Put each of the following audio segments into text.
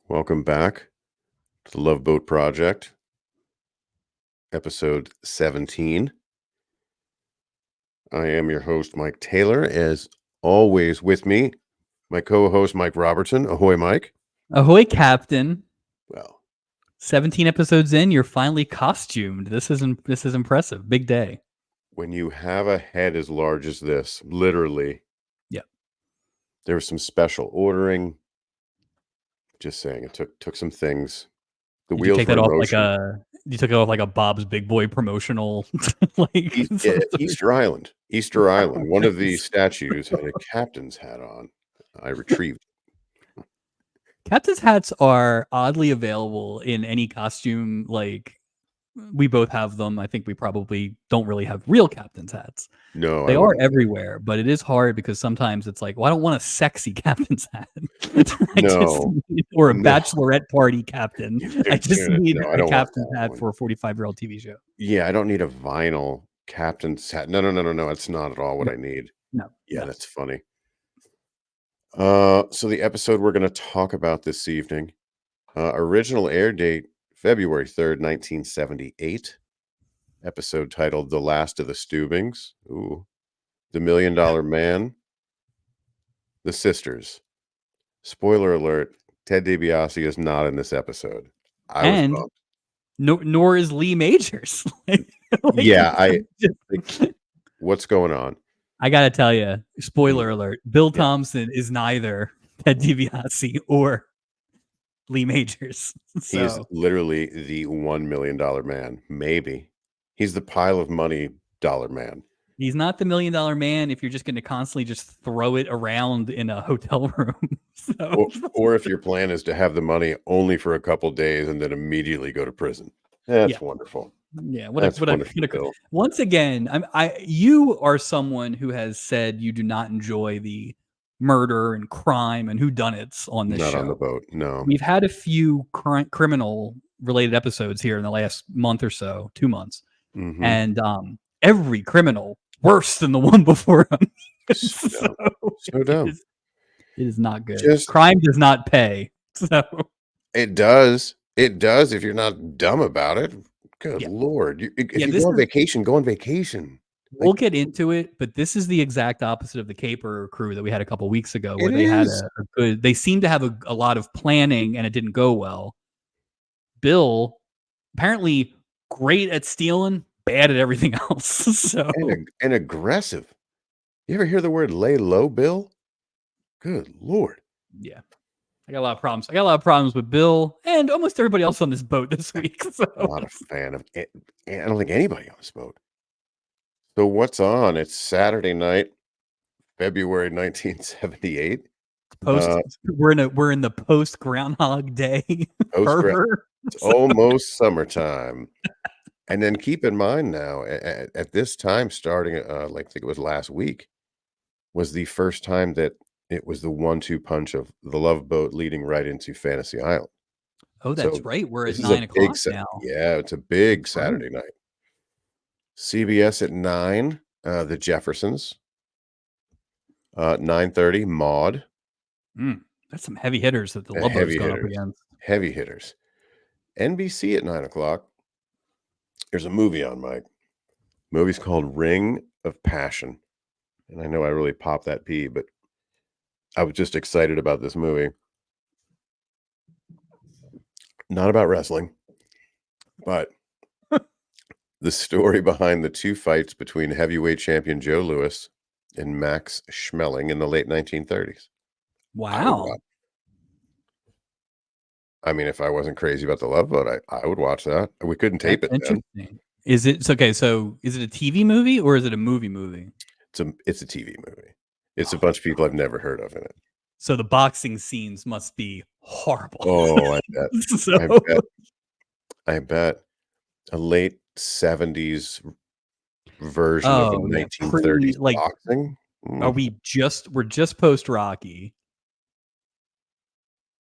Welcome back to the Love Boat Project, episode 17. I am your host, Mike Taylor. As always, with me, my co host, Mike Robertson. Ahoy, Mike. Ahoy, Captain. Well, 17 episodes in, you're finally costumed. This is impressive. Big day. when you have a head as large as this, literally, Yep. there was some special ordering. Just saying, it took some things. The Did you wheels take were that in off motion. you took it off like a Bob's Big Boy promotional Easter Island. Easter Island. One of the statues had a captain's hat on. I retrieved. Captain's hats are oddly available in any costume. We both have them. I think we probably don't really have real captain's hats. No, They I are wouldn't. everywhere, but it is hard because sometimes it's like, well, I don't want a sexy captain's hat. No. Or a No. bachelorette party captain. I just need No, I a don't want captain's that hat one. for a 45-year-old TV show. Yeah, I don't need a vinyl captain's hat. No. That's not at all what I need. No. Yeah, that's funny. So the episode we're going to talk about this evening, original air date February 3rd, 1978. Episode titled "The Last of the Steubings." Ooh, The $1 Million Man, The Sisters. Spoiler alert: Ted DiBiase is not in this episode. I was And bummed. nor is Lee Majors. Yeah, what's going on? I gotta tell you, spoiler alert: Bill Yeah. Thompson is neither Ted DiBiase or Lee Majors. He is So literally the $1 million man. Maybe he's the pile of money dollar man. he's not the $1 Million Man if you're just going to constantly just throw it around in a hotel room. Or if your plan is to have the money only for a couple days and then immediately go to prison. That's wonderful. Yeah, That's wonderful, Bill. Once again, you are someone who has said you do not enjoy the murder and crime and whodunits on this Not show. on the boat. No. We've had a few criminal related episodes here in the last month or so, 2 months, Mhm. and every criminal worse than the one before him. So dumb. It is not good. Just- Crime does not pay. So It does. It does if you're not dumb about it. Good Yeah. Lord. If Yeah, you this go on is- vacation, go on vacation. we'll get into it, but this is the exact opposite of the Caper crew that we had a couple weeks ago, where It they had is. a good. They seemed to have a lot of planning, and it didn't go well. Bill, apparently great at stealing, bad at everything else. So And aggressive. You ever hear the word lay low, Bill? Good Lord. yeah, I got a lot of problems. I got a lot of problems with Bill and almost everybody else on this boat this week. So I'm not a fan of it. I don't think anybody on this boat. So what's on? It's Saturday night, February 1978. we're in the post Groundhog Day fervor. It's almost summertime. And then keep in mind now, at this time, starting I think it was last week, was the first time that it was the 1-2 punch of The Love Boat leading right into Fantasy Island. Oh, that's So right. We're at this is a 9 o'clock big now. Yeah, it's a big That's right. Saturday night. CBS at 9, The Jeffersons. 9:30, Maude. That's some heavy hitters that the Love Boat's going up against. Heavy hitters. NBC at 9 o'clock. There's a movie on, Mike. Movie's called Ring of Passion. And I know I really popped that pea, but I was just excited about this movie. Not about wrestling, but the story behind the two fights between heavyweight champion Joe Louis and Max Schmeling in the late 1930s. Wow. I mean, if I wasn't crazy about The Love Boat, I would watch that. We couldn't tape it then. Interesting. Is it okay? So is it a TV movie or is it a movie? It's a TV movie. It's a bunch of people I've never heard of in it. So the boxing scenes must be horrible. Oh, I bet. I bet a late 70s version of a 1930s boxing. We're just post Rocky.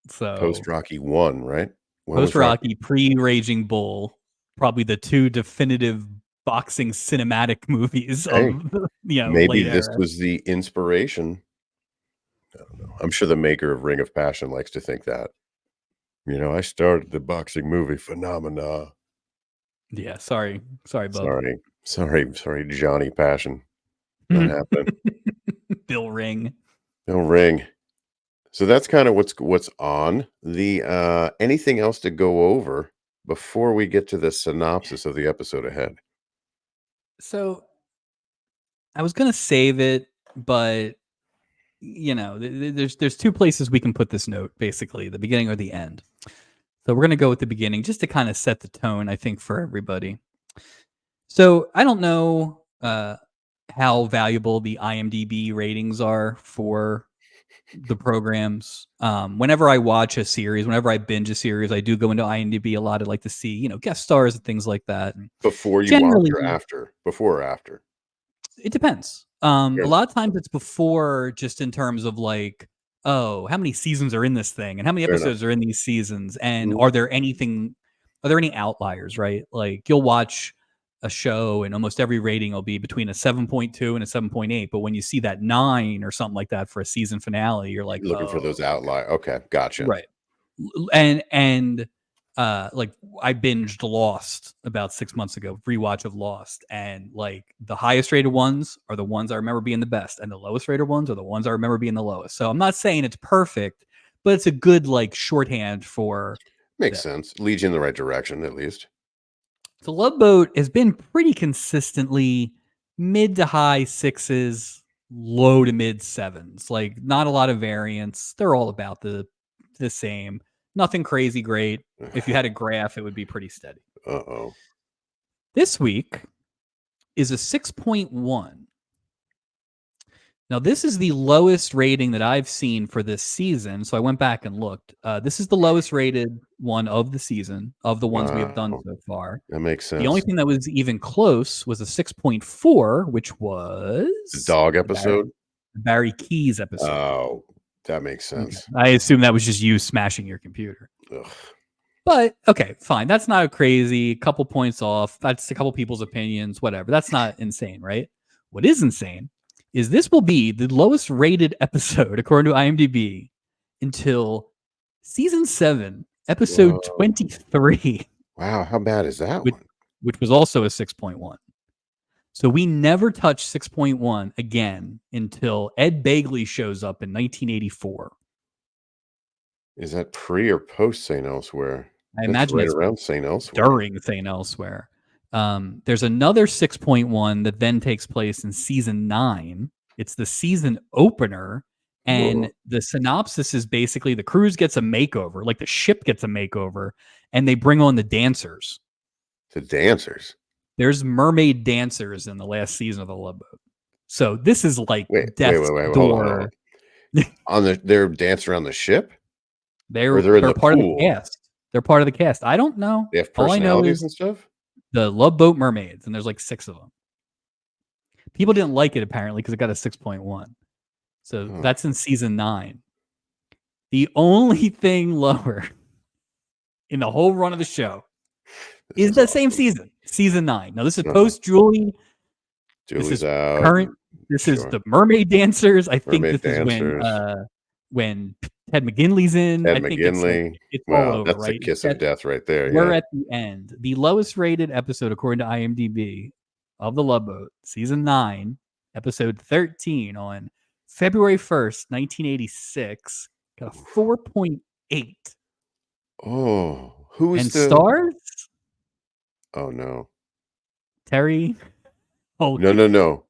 So post Rocky 1, right? Post Rocky, pre Raging Bull, probably the two definitive boxing cinematic movies of maybe this was the inspiration. I don't know. I'm sure the maker of Ring of Passion likes to think that. I started the boxing movie phenomena. Yeah, sorry, bub. Sorry, Johnny Passion. Not happening. Bill Ring. No ring. So that's kind of what's on the anything else to go over before we get to the synopsis of the episode ahead. So I was gonna save it, but there's two places we can put this note, basically, the beginning or the end. So we're gonna go with the beginning just to kind of set the tone, I think, for everybody. So I don't know how valuable the IMDb ratings are for the programs. Whenever I watch a series, whenever I binge a series, I do go into IMDb a lot. I like to see, guest stars and things like that. And Before you watch generally, or after? Before or after? it depends. Fair A enough. lot of times it's before, just in terms of like, oh, how many seasons are in this thing, and how many Fair enough. episodes are in these seasons, and Mhm. are there any outliers, right? Like you'll watch a show and almost every rating will be between a 7.2 and a 7.8, but when you see that 9 or something like that for a season finale, you're like, Looking for oh, those outlier. Okay, gotcha. right. And like I binged Lost about 6 months ago, rewatch of Lost, and like the highest rated ones are the ones I remember being the best, and the lowest rated ones are the ones I remember being the lowest. So I'm not saying it's perfect, but it's a good like shorthand for Makes that. sense. Leads you in the right direction, at least. So Love Boat has been pretty consistently mid to high sixes, low to mid sevens. Like not a lot of variance. They're all about the same. Nothing crazy great. If you had a graph, it would be pretty steady. Uh-oh. This week is a 6.1. Now, this is the lowest rating that I've seen for this season. So I went back and looked. This is the lowest rated one of the season, of the ones we have done Wow. so far. That makes The only sense. thing that was even close was a 6.4, which The was dog the Barry, episode? the Barry Keys episode. Oh, that makes Okay. sense. I assume that was just you smashing your computer. Ugh. But okay, fine. That's not crazy. Couple points off. That's a couple people's opinions, whatever. That's not insane, right? What is insane is this will be the lowest rated episode, according to IMDb, until season 7, episode Whoa. 23, Wow, how bad is that which, one? which was also a 6.1. So we never touched 6.1 again until Ed Begley shows up in 1984. Is that pre or post St. Elsewhere? I That's imagine right it's around St. Elsewhere. during St. Elsewhere. There's another 6.1 that then takes place in season 9. It's the season opener. And Whoa. the synopsis is basically the cruise gets a makeover, like the ship gets a makeover, and they bring on the dancers. The dancers. There's mermaid dancers in the last season of the Love Boat. So this is like death's Wait. Hold door. on. They're dancing around the ship? Or They're they're in they're the part of the pool? cast. They're part of the cast. I don't know. They have All I know personalities is and stuff? the Love Boat Mermaids, and there's like 6 of them. People didn't like it apparently because it got a 6.1. So Huh. that's in season 9. The only thing lower in the whole run of the show This is is the same awesome. season 9. Now this is Uh-huh. post Julie. This Julie's is out. current. This is Sure. the Mermaid Dancers. I think Mermaid this is dancers. when Ted McGinley's in. Ted I think it's like McGinley. it's all Wow, over, that's the right? kiss of death right there, We're yeah. at the end. The lowest rated episode, according to IMDb, of The Love Boat, season 9, episode 13, on February 1st, 1986, got a 4.8. Oh, who is And the stars Oh, no. Terry No, Hogan. no, no.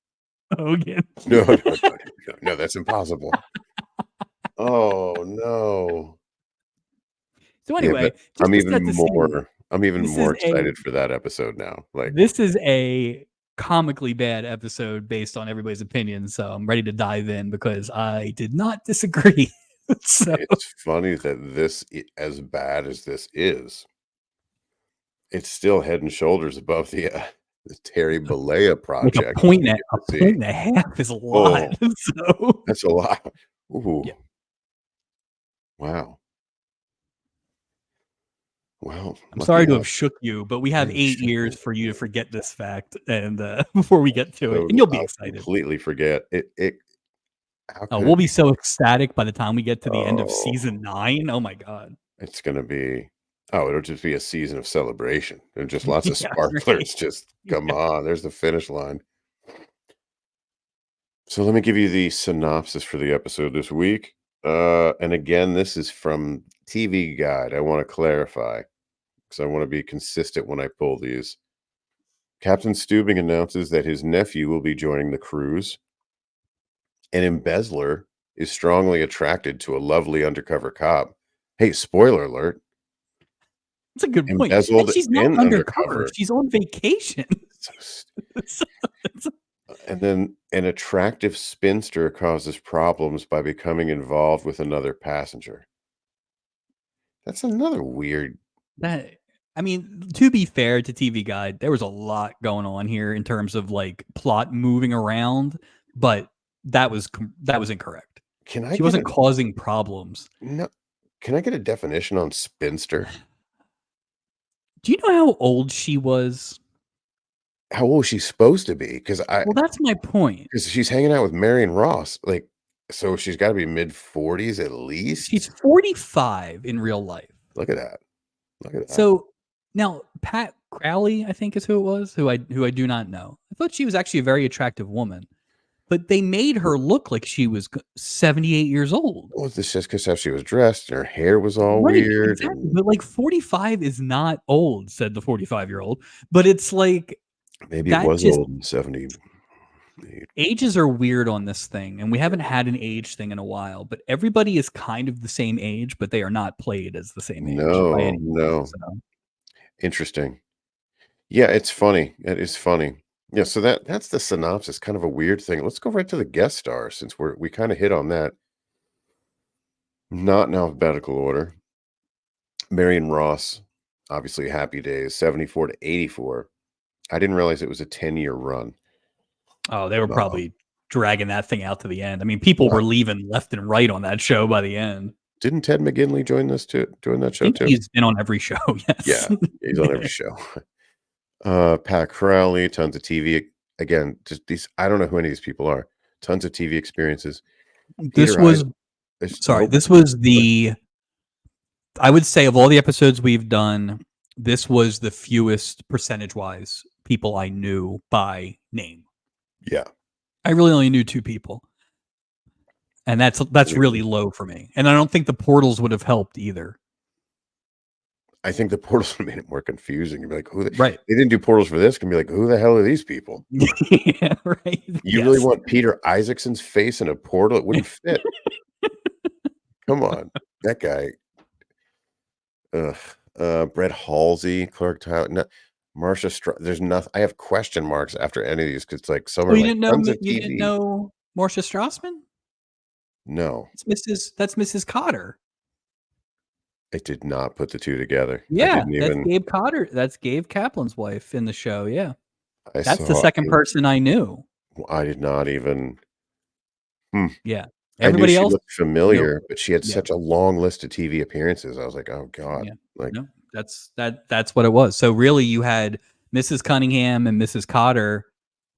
Hogan. No, that's impossible. Oh, no. So Yeah, anyway, but just to set the scene, I'm even this is more a excited for that episode now, like, this is a comically bad episode based on everybody's opinion. So I'm ready to dive in because I did not disagree. So it's funny that as bad as this is, it's still head and shoulders above the Terry Bollea like project that we get a to see. point and a half is a lot. Oh, So that's a lot. Ooh, yeah. wow. Well, I'm lucky sorry to have us. shook you, but we have Yeah, 8 shoot, years man. for you to forget this fact and before we get to it, and So you'll be I'll excited. completely forget. It how Oh, could we'll it be be? so ecstatic by the time we get to the end of Oh, season 9. Oh my god. It's gonna be it'll just be a season of celebration and just lots of Yeah, right. sparklers. Just come Yeah. on, there's the finish line. So let me give you the synopsis for the episode this week. And again, this is from TV Guide. I want to clarify because I want to be consistent when I pull these. Captain Steubing announces that his nephew will be joining the cruise. An embezzler is strongly attracted to a lovely undercover cop. Hey, spoiler alert, That's a good point. And embezzled she's not and undercover. undercover. She's on vacation. So So it's And then an attractive spinster causes problems by becoming involved with another passenger. That's another weird. that I mean, to be fair to TV Guide, there was a lot going on here in terms of like plot moving around, but that was incorrect. Can I She get wasn't a causing problems. no? Can I get a definition on spinster? Do you know how old she was? How old she's supposed to be? Because Well, that's my point. she's hanging out with Marion Ross, like, so she's got to be mid 40s at She's least. 45 in real life. Look at that. Look at that. So now Pat Crowley, I think is who it was, who I do not know. I thought she was actually a very attractive woman, but they made her look like she was 78 years old. Was this just because how she was dressed and her hair was all Right, weird? exactly. And But like 45 is not old, said the 45-year-old. But it's like maybe it that was just old in 70. ages are weird on this thing, and we haven't had an age thing in a while, but everybody is kind of the same age, but they are not played as the same age by No, any no. means. So Interesting. Yeah, it's funny. It is funny. Yeah, so that's the synopsis, kind of a weird thing. Let's go right to the guest star since we kind of hit on that. Not in alphabetical order. Marion Ross, obviously Happy Days, 74 to 84. I didn't realize it was a 10-year run. oh, they were Um, probably dragging that thing out to the end. I mean, people yeah. were leaving left and right on that show by the end. Didn't Ted McGinley join that I show think too? he's been on every show, yes. Yeah, he's on every show. Pat Crowley, tons of TV. Again, just these. I don't know who any of these people are. Tons of TV experiences. This Peter was Oh, this was the I would say of all the episodes we've done, this was the fewest percentage-wise people I knew by name. yeah. I really only knew 2 people. And that's really low for me. And I don't think the portals would have helped either. I think the portals made it more confusing. You'd be like, Right. they didn't do portals for this. Can be like, who the hell are these people? Yeah, right. You really want Peter Isaacson's face in a portal? It wouldn't fit. Come on. That guy. Ugh. Brett Halsey, Clark Tyler, no, there's nothing. I have question marks after any of these because it's like some Oh, are you like didn't know tons of you TV. didn't know Marcia Strassman? No, That's Mrs. Cotter. I did not put the two together. I Yeah, didn't that's even. Gabe Cotter. That's Gabe Kaplan's wife in the show. Yeah. I That's the saw. second person I knew. I did not even. Hmm. Yeah. I knew Everybody she else, looked nope. familiar, but she had Yeah. such a long list of TV appearances. I was like, oh god, Yeah. like No, that's what it was. So really you had Mrs. Cunningham and Mrs. Cotter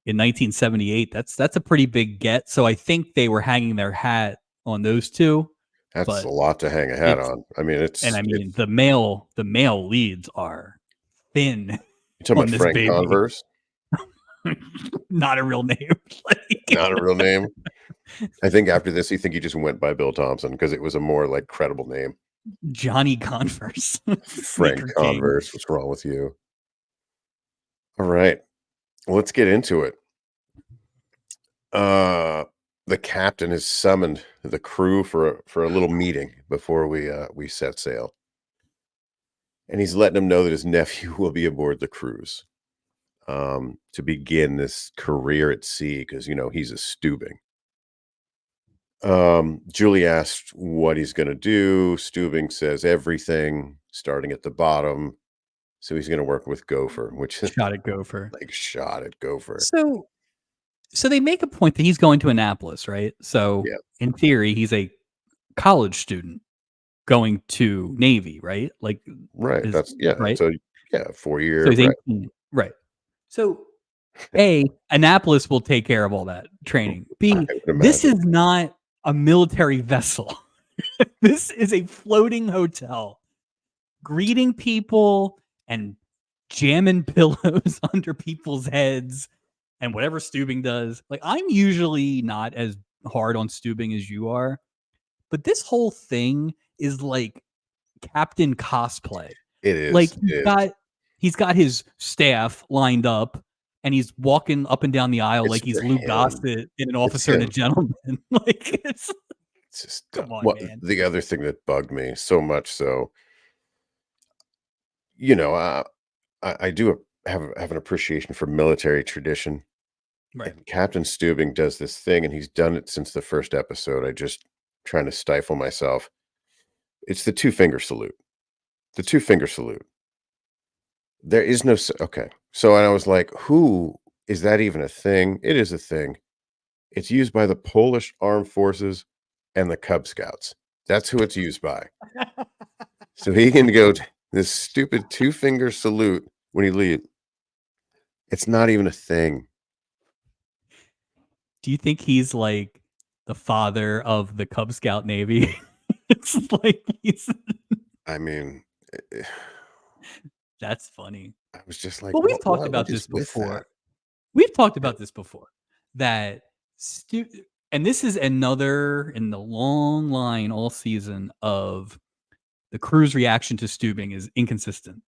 in 1978. That's a pretty big get. So I think they were hanging their hat on those two, that's but a lot to hang a hat it's on. I mean, and I mean it's. the male leads are thin You talking on about this Frank baby. Converse? Not a real name. Like, Not a real name. I think after this, you think he just went by Bill Thompson because it was a more like credible name. Johnny Converse. Frank Sneaker King. Converse. What's wrong with you? All right, let's get into it. The captain has summoned the crew for a little meeting before we set sail, and he's letting them know that his nephew will be aboard the cruise to begin this career at sea because he's a Steubing. Julie asked what he's going to do. Steubing says everything, starting at the bottom. So he's going to work with Gopher, which is Shot at Gopher. like shot at Gopher. So they make a point that he's going to Annapolis, right? So Yeah. in theory, he's a college student going to Navy, right? Like, Right. is Yeah. right. So yeah, 4-year. So he's Right. 18, right? So A, Annapolis will take care of all that training. B, I would this imagine. is not a military vessel. This is a floating hotel. greeting people and jamming pillows under people's heads and whatever Stubing does. Like, I'm usually not as hard on Stubing as you are, but this whole thing is like Captain cosplay. It Like, is. It is. he's got his staff lined up and he's walking up and down the aisle It's like he's for Lou him. Gossett in An It's Officer and a him. Gentleman. Like, it's It's just come on, what man. the other thing that bugged me so much so, you know, I do have an appreciation for military tradition, Right. and Captain Stubing does this thing, and he's done it since the first episode. I just trying to stifle myself. It's the two-finger salute. The two-finger salute. There is no okay. So and I was like, "Who is that even a thing?" It is a thing. It's used by the Polish Armed Forces and the Cub Scouts. That's who it's used by. So he can go this stupid two-finger salute when he leaves. It's not even a thing. Do you think he's like the father of the Cub Scout Navy? It's like he's I mean, that's funny. I was just like, Well, we've talked what about is this with that? before. We've talked Yeah. about this before. That stu and this is another in the long line all season of the crew's reaction to Stubing is inconsistent.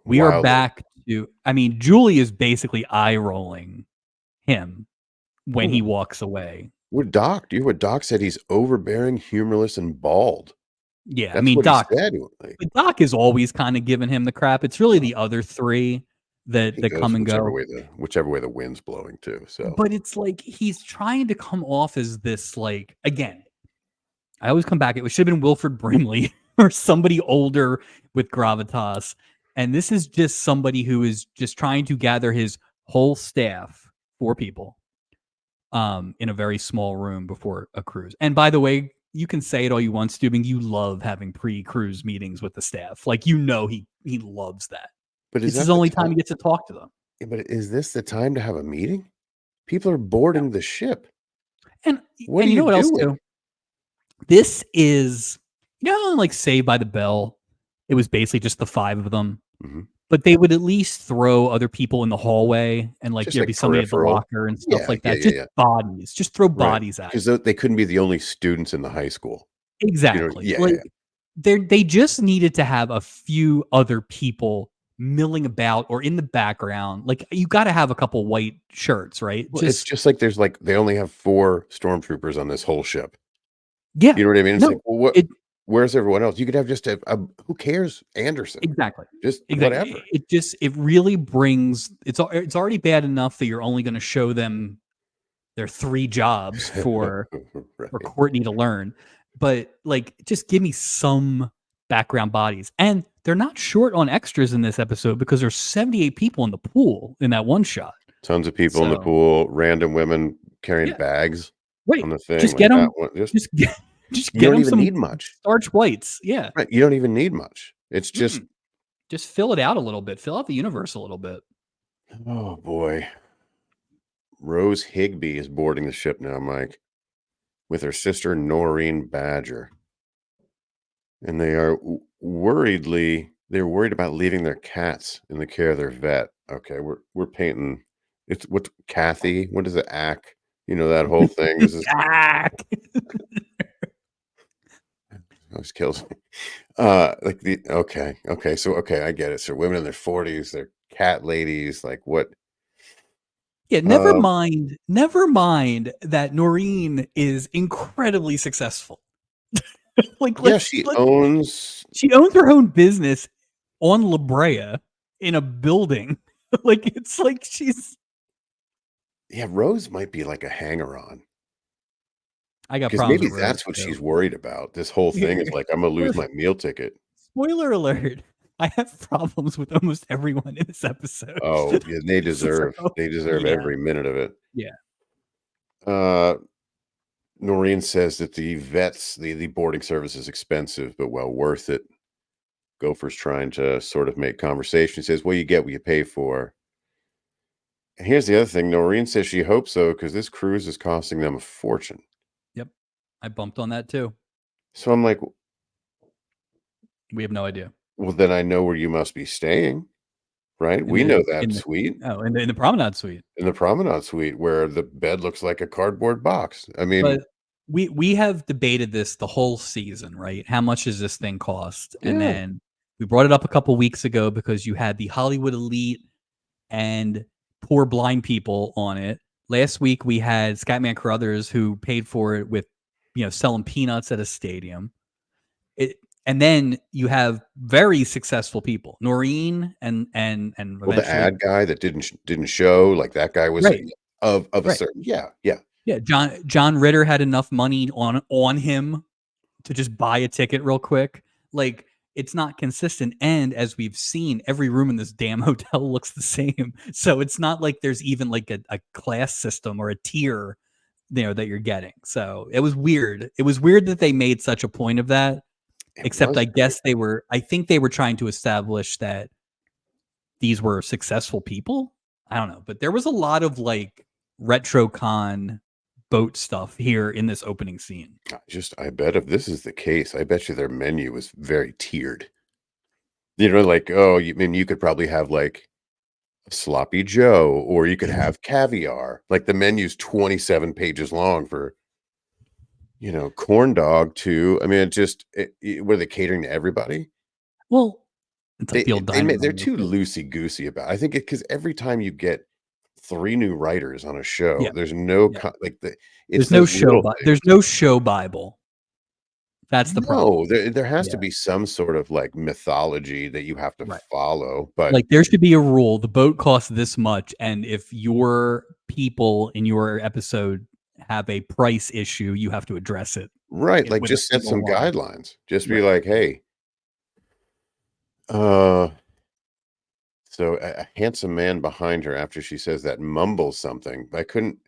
We are Wildly. back to I mean, Julie is basically eye rolling him when he Oh, walks away. what Doc said he's overbearing, humorless, and bald. Yeah, I That's mean, what he said. Like, But Doc is always kinda giving him the crap. It's really the other 3 that he that come goes and go. whichever way the wind's blowing too. So But it's like he's trying to come off as this, like again, I always come back, it should have been Wilford Brimley or somebody older with gravitas, and this is just somebody who is just trying to gather his whole staff, 4 people, in a very small room before a cruise. And by the way, you can say it all you want, Stubing, you love having pre-cruise meetings with the staff. Like, he loves that. but is It's his that the only time time? he gets to talk to them. But is this the time to have a meeting? People are boarding the ship. And What are and you you know what else doing? too? This is how in, like, Saved by the Bell, it was basically just the 5 of them, Mhm. but they would at least throw other people in the hallway and, like, Just there'd like be somebody at the peripheral. locker and stuff Yeah, like yeah, that. yeah, Just yeah. bodies. Just throw Right. bodies at Because they couldn't be the only students in the high school. exactly. Yeah, yeah, Like, yeah. they just needed to have a few other people milling about or in the background. Like, you gotta have a couple white shirts, right? Well, it's Just just like there's like they only have 4 stormtroopers on this whole ship. yeah. You know what I mean? It's like, No, well, what it where's everyone else? You could have just a who cares? Anderson. exactly. Just Exactly. whatever. It really brings it's already bad enough that you're only gonna show them their 3 jobs for Right. Courtney to learn, but, like, just give me some background bodies, and they're not short on extras in this episode because there's 78 people in the pool in that one shot. Tons of people in the So, pool, random women carrying yeah, bags right. on the thing, Just like get that them. one. just get just You get don't them even some need much. starch whites, yeah. Right, you don't even need much. It's just Mm-mm. Just fill it out a little bit, fill out the universe a little bit. oh boy. Rose Higby is boarding the ship now, Mike, with her sister Noreen Badger. And they are they're worried about leaving their cats in the care of their vet. Okay, we're painting it's what Kathy, what is it, ack? You know, that whole thing. This is Ah! always kills me. Like the okay, so okay, I get it. So women in their 40s, they're cat ladies, like what Yeah, uh never mind that Noreen is incredibly successful. Like, yeah, she let's owns she owns her own business on La Brea in a building. Like, it's like she's yeah, Rose might be like a hanger on. I got Because problems maybe with Rose that's what too. she's worried about. This whole thing is like, "I'm gonna lose my meal ticket." Spoiler alert, I have problems with almost everyone in this episode. Oh, yeah, So, they deserve yeah, every minute of it. yeah. Uh, Noreen says that the boarding service is expensive, but well worth it. Gopher's trying to sort of make conversation. He says, "Well, you get what you pay for." And here's the other thing. Noreen says she hopes so because this cruise is costing them a fortune. Yep. I bumped on that too. So I'm like, We have no idea. Well, then I know where you must be staying, right? in We know the that suite in the promenade suite. in the promenade suite where the bed looks like a cardboard box. I mean, But we have debated this the whole season, right? How much does this thing cost? And yeah, then we brought it up a couple weeks ago because you had the Hollywood elite and poor blind people on it. Last week we had Scatman Carruthers who paid for it with, selling peanuts at a stadium. It And then you have very successful people, Noreen and well, the eventually, ad guy that didn't show, like that guy was right, of a right, certain, yeah. yeah. John Ritter had enough money on him to just buy a ticket real quick. Like, it's not consistent. And as we've seen, every room in this damn hotel looks the same. So it's not like there's even like a class system or a tier, that you're getting. So it was weird. It was weird that they made such a point of that. It Except was weird. I think they were trying to establish that these were successful people. I don't know, but there was a lot of like RetroCon boat stuff here in this opening scene. I bet if this is the case, I bet you their menu is very tiered. Like, oh, you could probably have like a sloppy Joe, or you could have caviar. Like the menu's 27 pages long for, corn dog too. I mean, were they catering to everybody? Well, it's a field dining They're menu. too loosey goosey about it. I think because every time you get three new writers on a show, Yeah, there's no yeah. it's those little things. There's no show Bible. That's the problem. No, there has to Yeah, be some sort of like mythology that you have to right. follow, but Like there should be a rule. The boat costs this much, and if your people in your episode have a price issue, you have to address it right, like with a just set single some line. guidelines. Just be Right. like, hey, uh, so a handsome man behind her after she says that mumbles something. You I couldn't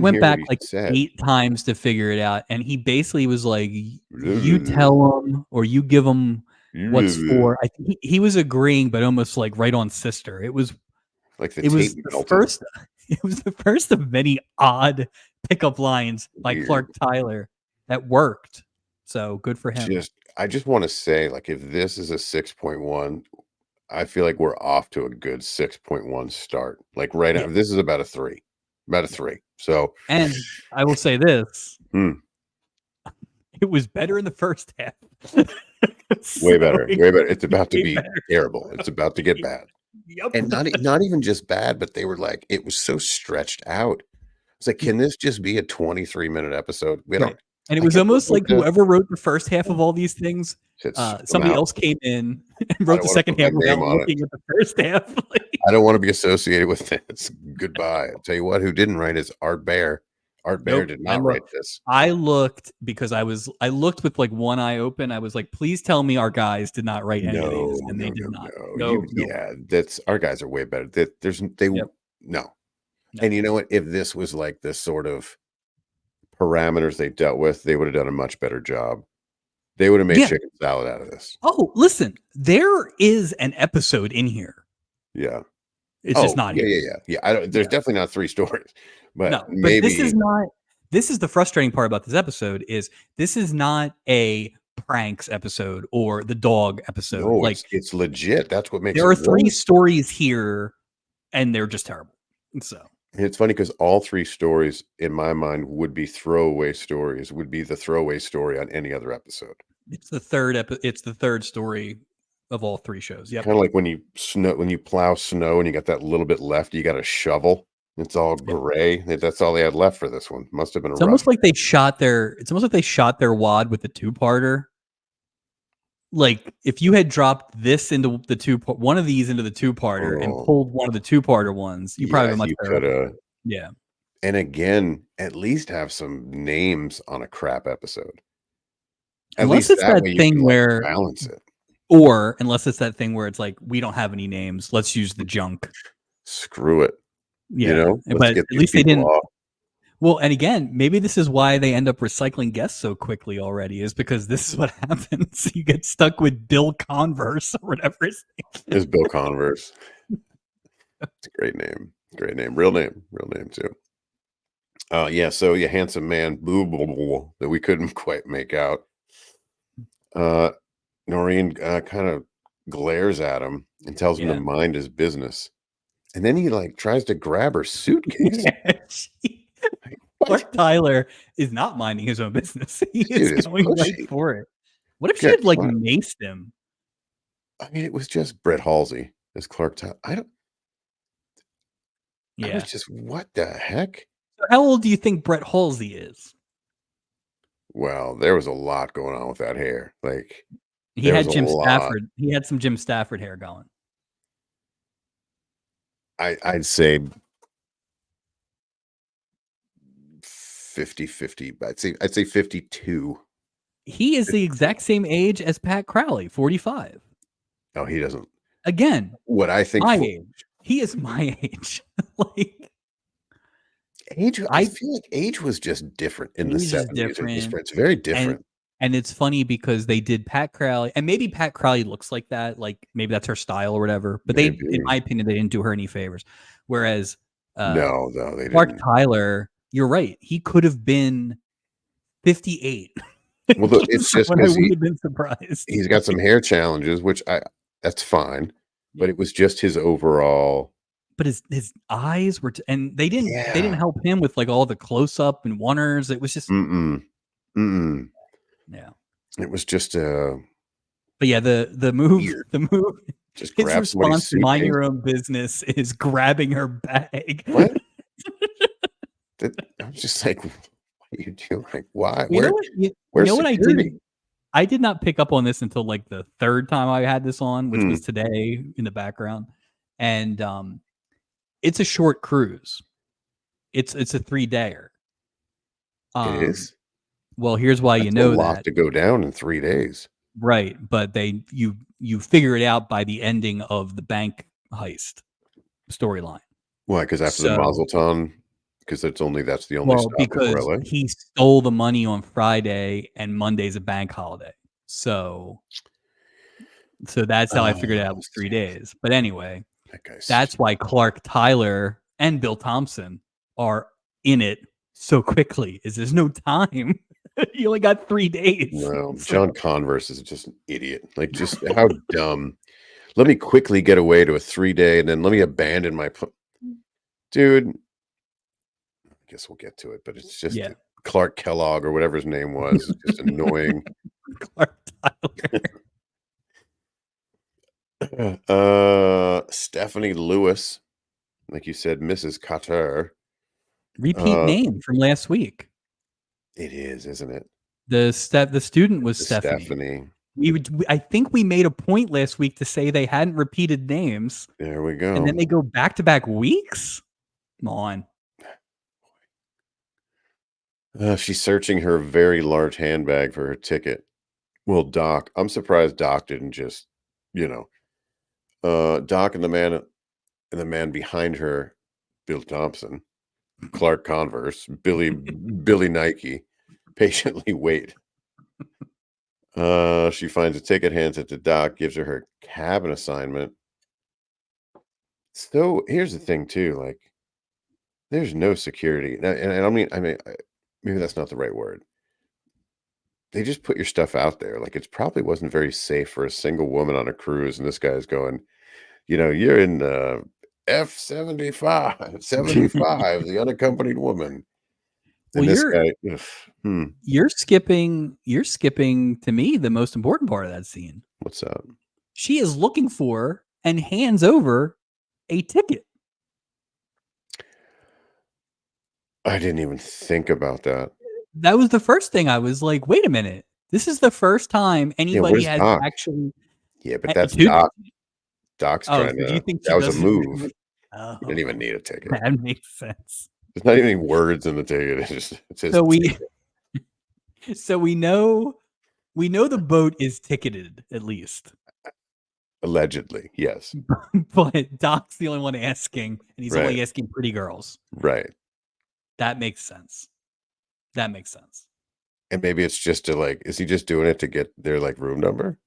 went hear what back he like said. 8 times to figure it out, and he basically was like, "You tell them or you give them what's for." I think he was agreeing, but almost like right on sister. Like the It tape was the melted. first it was the first of many odd pickup lines by Weird. Clark Tyler that worked. So, good for him. I just wanna say, like, if this is a 6.1, I feel like we're off to a good 6.1 start. Like, right Yeah, now this is about a 3. About a yeah. 3. So, And I will say this, hmm, it was better in the first half. way So, better, it way better. It's was about to way be better. terrible. It's about to get bad. Yep. And not even just bad, but they were like it was so stretched out. It's like, Yeah. can this just be a 23-minute episode? We Right. don't And it I was kept almost listening like to whoever wrote the first half of all these things, spit 'em somebody out. else came in and I wrote don't the wanna second put my half name without on it. looking at the first half. Like, I don't wanna be associated with this. Goodbye. I'll tell you what, who didn't write is Art Bear. Art Bear nope. did not write this. I looked because I looked with like one eye open. I was like, please tell me our guys did not write any of No, these, and they no, did no, not. no. No, no. That's our guys are way better. Yep. No. No. And you know what? If this was like this sort of parameters they dealt with, they would have done a much better job. They would have made Yeah. chicken salad out of this. Oh, listen, there is an episode in here. Yeah. It's just Oh, not yeah, here. yeah, yeah. Yeah, I don't there's Yeah. definitely not 3 stories, but No, but maybe this is the frustrating part about this episode is this is not a pranks episode or the dog episode. no, Like it's legit. That's what makes there it are 3 worse. stories here and they're just terrible. So, And it's funny because all 3 stories in my mind would be throwaway stories, would be the throwaway story on any other episode. it's the third story of all 3 shows. Yep. Kinda like when you plow snow and you got that little bit left, you got a shovel. It's all Yep. gray. That's all they had left for this one. Must have been a It's rough almost like they shot their wad with the two-parter. Like if you had dropped this into the one of these into the two-parter and Oh, pulled one of the two-parter ones, you probably yeah, have a much you better. coulda Yeah. and again, at least have some names on a crap episode. At Unless least it's that that way you can, thing like, where balance it. or unless it's that thing where it's like, we don't have any names, let's use the junk. Screw it, Yeah, Let's but get at these least they people didn't. off. Well, and again, maybe this is why they end up recycling guests so quickly already, is because this is what happens. You get stuck with Bill Converse or whatever his name It's Bill Converse. It's a great name. Great name. Real name too. Yeah, so yeah, handsome man, boo, boo, boo, that we couldn't quite make out. Uh, Noreen, kind of glares at him and tells him to Yeah. mind his business. And then he like tries to grab her suitcase. Yeah, Like, what? Clark Tyler is not minding his own business. He This is dude is going right pushy. for it. What if she Got had, like, Clark. maced him? I mean, it was just Brett Halsey as Clark Tyler. I was Yeah. just, what the heck? So how old do you think Brett Halsey is? Well, there was a lot going on with that hair. Like, He there was had a Jim lot. Stafford. He had some Jim Stafford hair going. I'd say 50-50. I'd say 52. He is the 52. exact same age as Pat Crowley, 45. No, he doesn't. Again, What I think my for age. He is my age. Like, age, I I feel like age was just different in the age is 70s or just different, it's very and different. and it's funny because they did Pat Crowley, and maybe Pat Crowley looks like that, like, maybe that's her style or whatever, but they, in Maybe. my opinion, they didn't do her any favors. Whereas, uh, No, they Clark didn't. Tyler, you're right, he could have been 58. Well, it's just When I because would have been surprised. he's got some hair challenges, which that's fine. But Yeah. it was just his overall. But his eyes were and they didn't Yeah. help him with, like, all the close-up and oneers, it was just Mm-mm. Mm-mm. yeah. It was just But yeah, the move weird. the move Just his grab somebody's response to mind suitcase. your own business is grabbing her bag. What? I was just like, what are you doing? Like, why? You know what you Where's know what security? I did not pick up on this until, like, the 3rd time I had this on, which was Mm, today in the background, and, it's a short cruise. It's a 3-dayer. it Um, is. well, here's why you That's a know lot that. to go down in 3 days. Right, but you figure it out by the ending of the bank heist storyline. Why? Because after the So, Mazel Tov, because that's the only well, stop before because LA. he stole the money on Friday and Monday's a bank holiday. So that's how I figured out it was 3 See, days. But anyway, that guy's that's why Clark Tyler and Bill Thompson are in it so quickly, is there's no time. You only got 3 days. well, So John Converse is just an idiot. Like, just how dumb. Let me quickly get away to a 3-day, and then let me abandon my dude. I guess we'll get to it, but it's just yeah, Clark Kellogg or whatever his name was. It's just annoying. Clark Tyler. Stephanie Lewis, like you said, Mrs. Carter. Repeat Uh, name from last week. it is, isn't it? The student was The Stephanie. Stephanie. I think we made a point last week to say they hadn't repeated names, There we and go. then they go back-to-back weeks? Come on. She's searching her very large handbag for her ticket. Well, I'm surprised Doc didn't just, you know, Doc and the man behind her, Bill Thompson, Clark Converse, Billy Nike, patiently wait. She finds a ticket, hands it to Doc, gives her cabin assignment. So here's the thing, too. Like, there's no security, and maybe that's not the right word. They just put your stuff out there. Like, it probably wasn't very safe for a single woman on a cruise, and this guy's going, you're in F-75, 75, the unaccompanied woman. Well, And this guy, ugh, you're skipping to me the most important part of that scene. what's up? She is looking for and hands over a ticket. I didn't even think about that. That was the first thing I was like, "Wait a minute. This is the first time Yeah, anybody where's has Doc? actually." Yeah, but that's Dude, Doc. Doc's oh, trying so do you to think she that was a doesn't move. He didn't Oh, even need a ticket. that makes sense. There's not even any words in the ticket. It says So we ticket. so we know the boat is ticketed at least. Allegedly, yes. But Doc's the only one asking, and he's Right, only asking pretty girls. right. That makes sense. That makes sense. And maybe it's just to, like, is he just doing it to get their, like, room number?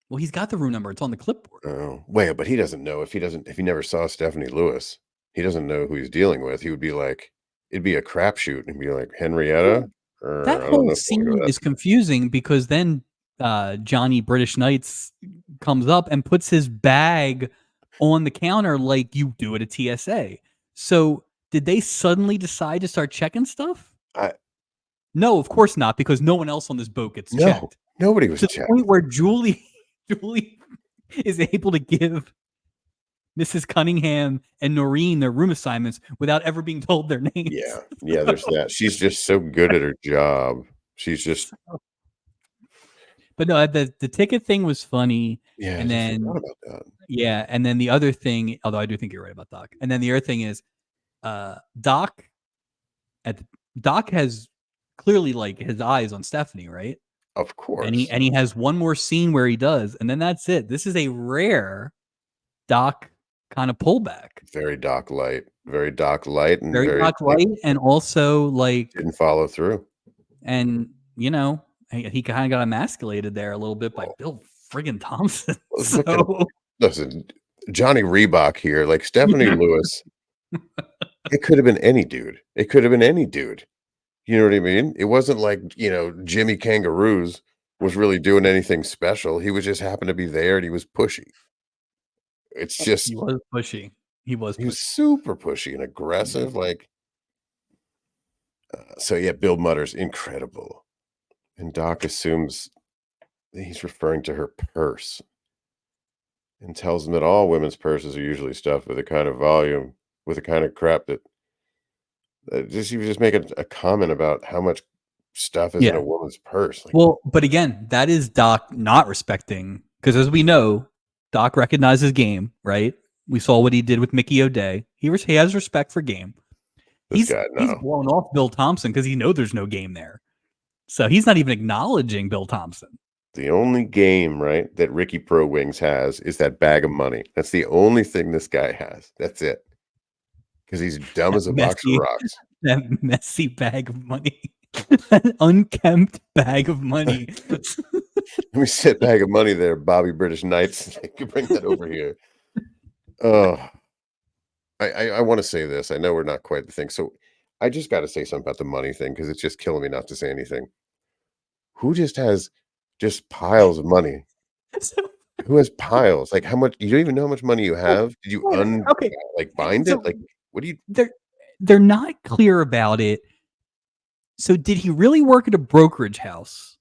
Well, he's got the room number. It's on the clipboard. Oh, wait, but he doesn't know if he never saw Stephanie Lewis, he doesn't know who he's dealing with. He would be like, it'd be a crapshoot and be like, Well, "Henrietta?" that Or I don't whole know if we'll go scene that. is confusing because then Johnny British Knights comes up and puts his bag on the counter like you do at a TSA. So did they suddenly decide to start checking stuff? I No, of course not, because no one else on this boat gets No, checked. nobody was To the checked. point where Julie is able to give Mrs. Cunningham and Noreen their room assignments without ever being told their names. Yeah, there's that. She's just so good at her job. She's just But no, the ticket thing was funny. yeah, And I then forgot about that. yeah, and then the other thing, although I do think you're right about Doc. And then the other thing is Doc Doc has clearly like his eyes on Stephanie, right? Of course. And he has one more scene where he does, and then that's it. This is a rare Doc kind of pullback. Very Doc light. Very Doc light and Very Doc like, light, and also like didn't follow through. and you know, he kind of got emasculated there a little bit by Bill friggin' Thompson. So Listen, Johnny Reebok here, like Stephanie Lewis. It could have been any dude. It could have been any dude. You know what I mean? It wasn't like, Jimmy Kangaroos was really doing anything special. He was just happened to be there and he was pushy. It's just he was pushy. He was he was pushy. super pushy and aggressive. Like, so yeah, Bill mutters, incredible. And Doc assumes that he's referring to her purse and tells him that all women's purses are usually stuffed with a kind of volume, with a kind of crap that he was just making a comment about how much stuff is in Yeah. a woman's purse. Like, Well, but again, that is Doc not respecting, because as we know, Doc recognizes game, right? We saw what he did with Mickey O'Day. He has respect for game. this guy, He's no. blowing off Bill Thompson because he knows there's no game there. So he's not even acknowledging Bill Thompson. The only game, right, that Ricky Pro Wings has is that bag of money. That's the only thing this guy has. That's it. Because he's dumb as a box of rocks. That messy bag of money. That unkempt bag of money. Let me sit bag of money there, Bobby British Knights. You can bring that over here. Oh, I want to say this. I know we're not quite the thing. So I just got to say something about the money thing because it's just killing me not to say anything. Who just has just piles of money? Who has piles? Like how much? You don't even know how much money you have. Did you okay. bind So it? Like what do you? They're not clear about it. So did he really work at a brokerage house?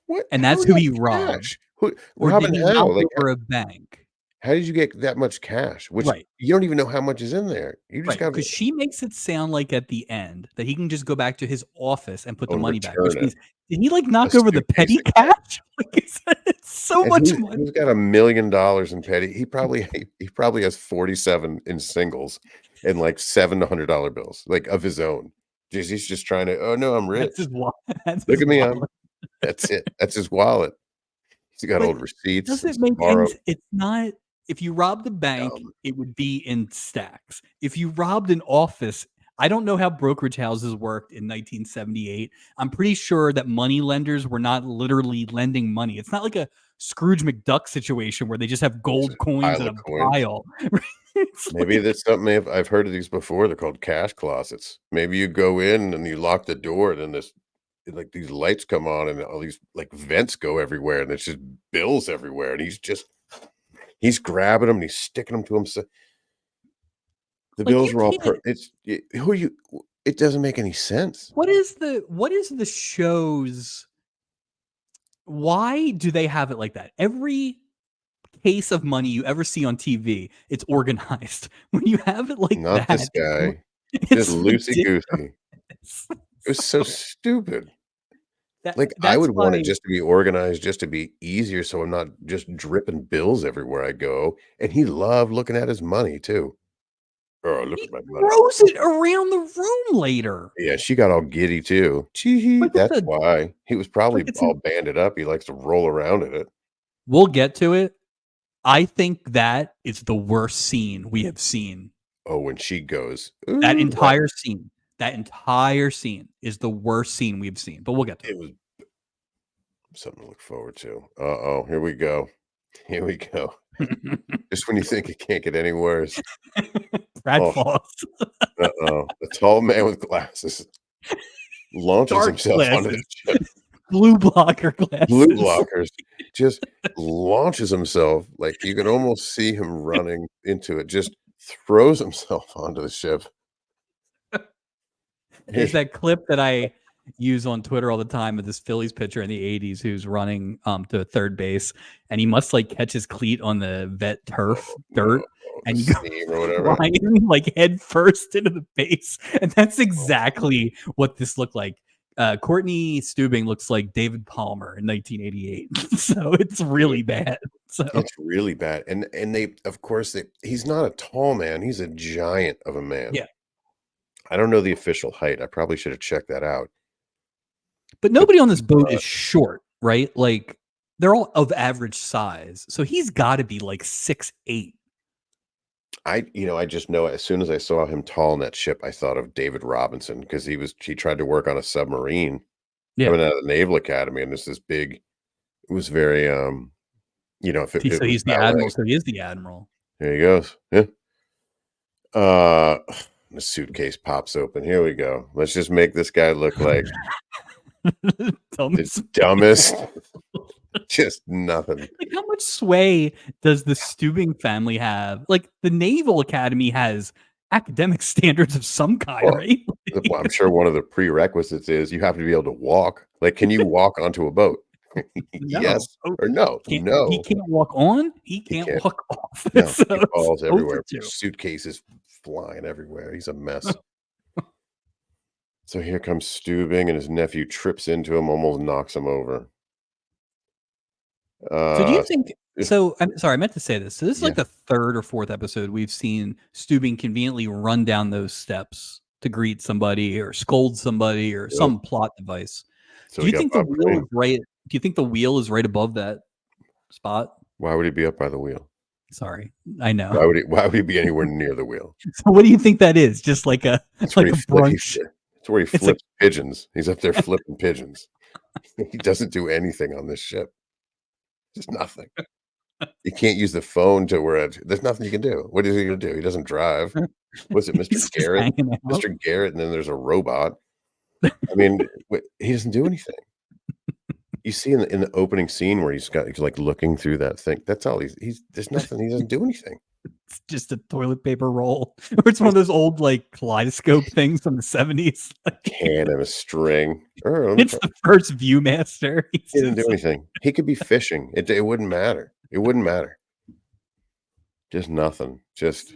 What? And that's who he robbed. Who, Or Robin did he how? knock Like over a bank? how did you get that much cash? Which Right. you don't even know how much is in there. You just got Because she makes it sound like at the end that he can just go back to his office and put the and money back. return Which it. means did he like knock A over the petty suitcase of cash? Like it's so And much money. who's got $1 million in petty? He probably has 47 in singles and like $700 bills, like of his own. Jeez, he's just trying to. Oh no, I'm rich. That's his wallet. Look at me, that's it. That's his wallet. He's got But old receipts. does it It's make borrowed. sense? It's not. If you robbed the bank, it would be in stacks. If you robbed an office, I don't know how brokerage houses worked in 1978. I'm pretty sure that money lenders were not literally lending money. It's not like a Scrooge McDuck situation where they just have gold coins in a pile. Maybe that's something I've heard of these before. They're called cash closets. Maybe you go in and you lock the door, and then like these lights come on, and all these like vents go everywhere, and there's just bills everywhere, and he's grabbing them and he's sticking them to himself. The bills were all it doesn't make any sense. What is the show's why do they have it like that? Every case of money you ever see on TV, it's organized. When you have it like Not that, this guy. it's Just loosey-goosey. It was so stupid. I would want it just to be organized, just to be easier, so I'm not just dripping bills everywhere I go. And he loved looking at his money too. Oh, look at my money. Throws it around the room later. Yeah, she got all giddy too. That's why. He was probably all banded up. He likes to roll around in it. We'll get to it. I think that is the worst scene we have seen. Oh, when she goes. That entire scene. That entire scene is the worst scene we've seen. But we'll get to it. It was something to look forward to. Uh-oh, here we go. Here we go. Just when you think it can't get any worse. Brad Foss. Uh-oh. A tall man with glasses launches himself onto the ship. blue blocker blue glasses. blockers, just launches himself, like, you can almost see him running into it, just throws himself onto the ship. There's Hey, that clip that I use on Twitter all the time of this Phillies pitcher in the '80s who's running to third base, and he must like catch his cleat on the vet turf dirt, the and he goes seam or whatever. flying like head first into the base, and that's exactly what this looked like. Courtney Stubing looks like David Palmer in 1988, so it's really bad. So It's really bad, and they of course, he's not a tall man, he's a giant of a man. yeah, I don't know the official height, I probably should have checked that out. but But, nobody on this boat is short, right? Like they're all of average size, so he's got to be like 6'8". I just know as soon as I saw him tall in that ship, I thought of David Robinson because he tried to work on a submarine Yeah. coming out of the Naval Academy, and this big it was very, if it So was he's the ballet. admiral. So he is the admiral. There he goes. Yeah. Uh, the suitcase pops open. Here we go. Let's just make this guy look like the Dumbest- dumbest. Just nothing. Like, how much sway does the Stubing family have? Like, the Naval Academy has academic standards of some kind, Well, right? Well, I'm sure one of the prerequisites is you have to be able to walk. Like, can you walk onto a boat? Yes Oh, or no? He No, can't walk on. He can't can't. walk off. No, So he it's falls over everywhere. to. Suitcases flying everywhere. He's a mess. So here comes Stubing, and his nephew trips into him, almost knocks him over. So do you Uh, think? yeah, So I'm sorry, I meant to say this. So this is yeah. like the third or fourth episode we've seen Stubing conveniently run down those steps to greet somebody or scold somebody or Yep. some plot device. So Do we you got think the Bob wheel Crane. is right? Do you think the wheel is right above that spot? Why would he be up by the wheel? Sorry, I know. Why would he be anywhere near the wheel? So what do you think that is? Just like a That's like where a he flips. brunch? It's where he It's like flips pigeons. He's up there flipping pigeons. He doesn't do anything on this ship. Just nothing. You can't use the phone to where there's nothing you can do. What is he gonna do? He doesn't drive. Was it Mr. he's just Garrett? hanging out. Mr. Garrett, and then there's a robot. I mean, he doesn't do anything. You see in the opening scene where he's like looking through that thing. That's all he's there's nothing. He doesn't do anything. It's just a toilet paper roll, or it's one of those old like kaleidoscope things from the '70s. Can and a string. It's the first ViewMaster. He didn't do anything. He could be fishing. It wouldn't matter. It wouldn't matter. Just nothing. Just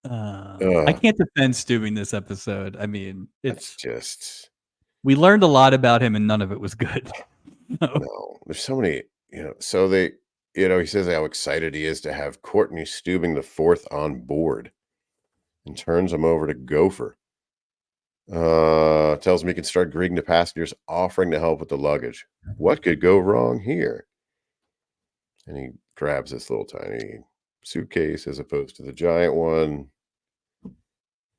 I can't defend Stubing this episode. I mean, it's just we learned a lot about him, and none of it was good. no. There's so many. So he says how excited he is to have Courtney Stubing the fourth on board, and turns him over to Gopher. Tells him he can start greeting the passengers, offering to help with the luggage. What could go wrong here? And he grabs this little tiny suitcase as opposed to the giant one.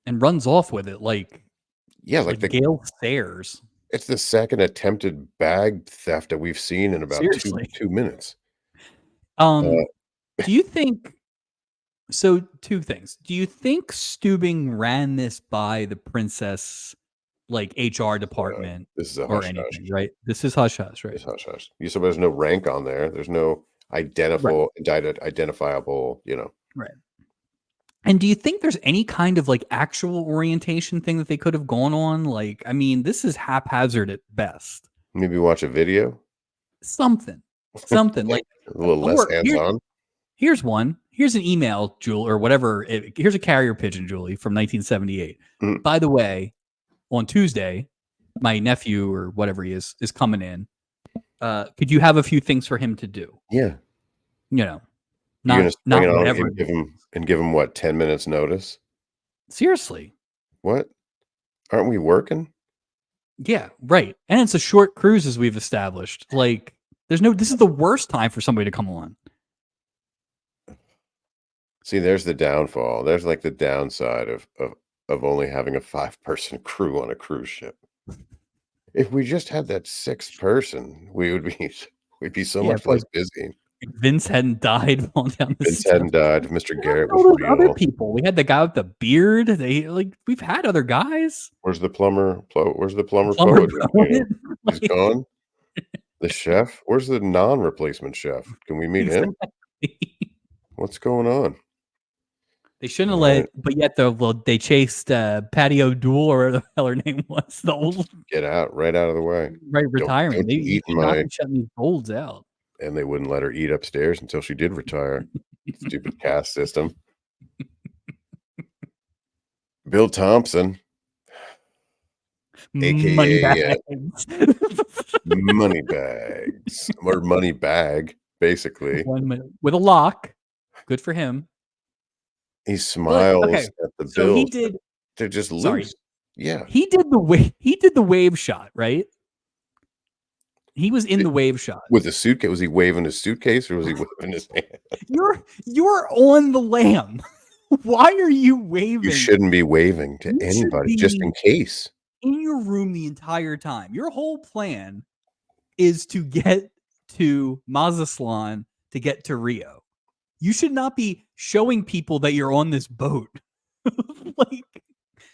And runs off with it like Like the Gale Sayers. It's the second attempted bag theft that we've seen in about two minutes. Do you think so? Two things. Do you think Stubing ran this by the princess, like HR department, this is a or hush anything? hush. Right. This is hush hush. Right. It's hush hush. There's no rank on there. There's no identifiable. Right. And do you think there's any kind of like actual orientation thing that they could have gone on? Like, I mean, this is haphazard at best. Maybe watch a video. Something like a little less hands-on. Here's one. Here's an email, Jewel, or whatever. Here's a carrier pigeon, Julie, from 1978. Mm. By the way, on Tuesday, my nephew or whatever he is coming in. Could you have a few things for him to do? Yeah. Not whatever. And give him what, 10 minutes notice? Seriously. What? Aren't we working? Yeah, right. And it's a short cruise, as we've established. Like, this is the worst time for somebody to come on. See, there's the downfall. There's like the downside of only having a 5-person crew on a cruise ship. If we just had that 6th person, we'd be so much less busy. Vince hadn't died while down the Vince hadn't died. Mr. Garrett was those real. other people. We had the guy with the beard. We've had other guys. Where's the plumber? Where's the plumber Plumber poet? He's gone. The chef? Where's the non-replacement chef? Can we meet him? Exactly. What's going on? They shouldn't have Alright, but yet they chased Patty O'Doul or whatever the hell her name was, the old get out, right out of the way. right retirement. Don't They you you eat in should not my be shutting these bolds out. and they wouldn't let her eat upstairs until she did retire. Stupid caste system. Bill Thompson, Money AKA, bags. Moneybags or Money Bag, basically. 1 minute with a lock. Good for him. He But okay, smiles at the so he bills, but did they're just sorry. loose. Yeah. He did the wave shot, right? He was in It the wave shot. with a suitcase was he waving his suitcase or was he waving his hand? You're on the lam. Why are you You waving? shouldn't be waving to You should anybody just in be case. in your room the entire time. Your whole plan is to get to Mazatlan to get to Rio. You should not be showing people that you're on this boat. Like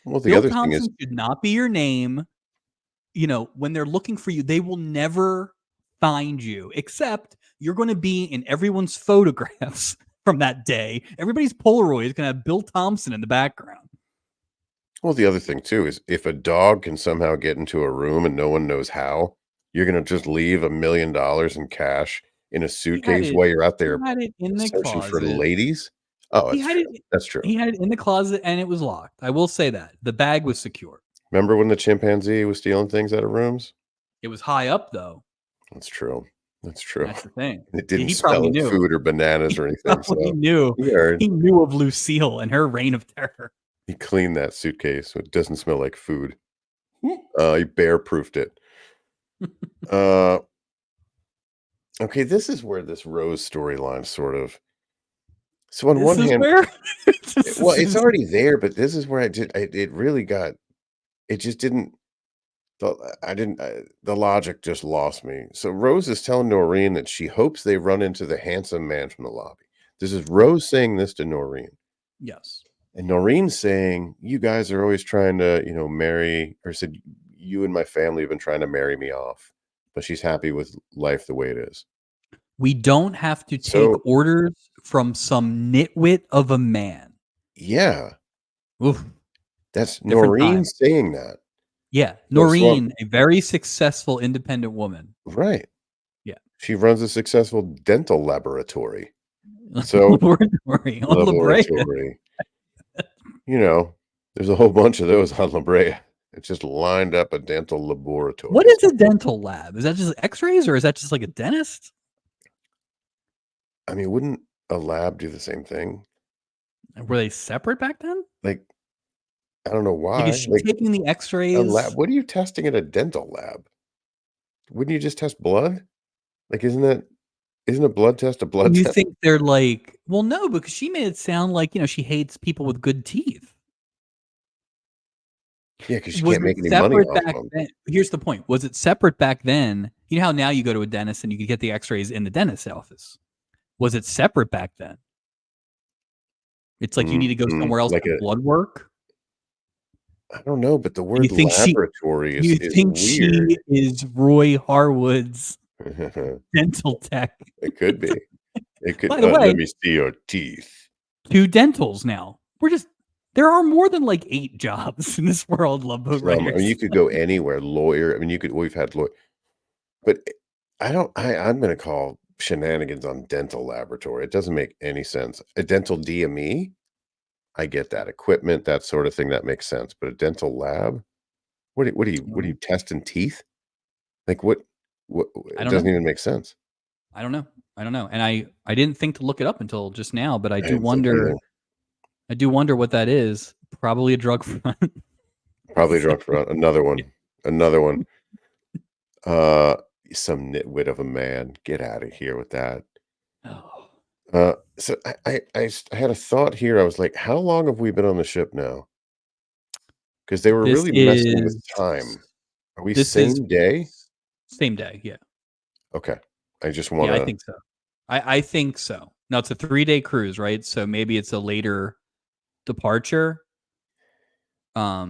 Well, the Bill other thing is Thompson should not be your name. You know, when they're looking for you, they will never find you, except you're going to be in everyone's photographs from that day. Everybody's Polaroid is going to have Bill Thompson in the background. well, the other thing too is if a dog can somehow get into a room and no one knows how, you're gonna just leave $1 million in cash in a suitcase while you're out He there had it in the searching for closet. ladies? Oh, He that's had true. it That's true. he had it in the closet and it was locked. I will say that. The bag was secure. Remember when the chimpanzee was stealing things out of rooms? It was high up though. That's true. That's true. That's the thing. It didn't He smell probably of knew. food or bananas He or anything, so probably knew. he heard. He knew of Lucille and her reign of terror. He cleaned that suitcase so it doesn't smell like food. He bear-proofed it. Uh, okay, this is where this Rose storyline sort of so on This one is hand where well, it's already there, but this is where it really got it just didn't the logic just lost me. So Rose is telling Noreen that she hopes they run into the handsome man from the lobby. This is Rose saying this to Noreen. Yes. And Noreen's saying, "You guys are always trying to, marry," or said, "You and my family have been trying to marry me off." But she's happy with life the way it is. We don't have to take So, orders from some nitwit of a man. yeah, Oof. that's Different Noreen time. saying that. Yeah. So I'm Noreen, a very successful independent woman. right. Yeah. She runs a successful dental laboratory. So Laboratory on La Brea. laboratory. There's a whole bunch of those on La Brea. It's just lined up a dental laboratory. What is a dental lab? Is that just x-rays or is that just like a dentist? I mean, wouldn't a lab do the same thing? Were they separate back then? Like, I don't know Like, is why. she Like taking the a lab. x-rays? What are you testing in a dental lab? Wouldn't you just test blood? Like, isn't a blood test a blood You test? think they're like, well, no, because she made it sound like, she hates people with good teeth. Yeah, because you Was can't it make any money separate off back them. then? Here's the point. Was it separate back then? You know how now you go to a dentist and you can get the x-rays in the dentist's office. Was it separate back then? It's like you need to go somewhere else Like for blood work. I don't know, but the Do you word think laboratory do you is think weird. she is Roy Harwood's It dental tech? could be. It could By the way, let me see your teeth. 2 dentals now. There are more than like 8 jobs in this world, Love Boat I mean, Writers. you could go anywhere, lawyer. I mean, we've had lawyer, but I'm gonna call shenanigans on dental laboratory. It doesn't make any sense. A dental DME, I get that. Equipment, that sort of thing, that makes sense. But a dental lab? What are you testing teeth? Like what I it don't know. doesn't even make sense. I don't know. I don't know. And I didn't think to look it up until just now, but I didn't think either. I do wonder what that is. Probably a drug front. Probably So, drunk for another one. Another one. Uh, some nitwit of a man. Get out of here with that. oh, So I had a thought here. I was like, how long have we been on the ship now? Because they were this really messing with is time. Are we this is same day? same day. Yeah. Okay. I just Yeah, I wanna think so. I think so. Now it's a 3-day cruise, right? So maybe it's a later departure. or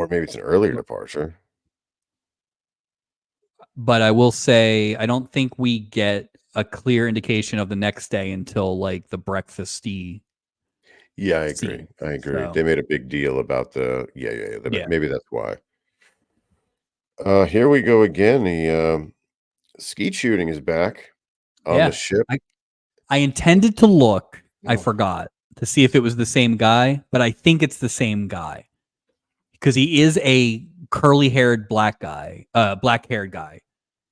maybe it's an earlier departure. But I will say, I don't think we get a clear indication of the next day until like the breakfasty Yeah, I agree. scene. I agree. So They made a big deal about the yeah, maybe that's why. Here we go again. The skeet shooting is back on the yeah. ship. I intended to look. I Oh, forgot to see if it was the same guy, but I think it's the same guy because he is a curly-haired black-haired guy,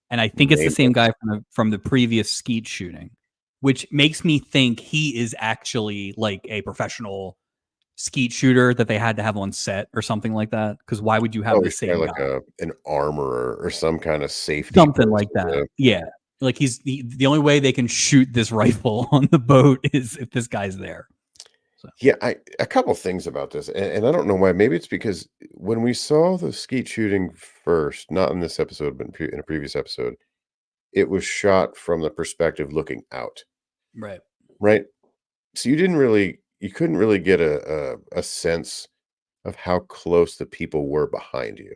and I think it's the same nameless. guy from the previous skeet shooting, which makes me think he is actually like a professional skeet shooter that they had to have on set or something like that. Because why would you have Oh, the he's probably same like guy? an armorer or some kind of safety Something like person. that. Yeah. Like he's the only way they can shoot this rifle on the boat is if this guy's there. So Yeah, a couple things about this, and I don't know why. Maybe it's because when we saw the skeet shooting first, not in this episode, but in a previous episode, it was shot from the perspective looking out, right. right? So you couldn't really get a sense of how close the people were behind you.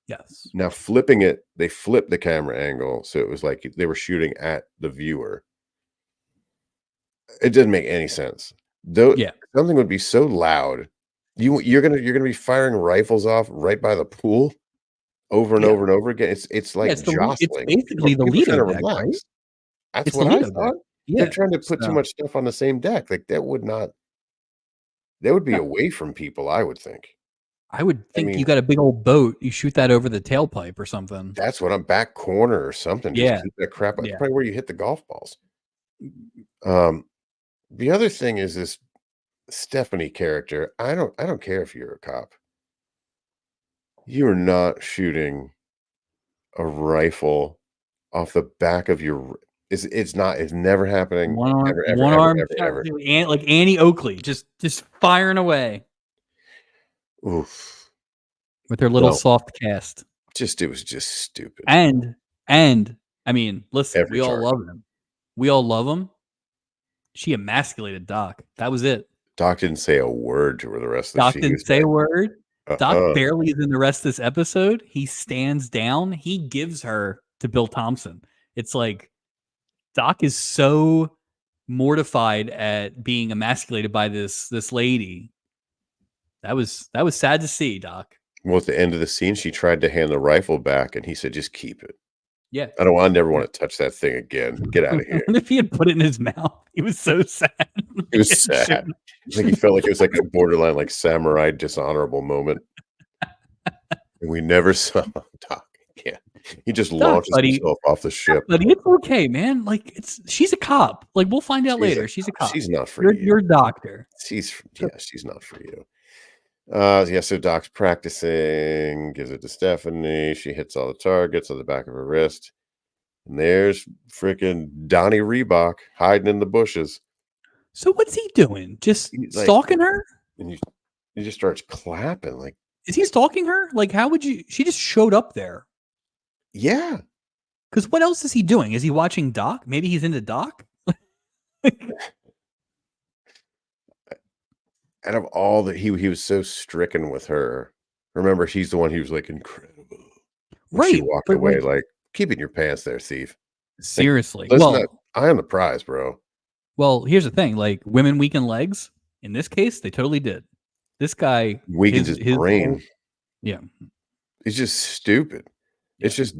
Yes. Now flipping it, they flipped the camera angle, so it was like they were shooting at the viewer. It didn't make any sense. Though Yeah. something would be so loud. You're gonna be firing rifles off right by the pool over and Yeah. over and over again. It's Yeah. like It's jostling. basically the People trying Lido to deck, right? relax. That's It's the what I Lido deck. thought. They're Yeah. trying to put too So much stuff on the same deck. Like that would be yeah. away from people, I would think. I would I think you mean, got a big old boat. You shoot that over the tailpipe or something. that's what I'm back corner or something. Just Yeah. keep that crap. That's Yeah. probably where you hit the golf balls. Um, the other thing is this Stephanie character. I don't care if you're a cop. You are not shooting a rifle off the back of your it's never happening ever, ever, One ever, arm ever, shot ever. too. Like Annie Oakley, just firing away Oof. with her little No, soft cast. it was just stupid. And and I mean, listen, Every we all charge. love him. We all love him. She emasculated Doc. That was it. Doc didn't say a word to her the rest of the Doc scene. He didn't was say like, a word. Doc "Uh-uh." barely is in the rest of this episode. He stands down. He gives her to Bill Thompson. It's like Doc is so mortified at being emasculated by this lady. That was sad to see, Doc. Well, at the end of the scene, she tried to hand the rifle back, and he said, "Just keep it. Yeah. I never Yeah. wanna touch that thing again. Get out of here." What if he had put it in his mouth? He was so sad. It was sad. Like, he felt like it was like a borderline, like, samurai dishonorable moment. And we never saw Doc again. He just Doc, launches buddy. himself off the Doc, ship. buddy, it's okay, man. Like she's a cop. Like we'll find out later. She's a cop. She's not for you. You're a doctor. She's not for you. Yeah, so Doc's practicing, gives it to Stephanie. She hits all the targets on the back of her wrist. And there's freaking Donnie Reebok hiding in the bushes. So what's he doing? Just He's like, stalking her? and he just starts clapping, like, Is he stalking her? Like, how would you? She just showed up there. yeah. Because what else is he doing? Is he watching Doc? Maybe he's into Doc. Out of all that he was so stricken with her. Remember, she's the one he was like incredible. When she Right, walked but away, like like, keep it in your pants there, thief. Like, seriously. listen, eye on the prize, bro. Well, here's the thing. Like, women weaken legs. In this case, they totally did. This guy Weakens his his brain. whole- yeah, He's just stupid. It's yeah. just,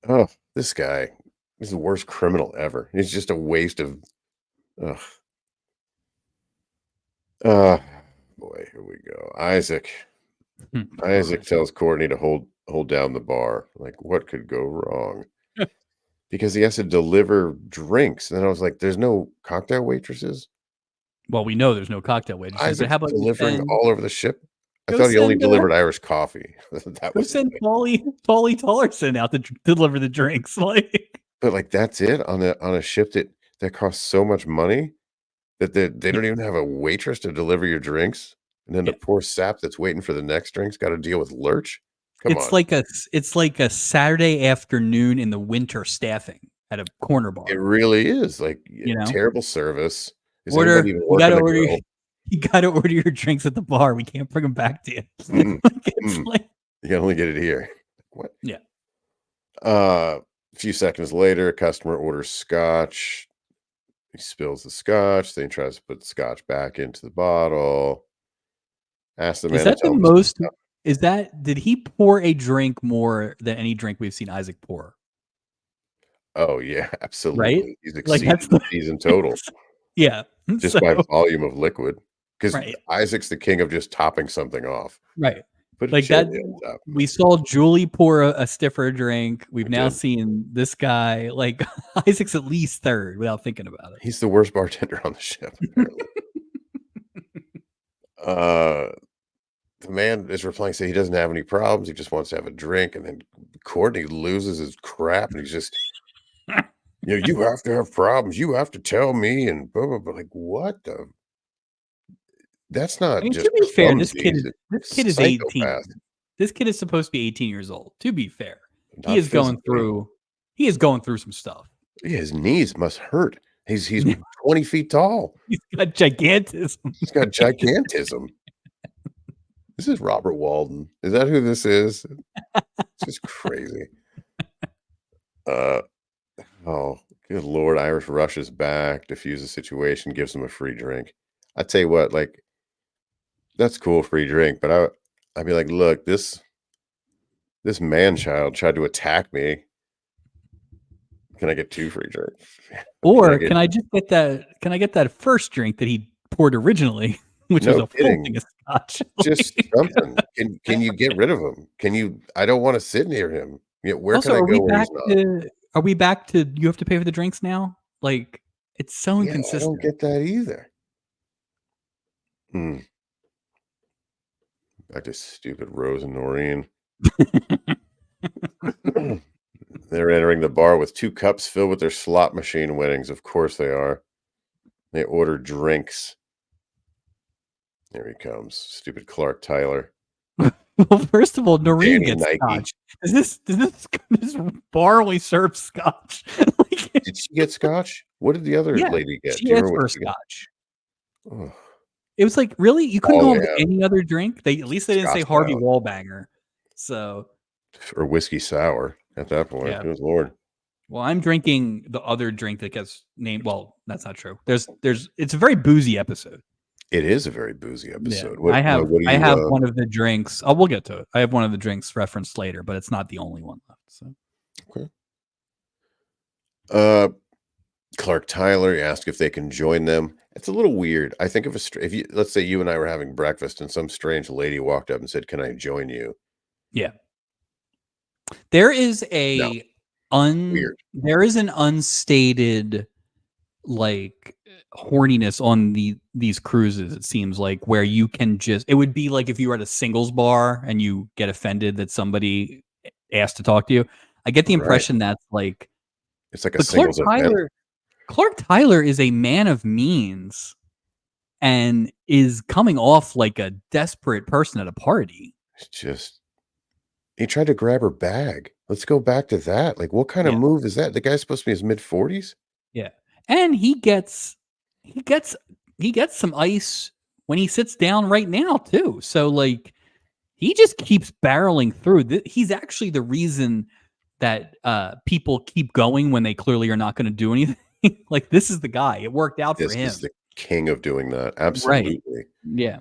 oh, this guy is the worst criminal ever. He's just a waste of, ugh. Boy, here we go. Isaac tells Courtney to hold down the bar. Like, what could go wrong? Because he has to deliver drinks. And I was like, there's no cocktail waitresses? Well, we know there's no cocktail waitresses, but Isaac's how about you delivering send all over the ship? I go thought he only send delivered Irish coffee. That go was the send thing. Paulie Tollerson out to deliver the drinks. Like, But, like, that's it on a ship that costs so much money that they don't even have a waitress to deliver your drinks, and then the yeah. poor sap that's waiting for the next drink's gotta deal with lurch? Come on. It's like a Saturday afternoon in the winter staffing at a corner It bar. really is, like, You know, terrible service. Is anybody even you working gotta the order grill? you gotta order your drinks at the bar. We can't bring them back to you. Mm, Like, it's mm. like You can only get it here. What? yeah. A few seconds later, a customer orders scotch. He spills the scotch. Then he tries to put the scotch back into the bottle. Asks the Is man to that the tell him to most? stop. Did he pour a drink more than any drink we've seen Isaac pour? Oh, yeah, Right? absolutely. He's Like exceeded that's the the seas in total yeah. just So by volume of liquid. Because right, Isaac's the king of just topping something off. right. Put a Like cherry that. on top. We saw Julie pour a stiffer drink. We've We now did. seen this guy. Like Isaac's at least third without thinking about it. He's the worst bartender on the ship, apparently. Uh, the man is replying, saying he doesn't have any problems. He just wants to have a drink. And then Courtney loses his crap, and he's just, you have to have problems. You have to tell me, and blah blah blah. Like, what the? That's I not mean, to just be fair, clumsy. He's a this kid is psychopath. 18. This kid is supposed to be 18 years old. To be fair, he Not is going physically. through he is going through some stuff. Yeah, his knees must hurt. He's 20 feet tall. He's got gigantism. He's got gigantism. This is Robert Walden. Is that who this is? It's just crazy. Uh, oh, good lord! Irish rushes back, diffuses the situation, gives him a free drink. I tell you what, like that's cool, free drink. But I'd be like, look, this man child tried to attack me. Can I get 2 free drinks? Can I Or get can I get that first drink that he poured originally, which was no a full thing kidding? of scotch? Just Like, something. Can you get rid of him? Can you? I don't want to sit near him. Where can also, I go where he's not? are we back to you have to pay for the drinks now? Like it's so Yeah, I don't inconsistent. get that either. Hmm. Back to stupid Rose and Noreen. They're entering the bar with 2 cups filled with their slot machine winnings. Of course they are. They order drinks. There he comes. Stupid Clark Tyler. Well, first of all, Noreen Danny gets Nike. scotch. Does this bar only serve scotch? Like, Did she get scotch? What did the other yeah, lady get? Do she you asked remember for what a she got? scotch. Oh, It was like, really? You couldn't go oh on with yeah, any other drink? They at least they didn't say Scotch Harvey Stout Wallbanger. So or whiskey sour at that point. yeah. Good lord. Well, I'm drinking the other drink that gets named. Well, that's not true. It's a very boozy episode. It is a very boozy Yeah, episode. What do I you have one of the drinks. Oh, we'll get to it. I have one of the drinks referenced later, but it's not the only one left. So okay. Uh Clark Tyler asked if they can join them. It's a little weird. I think if you let's say you and I were having breakfast and some strange lady walked up and said, "Can I join you?" yeah, there is No, weird. there is an unstated like horniness on these cruises. It seems like where you can just it would be like if you were at a singles bar and you get offended that somebody asked to talk to you. I get the Right. impression that's like, It's like a but singles event. Clark Tyler is a man of means and is coming off like a desperate person at a party. It's just he tried to grab her bag. Let's go back to that. Like, what kind of Yeah. move is that? The guy's supposed to be in his mid-40s? Yeah. And he gets he gets some ice when he sits down right now too. So like he just keeps barreling through. He's actually the reason that people keep going when they clearly are not going to do anything. Like this is the guy. It worked out for This him. is the king of doing that. Right. Absolutely. Yeah.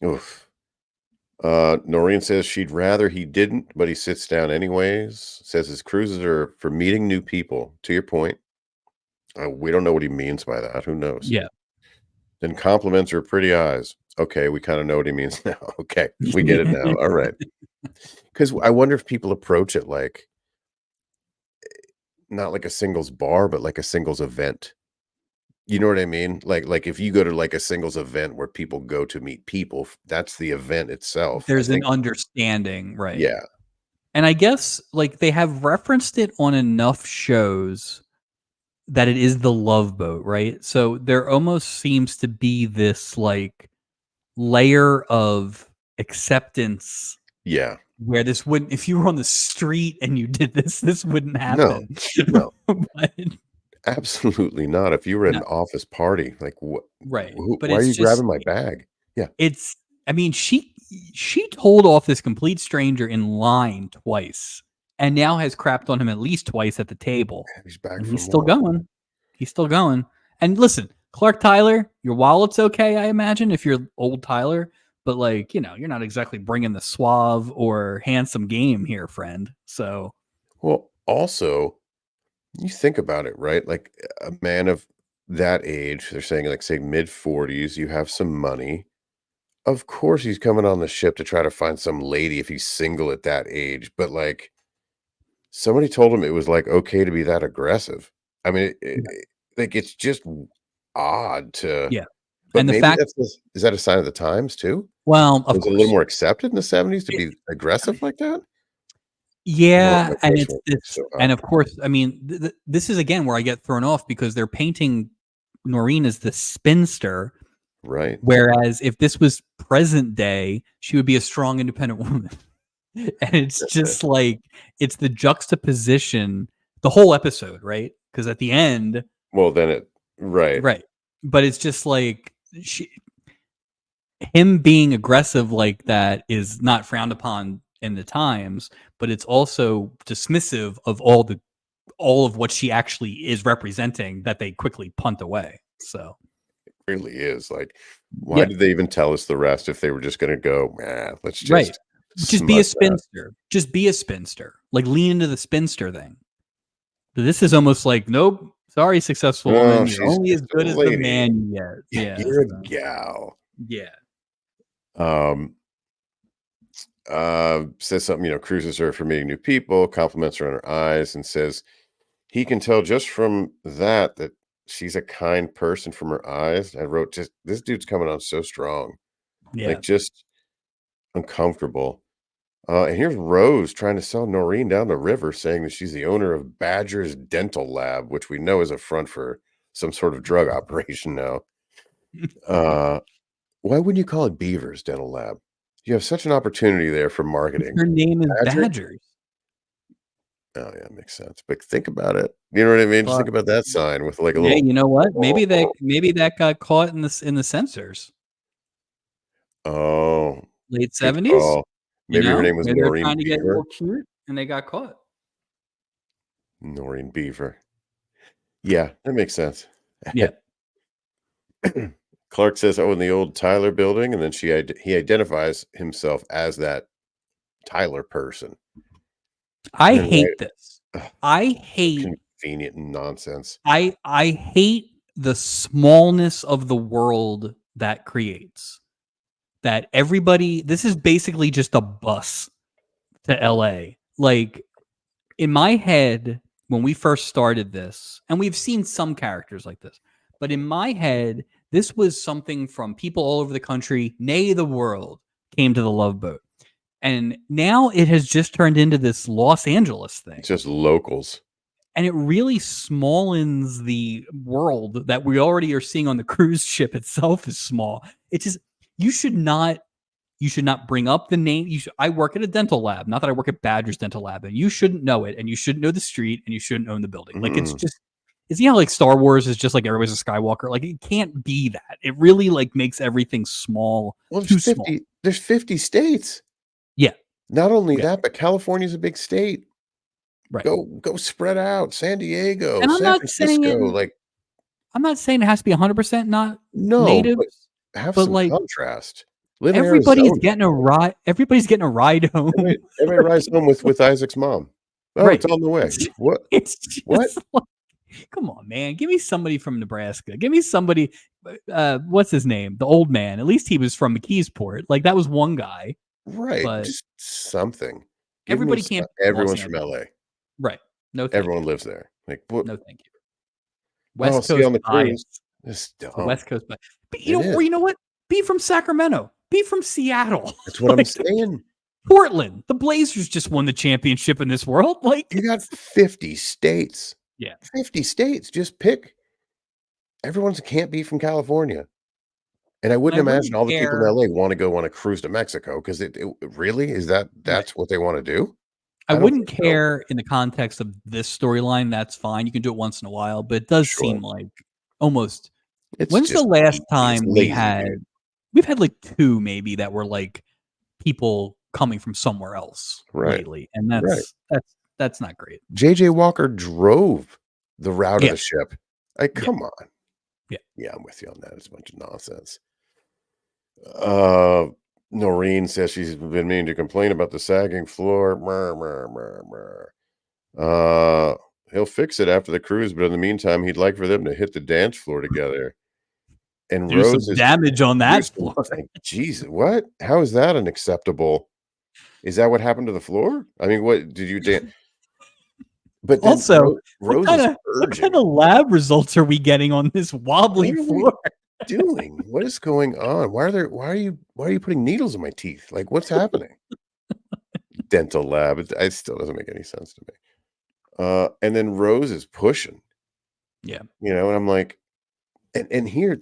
Oof. Noreen says she'd rather he didn't, but he sits down anyways. Says his cruises are for meeting new people. To your point, we don't know what he means by that. Who knows? Yeah. Then compliments are pretty eyes. Okay, we kind of know what he means now. Okay, we get it now. All right. Because I wonder if people approach it like not like a singles bar, but like a singles event. You know what I mean? Like if you go to like a singles event where people go to meet people, that's the event itself. I There's an think. understanding, right? Yeah, And I guess like they have referenced it on enough shows that it is the Love Boat, right? So there almost seems to be this like layer of acceptance yeah. where this wouldn't if you were on the street and you did this wouldn't No, happen. no, But absolutely not. If you were at no, an office party, like what? right. But Why are it's you just grabbing my bag? Yeah, it's I mean she told off this complete stranger in line twice and now has crapped on him at least twice at the table. He's back And for he's still more. going. He's still going. And listen, Clark Tyler, your wallet's okay, I imagine, if you're old Tyler. But like, you're not exactly bringing the suave or handsome game here, friend. So, Well, also, you think about it, right? Like a man of that age, they're saying like say mid 40s, you have some money. Of course he's coming on the ship to try to find some lady if he's single at that age, but like somebody told him it was like okay to be that aggressive. I mean, like it's just odd to, yeah. but And the maybe fact, is that a sign of the times too? well, of Was it a little course. more accepted in the 70s to It- be aggressive like that? Oh, my yeah, and voice it's went this, so and high. of course, I mean, this is again where I get thrown off because they're painting Noreen as the spinster. Right. Whereas if this was present day, she would be a strong, independent woman. And it's just like, it's the juxtaposition, the whole episode, right? Because at the end, Well, then right. right. But it's just like, him being aggressive like that is not frowned upon in the times, but it's also dismissive of all of what she actually is representing that they quickly punt away. So Really is. Like, why yeah, did they even tell us the rest if they were just gonna go, let's right. just Just be a smut that." spinster. Just be a spinster. Like lean into the spinster thing. But this is almost like, nope. Sorry, successful No, woman. You're she's only as just a good as the lady. man you get. Yeah. You're a So, gal. yeah. Says something, cruises her for meeting new people, compliments her on her eyes, and says he can tell just from that she's a kind person from her eyes. I wrote just this dude's coming on so strong. Yeah. Like just uncomfortable. And here's Rose trying to sell Noreen down the river, saying that she's the owner of Badger's Dental Lab, which we know is a front for some sort of drug operation now. Uh, why wouldn't you call it Beaver's Dental Lab? You have such an opportunity there for marketing. Her name is Badger? Badgers. Oh, yeah, makes sense. But think about it. You know what I mean? Just But think about that sign with like a yeah, little. you know what? Maybe that got caught in the censors. Oh, Late good 70s. call. Maybe her name was Maybe they're Noreen trying to get Beaver. more cute and they got caught. Noreen Beaver. Yeah, that makes sense. Yeah. Clark says, "Oh, in the old Tyler building," and then he identifies himself as that Tyler person. I And then hate this. ugh, I so hate convenient nonsense. I hate the smallness of the world that creates. That everybody, this is basically just a bus to LA. Like in my head, when we first started this, and we've seen some characters like this, but in my head, this was something from people all over the country, nay, the world, came to the Love Boat. And now it has just turned into this Los Angeles thing. It's just locals. And it really smallens the world that we already are seeing on the cruise ship itself is small. It's just, you should not bring up the name. I work at a dental lab, not that I work at Badger's Dental Lab, and you shouldn't know it, and you shouldn't know the street, and you shouldn't own the building. Like it's Mm. just, it's how like Star Wars is just like everybody's a Skywalker. Like it can't be that. It really like makes everything small, Well, too small. there's 50 states. Yeah, Not only yeah, that, but California's a big state. right. Go spread out. San Diego, And San Francisco, like I'm not saying it has to be 100% not no, native, but have but some like contrast. Live in everybody's Arizona. getting a ride. Everybody's getting a ride home. Everybody rides home with Isaac's mom. Oh, Right. it's on the way. What? It's just What? like, come on, man. Give me somebody from Nebraska. Give me somebody. What's his name? The old man. At least he was from McKeesport. Like that was one guy. Right, But just something. Give me everybody can't. Be from Los everyone's from Angeles. LA. Right. No, thank Everyone you. lives there. Like, what? No, thank you. Oh, West see you Coast on the bias. cruise. It's It's a dumb. West Coast bias. But It or is. you know what? Be from Sacramento. Be from Seattle. That's what I'm Like, saying. Portland. The Blazers just won the championship in this world. Like You got 50 states. yeah. 50 states. Just pick. Everyone can't be from California. And I wouldn't imagine all the people in care. LA want to go on a cruise to Mexico because it really is Right. that's what they want to do? I I don't wouldn't think so. care in the context of this storyline. That's fine. You can do it once in a while, but it does Sure. seem like almost. It's When's the just last easy. It's time lazy, dude. we've had like two maybe that were like people coming from somewhere else Right. lately, and Right. That's not great. JJ Walker drove the route of Yeah. the ship. Like, Yeah. come on. Yeah. Yeah, I'm with you on that. It's a bunch of nonsense. Noreen says she's been meaning to complain about the sagging floor. He'll fix it after the cruise, but in the meantime, he'd like for them to hit the dance floor together. And Do some Rose is damage on that floor. like, Jesus, what? How is that unacceptable? Is that what happened to the floor? I mean, what did you dance? But then Also, Rose what is kind urging. of lab results are we getting on this wobbly What are we floor? doing? What is going on? Why are you putting needles in my teeth? Like, what's happening? Dental lab. It still doesn't make any sense to me. And then Rose is pushing. Yeah. And I'm like, and here,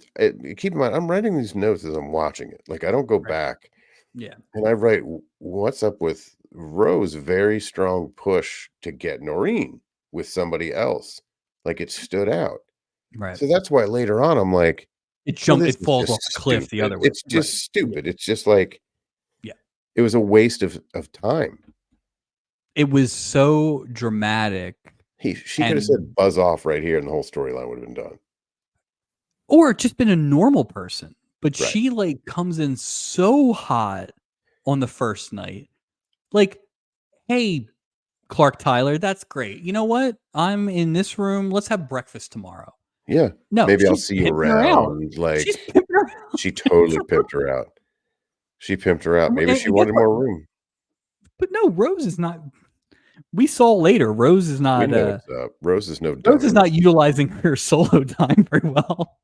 keep in mind, I'm writing these notes as I'm watching it. Like, I don't go Right. back. Yeah. And I write, what's up with Rose? Very strong push to get Noreen with somebody else. Like, it stood out. Right. So that's why later on I'm like, It well, this it is falls just off the cliff the stupid. other way. It's just Right. stupid. It's just like, Yeah. it was a waste of time. It was so dramatic. She could have said buzz off right here and the whole storyline would have been done. Or just been a normal person. But Right. she like comes in so hot on the first night. Like, hey, Clark Tyler, that's great. You know what? I'm in this room. Let's have breakfast tomorrow. Yeah. No, Maybe I'll she's see you pimping her out. around. Like, She's pimping her out. she totally pimped her out. She pimped her out. Maybe And she guess wanted what? more room. But no, Rose is not. We saw later. Rose is We not. know what's up. Rose is no Rose dummy. is not utilizing her solo time very well.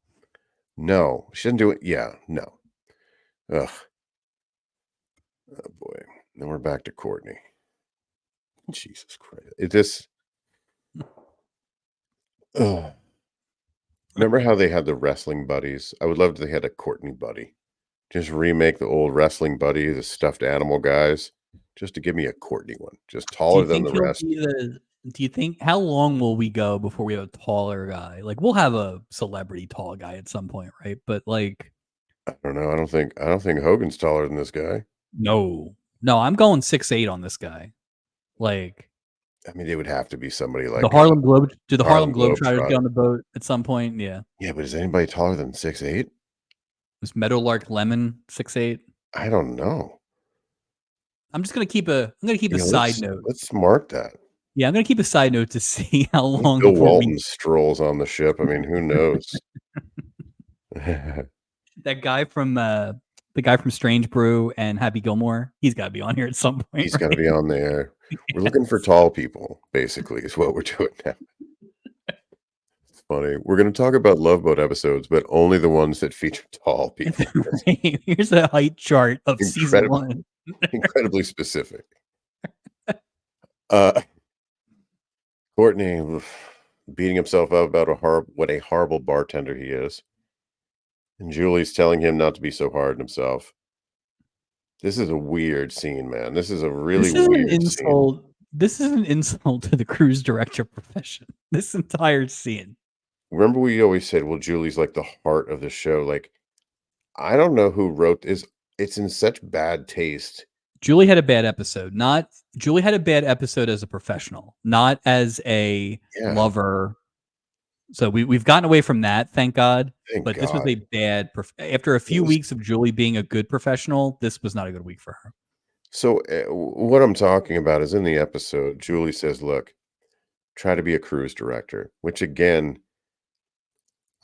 No, she didn't do it. Yeah, no. Ugh. Oh boy. Then we're back to Courtney. Jesus Christ. It just. Ugh. Remember how they had the wrestling buddies? I would love if they had a Courtney buddy. Just remake the old wrestling buddy, the stuffed animal guys. Just to give me a Courtney one. Just Do taller you than think the he'll rest. be the? Do you think how long will we go before we have a taller guy? Like we'll have a celebrity tall guy at some point, right? But like, I don't know. I don't think Hogan's taller than this guy. no, I'm going 6'8" on this guy. Like I mean, it would have to be somebody like the Harlem Globe. Do the Harlem Harlem Globetrotters get Globetrotter. on the boat at some point? Yeah. Yeah, but is anybody taller than 6'8"? Was Meadowlark Lemon 6'8"? I don't know. I'm gonna keep a Yeah, side note. Let's mark that. Yeah, I'm gonna keep a side note to see how long Bill before Walton strolls on the ship. I mean, who knows? that guy from the guy from Strange Brew and Happy Gilmore. He's got to be on here at some point. He's got to right? be on there. We're looking for tall people, basically, is what we're doing now. It's funny. We're going to talk about Love Boat episodes, but only the ones that feature tall people. Right. Here's a height chart of season 1. Incredibly specific. Courtney beating himself up about what a horrible bartender he is. And Julie's telling him not to be so hard on himself. This is a weird scene, man. This is a really weird insult. scene. This is an insult to the cruise director profession. This entire scene. Remember we always said, well, Julie's like the heart of the show. Like, I don't know who wrote this. It's in such bad taste. Julie had a bad episode. Julie had a bad episode as a professional, not as a lover. So we've gotten away from that, thank God. But this was a bad. After a few weeks of Julie being a good professional, this was not a good week for her. So what I'm talking about is in the episode, Julie says, "Look, try to be a cruise director." Which again,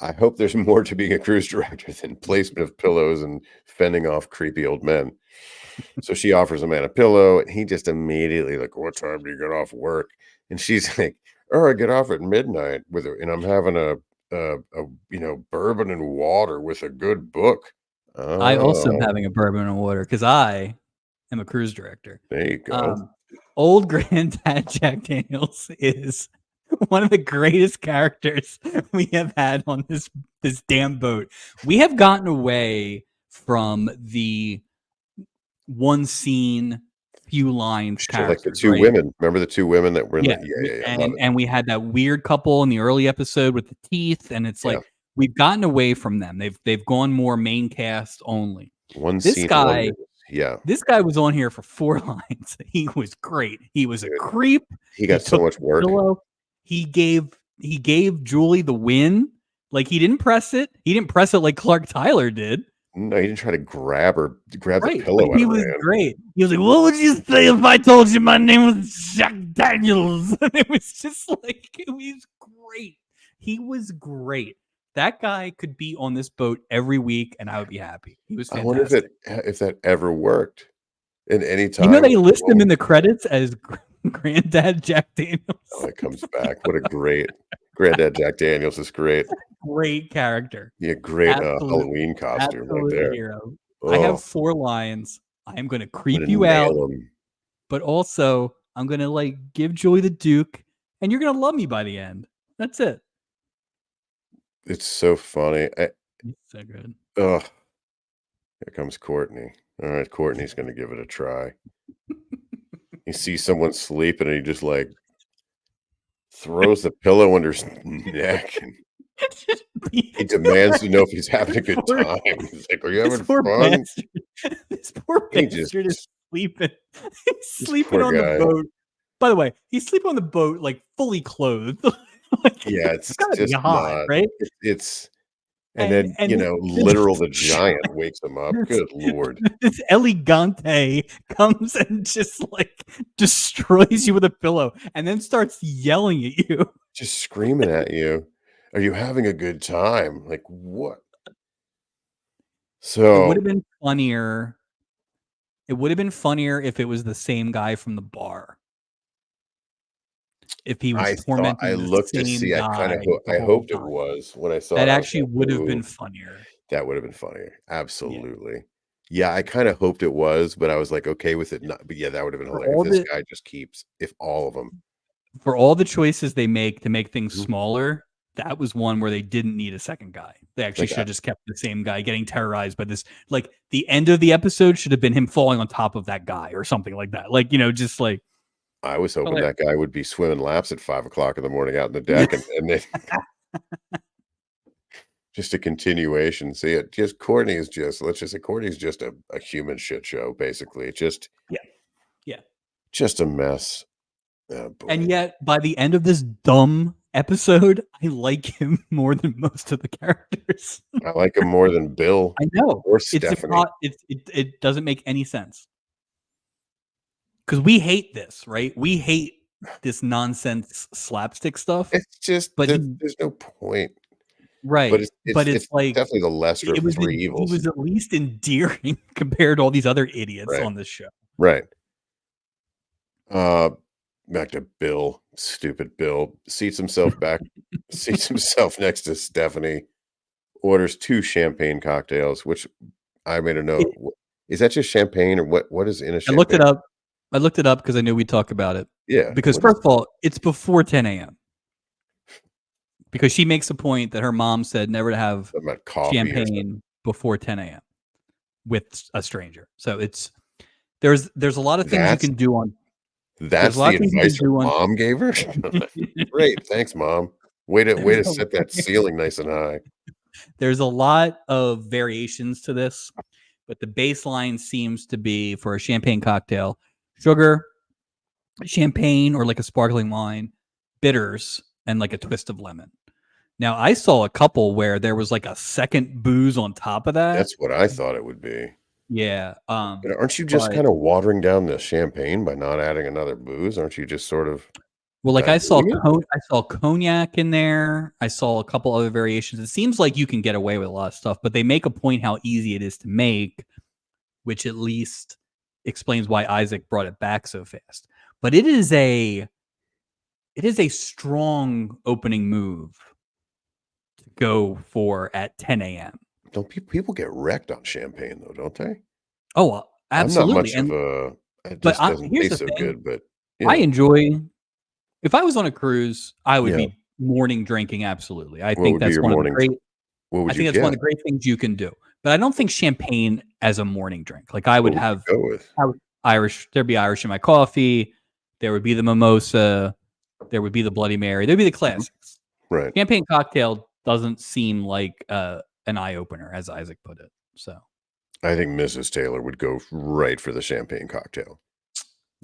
I hope there's more to being a cruise director than placement of pillows and fending off creepy old men. So she offers a man a pillow, and he just immediately like, "What time do you get off work?" And she's like, "Oh, I get off at midnight and I'm having a bourbon and water with a good book." I also am having a bourbon and water because I am a cruise director. There you go. Old Granddad Jack Daniels is one of the greatest characters we have had on this damn boat. We have gotten away from the one scene, few lines characters. Like the two women. Remember the two women that were in and we had that weird couple in the early episode with the teeth, and it's like we've gotten away from them. They've gone more main cast only. This guy, Yeah, This guy was on here for 4 lines. He was great. He was a dude, creep. he He got so took much the work. pillow. He gave Julie the win. Like, he didn't press it. He didn't press it like Clark Tyler did. No, he didn't try to grab the Right. pillow But out he of her was hand. great. He was like, "What would you say if I told you my name was Jack Daniels?" And it was just like, it was great. He was great. That guy could be on this boat every week and I would be happy. He was I wonder fantastic. if that ever worked in any You know, time. they list him in the credits as Granddad Jack Daniels. Oh, it comes back. What a great Granddad Jack Daniels is great. Great character. Yeah, great Absolute, Halloween costume right absolute there. hero. I Oh, have 4 lines. I am going to I'm creep gonna you out, nail him. but also I'm going to like give Joey the Duke and you're going to love me by the end. That's it. It's so funny. He's so good. Oh, here comes Courtney. All right, Courtney's gonna give it a try. He sees someone sleeping and he just like throws the pillow under his neck and he demands to know if he's having a good Poor- time. He's like, "Are you This having poor fun?" bastard. This poor He just bastard is sleeping. He's sleeping poor on the guy. boat. By the way, he's sleeping on the boat like fully clothed. Like, Yeah, it's it's gotta be just hot, not. right? It's and And then, and Literal the Giant wakes him up. this, Good lord. this Elegante comes and just like destroys you with a pillow and then starts yelling at you. Just screaming at you. "Are you having a good time?" Like, what? It would So have been funnier. It would have been funnier if it was the same guy from the bar. If he was I tormenting the looked to same see, guy the I whole hoped it time. was. When I saw That it, I was actually like, would have been "Ooh, funnier. that would have been funnier." Yeah. Absolutely. Yeah, I kinda hoped it was, but I was, like, okay with it not but yeah, that would have been For hilarious. all If this the guy just keeps if all of them. for all the choices they make to make things Mhm. smaller, that was one where they didn't need a second guy. They actually Like, should have just kept the same guy getting terrorized by this. Like, the end of the episode should have been him falling on top of that guy or something like that. Like, just like I was hoping hilarious. that guy would be swimming laps at 5 o'clock in the morning out in the deck and then just a continuation. See it just Courtney is just let's just say Courtney's just a human shit show, basically. Yeah. Yeah. Just a mess. Oh And boy. yet, by the end of this dumb episode, I like him more than most of the characters. I like him more than Bill I know. or It's Stephanie. it doesn't make any sense. Because we hate this, right? We hate this nonsense slapstick stuff. It's just But that there's no point. But right. But it's it's like definitely the lesser of it was 3 he evils. was at least endearing compared to all these other idiots Right. on this show. Right. Uh, Back to Bill. Stupid Bill. Seats himself next to Stephanie, orders 2 champagne cocktails, which I made a It, note. Is that just champagne or what is in a I looked it champagne? up. I looked it up because I knew we'd talk about it. Yeah. Because What is first of all, it's before 10 a.m. Because she makes a point that her mom said never to have something about coffee or something? champagne before 10 a.m. with a stranger. So there's a lot of things you That's can do on there's that's a lot the of things you can advice her do on mom gave her? Great, thanks, mom. Way there's to a set that ceiling nice and high. there's a lot of variations to this, but the baseline seems to be for a champagne cocktail, sugar, champagne or like a sparkling wine, bitters, and like a twist of lemon. Now I saw a couple where there was like a second booze on top of that. That's what I thought it would be. Yeah. But aren't you just But kinda watering down the champagne by not adding another booze? Aren't you just sort of well, like I saw diluting it? I saw cognac in there. I saw a couple other variations. It seems like you can get away with a lot of stuff, but they make a point how easy it is to make, which at least explains why Isaac brought it back so fast. But it is a strong opening move to go for at 10 a.m. Don't people get wrecked on champagne though, don't they? Oh, I'm not absolutely. much of And a it but just doesn't here's the taste so thing: good, but, I enjoy. If I was on a cruise, I would yeah. be morning drinking. Absolutely, I What think would be that's your one of the morning great. what I would you think that's one get? of the great things you can do. But I don't think champagne as a morning drink. Like I would What would you have go with? Irish. There'd be Irish in my coffee. There would be the mimosa. There would be the Bloody Mary. There'd be the Mhm. classics. Right. Champagne cocktail doesn't seem like an eye opener, as Isaac put it. So I think Mrs. Taylor would go right for the champagne cocktail.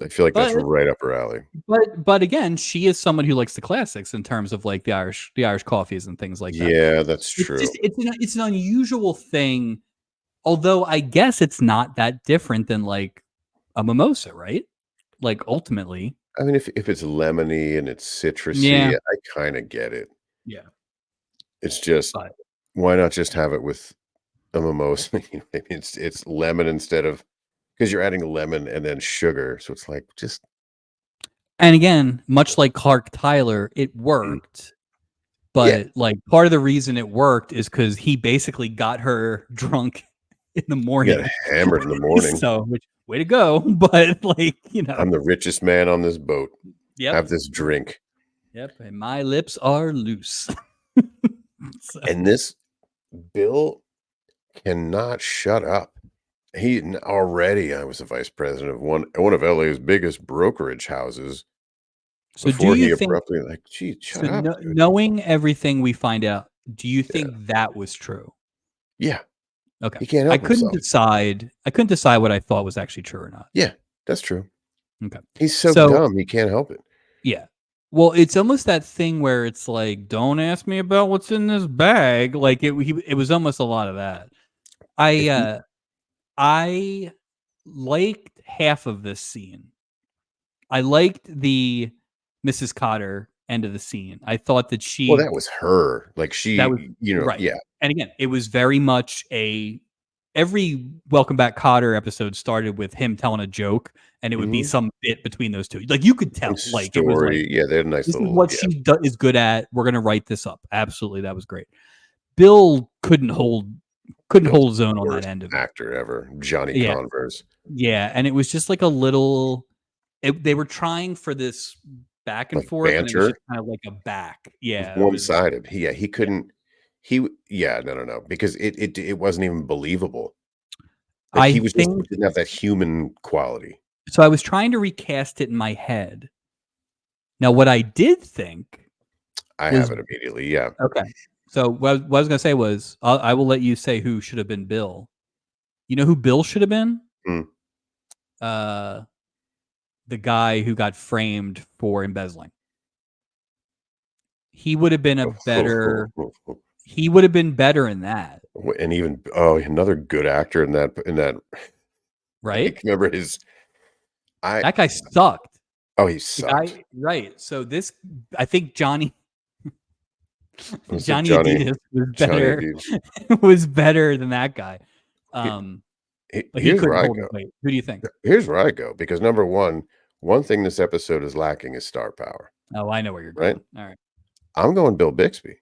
I feel like that's But right up her alley. but again, she is someone who likes the classics in terms of like the Irish coffees and things like that. Yeah, that's It's true. just it's an unusual thing, although I guess it's not that different than like a mimosa, right? Like ultimately. I mean, if it's lemony and it's Yeah. citrusy, I kinda get it. Yeah. It's just, But why not just have it with a mimosa? You know what I mean? It's lemon instead of, because 'cause you're adding lemon and then sugar, so it's like, just and again, much like Clark Tyler, it mm. worked. Yeah, But like part of the reason it worked is because he basically got her drunk in the you got morning. hammered in the morning. So which way to go. But like, "I'm the richest man on this boat. yep. Have this drink." Yep. And my lips are loose. So And this Bill cannot shut up. He n already I was the vice president of one of LA's biggest brokerage houses so do before you he think abruptly like, "Gee, shut so up, dude." knowing everything we find out, do you Yeah. think that was true? Yeah, Okay. he can't help himself. I couldn't decide what I thought was actually true or not. Yeah, that's true. Okay. He's so So dumb, he can't help it. yeah. Well, it's almost that thing where it's like, "Don't ask me about what's in this bag." Like, it was almost a lot of that. I, If he uh I liked half of this scene. I liked the Mrs. Cotter end of the scene. I thought that Well, that was her. Like, that was right. yeah. And again, it was very much every Welcome Back Cotter episode started with him telling a joke, and it would be Mhm. some bit between those 2. Like, you could And tell, like, it was like, story, yeah, they had a nice this is little what yeah, is good at. We're gonna write this up. Absolutely, that was great. Bill couldn't Bill's hold his own the on that worst end of it. actor ever, Johnny Yeah, Converse. yeah, and it was just like a little. They were trying for this back and Like, forth, and it was banter just kind of like a back. was Yeah, it was. one-sided. He Yeah, couldn't yeah, no, because it wasn't even believable. Like, I he was just think didn't have that human quality. so. I was trying to recast it in my head. Now, what I did think I have was it immediately, yeah. okay. So what I was gonna say was, I will let you say who should have been Bill. You know who Bill should have been? Mm. Uh, the guy who got framed for embezzling. He would have been a better he would have been better in that, And even another good actor in that right? like, remember his I That guy sucked. oh, he The sucked. guy right. So this I think Was it Johnny Adidas was Johnny better Depp? was better than that guy. He Um, but he here's where couldn't I hold his go. weight. Who do you think? Here's where I go, because number one thing this episode is lacking is star power, Oh, I know where you're right? going. Alright. I'm going Bill Bixby.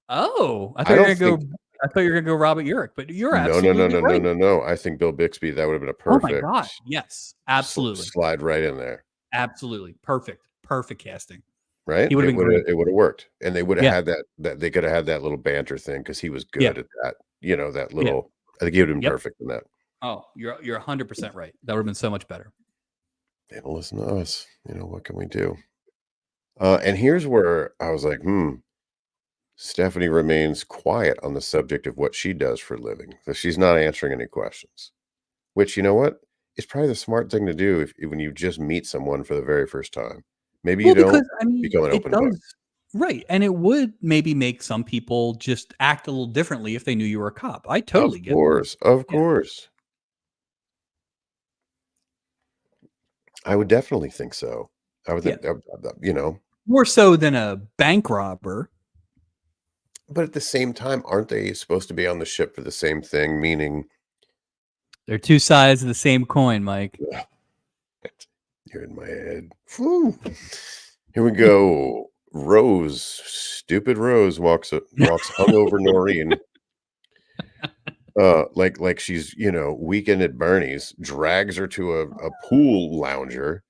Oh, I don't think I thought you were gonna go Robert Urich, but you're no, no, no, absolutely no, no, right. no, no. I think Bill Bixby, that would've been a Oh my perfect god, yes, absolutely, slide right in there, absolutely, perfect, perfect casting. right? He would've been great. It would've worked, and they woulda Yeah, had that they coulda had that little banter thing because he was yeah, good at that, that yeah, little I think he would've been yep. perfect in that. Oh, you're 100% right. That would've been so much better. They don't listen to us, what can we do? And here's where I was like, Stephanie remains quiet on the subject of what she does for a living. So she's not answering any questions, which, you know what? Is probably the smart thing to do if when you just meet someone for the very first time. Maybe you Well, because, don't I mean, become an it open book. does right, and it would maybe make some people just act a little differently if they knew you were a cop. I Of totally get that. course, of Yeah. course. I would definitely think so. I would Yeah. think, More so than a bank robber. but at the same time, aren't they supposed to be on the ship for the same thing? Meaning, They're 2 sides of the same coin, Mike. you're in my head. Whew. Here we go. Rose, stupid Rose walks hungover Noreen, like she's, weekend at Bernie's, drags her to a pool lounger.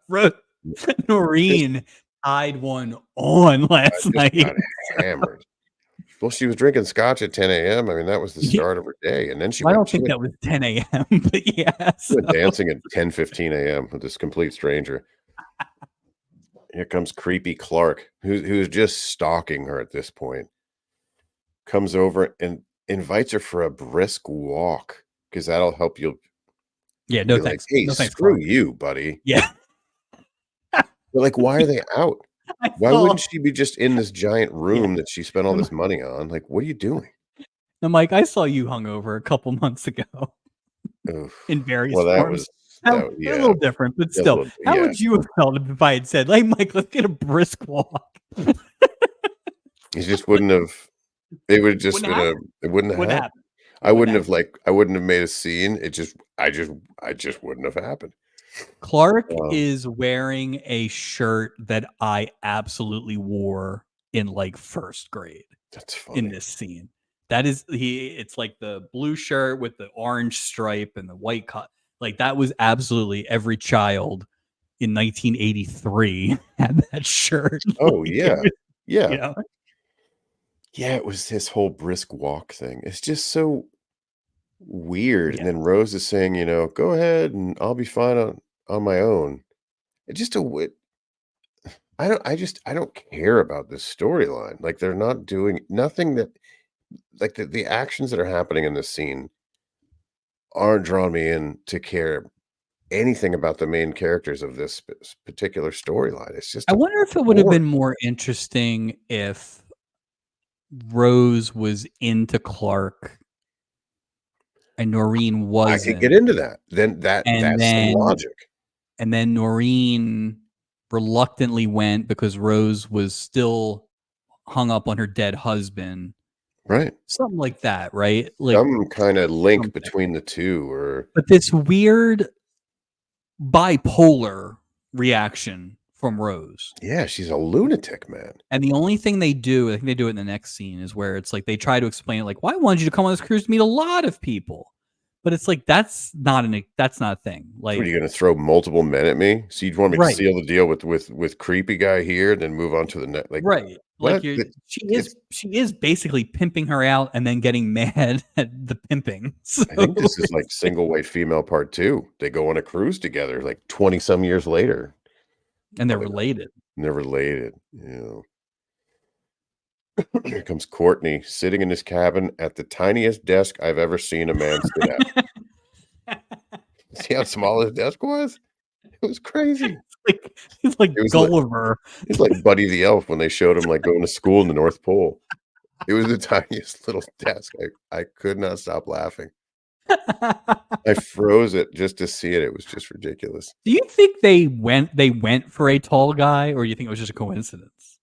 Ro Just Noreen tied one on last just night. got hammered. Well, she was drinking scotch at 10 AM. I mean, that was the Yeah, start of her day, and then she well, I went don't she think went that was 10 AM, but yeah, she so went dancing at 10:15 AM with this complete stranger. Here comes creepy Clark, who's just stalking her at this point. Comes over and invites her for a brisk walk. because that'll help you Yeah, no be like, thanks. hey, No thanks, screw Clark. you, buddy. Yeah. But like, why are they out? I Why wouldn't saw she be just in this giant yeah. room that she spent all No, this money on? Like, what are you doing? Mike, I saw you hungover a couple months ago Oof. in various Well, that forms. was that. A Yeah, little different, but that was a still. little, How yeah. would you have felt if I had said, "Hey, Mike, let's get a brisk walk"? He just wouldn't have. It would have just Wouldn't been a. happen. It wouldn't have Wouldn't happened. happen. It wouldn't happen. I wouldn't have made a scene. I just wouldn't have happened. Clark Um, is wearing a shirt that I absolutely wore in like first grade that's in funny. this scene. That is it's like the blue shirt with the orange stripe and the white cut. Like that was absolutely every child in 1983 had that shirt. Oh Like it yeah, was, you yeah, know. yeah. It was this whole brisk walk thing. It's just so weird. And Yeah. then Rose is saying, go ahead and I'll be fine on my own. It's just a wit. I don't care about this storyline. Like they're not doing nothing that like the actions that are happening in this scene aren't drawing me in to care anything about the main characters of this particular storyline. It's just I a wonder if it would have bore. been more interesting if Rose was into Clark and Noreen I could get wasn't. into that. Then And that's some then logic. Noreen reluctantly went because Rose was still hung up on her dead husband. Right. Something like that, right? Like Some kind of link something. between the two or But this weird bipolar reaction from Rose. yeah, she's a lunatic, man. And the only thing they do, I think they do it in the next scene, is where it's like they try to explain it like, well, I wanted you to come on this cruise to meet a lot of people. But it's like that's not a thing. So what, are Like you gonna throw multiple men at me? So you want me to right. seal the deal with creepy guy here, then move on to the next like Right. Like what? you're It's she is basically pimping her out and then getting mad at the pimping. So I think this is like single white female part two. They go on a cruise together like 20 some years later. and they're Probably related. never related. Here comes Courtney sitting in his cabin at the tiniest desk I've ever seen a man sit at. See how small his desk was? It was crazy. Like he's like It was like Gulliver. it's like Buddy the Elf when they showed him like going to school in the North Pole. It was the tiniest little desk. I could not stop laughing. I froze it just to see it. It was just ridiculous. Do you think they went for a tall guy, or do you think it was just a coincidence?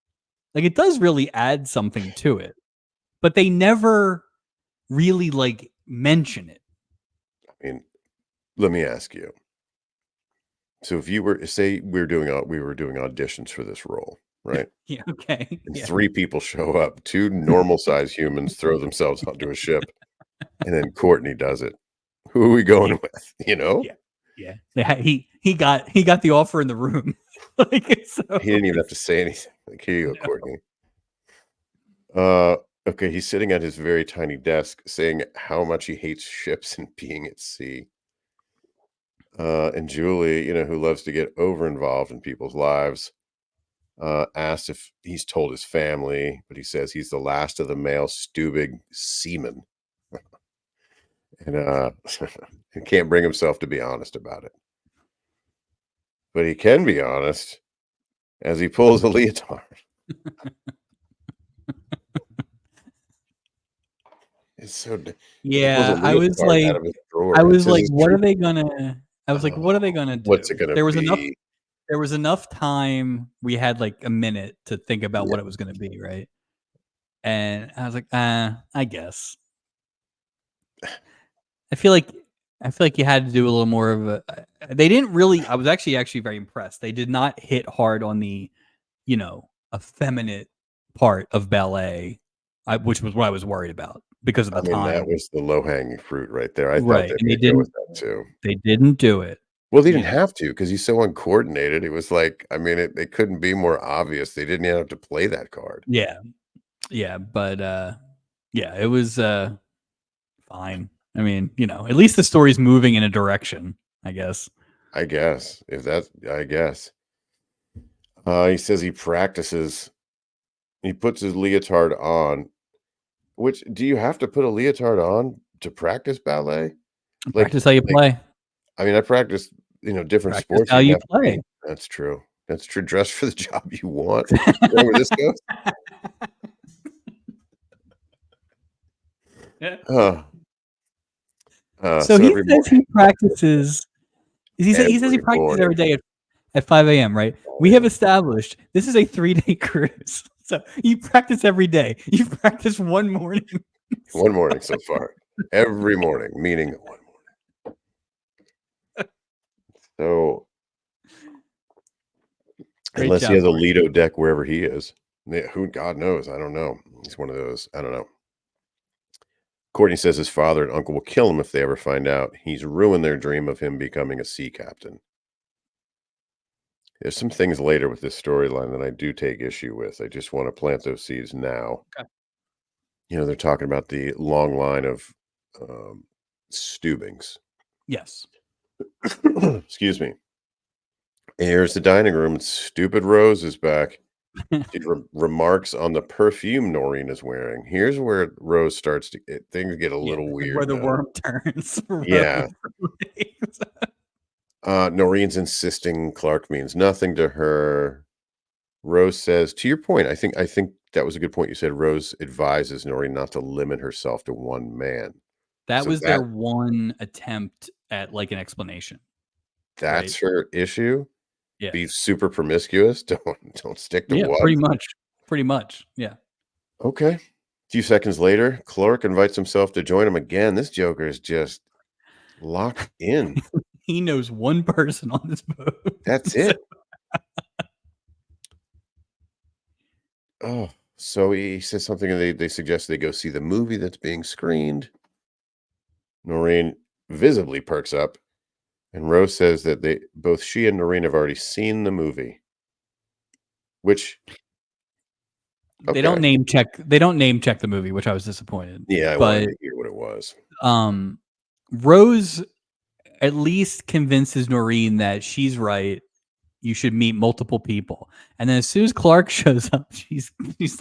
Like it does really add something to it, but they never really like mention it. I mean, let me ask you. So if you were say we were doing auditions for this role, right? Yeah. Okay. And Yeah. 3 people show up, 2 normal sized humans throw themselves onto a ship, and then Courtney does it. Who are we going Yeah. with, you know? Yeah. He got the offer in the room. Like so. He didn't even have to say anything. Like, "Here you go, No. Courtney." Okay, he's sitting at his very tiny desk saying how much he hates ships and being at sea. And Julie, who loves to get over involved in people's lives, asked if he's told his family, but he says he's the last of the male Stubig seamen. And he can't bring himself to be honest about it. But he can be honest as he pulls a leotard. It's so he pulls a Yeah, leotard out of his I drawer. It was says like, his what are true they gonna I was like, what are they gonna what's do? it gonna There was enough be? time. We had like a minute to think about Yeah, what it was gonna be, right? And I was like, I guess. I feel like you had to do a little more of a. They didn't really. I was actually very impressed. They did not hit hard on the, effeminate part of ballet, which was what I was worried about because of I the mean, that time. was the low-hanging fruit right there. I thought Right, they and might go with that too. they didn't do it. Well, they You didn't know. have to because he's so uncoordinated. It was like, I mean, it couldn't be more obvious. They didn't even have to play that card. Yeah, yeah, but yeah, it was fine. I mean, at least the story's moving in a direction. I guess. I guess if that's, I guess. He says he practices. He puts his leotard on. Which do you have to put a leotard on to practice ballet? Like Practice how you like, play. I mean, I practice, different Practice sports. how You you have to play. be. That's true. That's true. Dress for the job you want. Is that where this goes? Yeah. Uh, So so he every says morning, he practices. He says he every practices every morning. day at 5 a.m. Right? Oh, We have yeah. established this is a 3-day cruise. So you practice every day. You practice one morning. One morning so far. Every morning, meaning one morning. So Great unless he job, has a Courtney. Lido deck wherever he is. Yeah, who God knows, I don't know. He's one of those, I don't know. Courtney says his father and uncle will kill him if they ever find out. He's ruined their dream of him becoming a sea captain. There's some things later with this storyline that I do take issue with. I just want to plant those seeds now. Okay. They're talking about the long line of um, Steubings. Yes. Excuse me. Here's the dining room. And stupid Rose is back. She remarks on the perfume Noreen is wearing. Here's where Rose starts to things get a Yeah, little this is where weird the now. worm turns for Yeah. Rose. Noreen's insisting Clark means nothing to her. Rose says, to your point, I think that was a good point. You said Rose advises Noreen not to limit herself to one man. That So was their one attempt at like an explanation, right? that's her issue. Yeah. Be super promiscuous. Don't stick to Yeah, one. pretty much. Pretty much. Yeah. Okay. A few seconds later, Clark invites himself to join him again. This Joker is just locked in. He knows one person on this boat. That's So- it. Oh, so he says something, and they suggest they go see the movie that's being screened. Noreen visibly perks up, and Rose says that both she and Noreen have already seen the movie. Which, They don't okay, name check. They don't name check the movie, which I was disappointed. yeah, I wanted But to hear what it was. Rose at least convinces Noreen that she's right. You should meet multiple people. And then as soon as Clark shows up, she's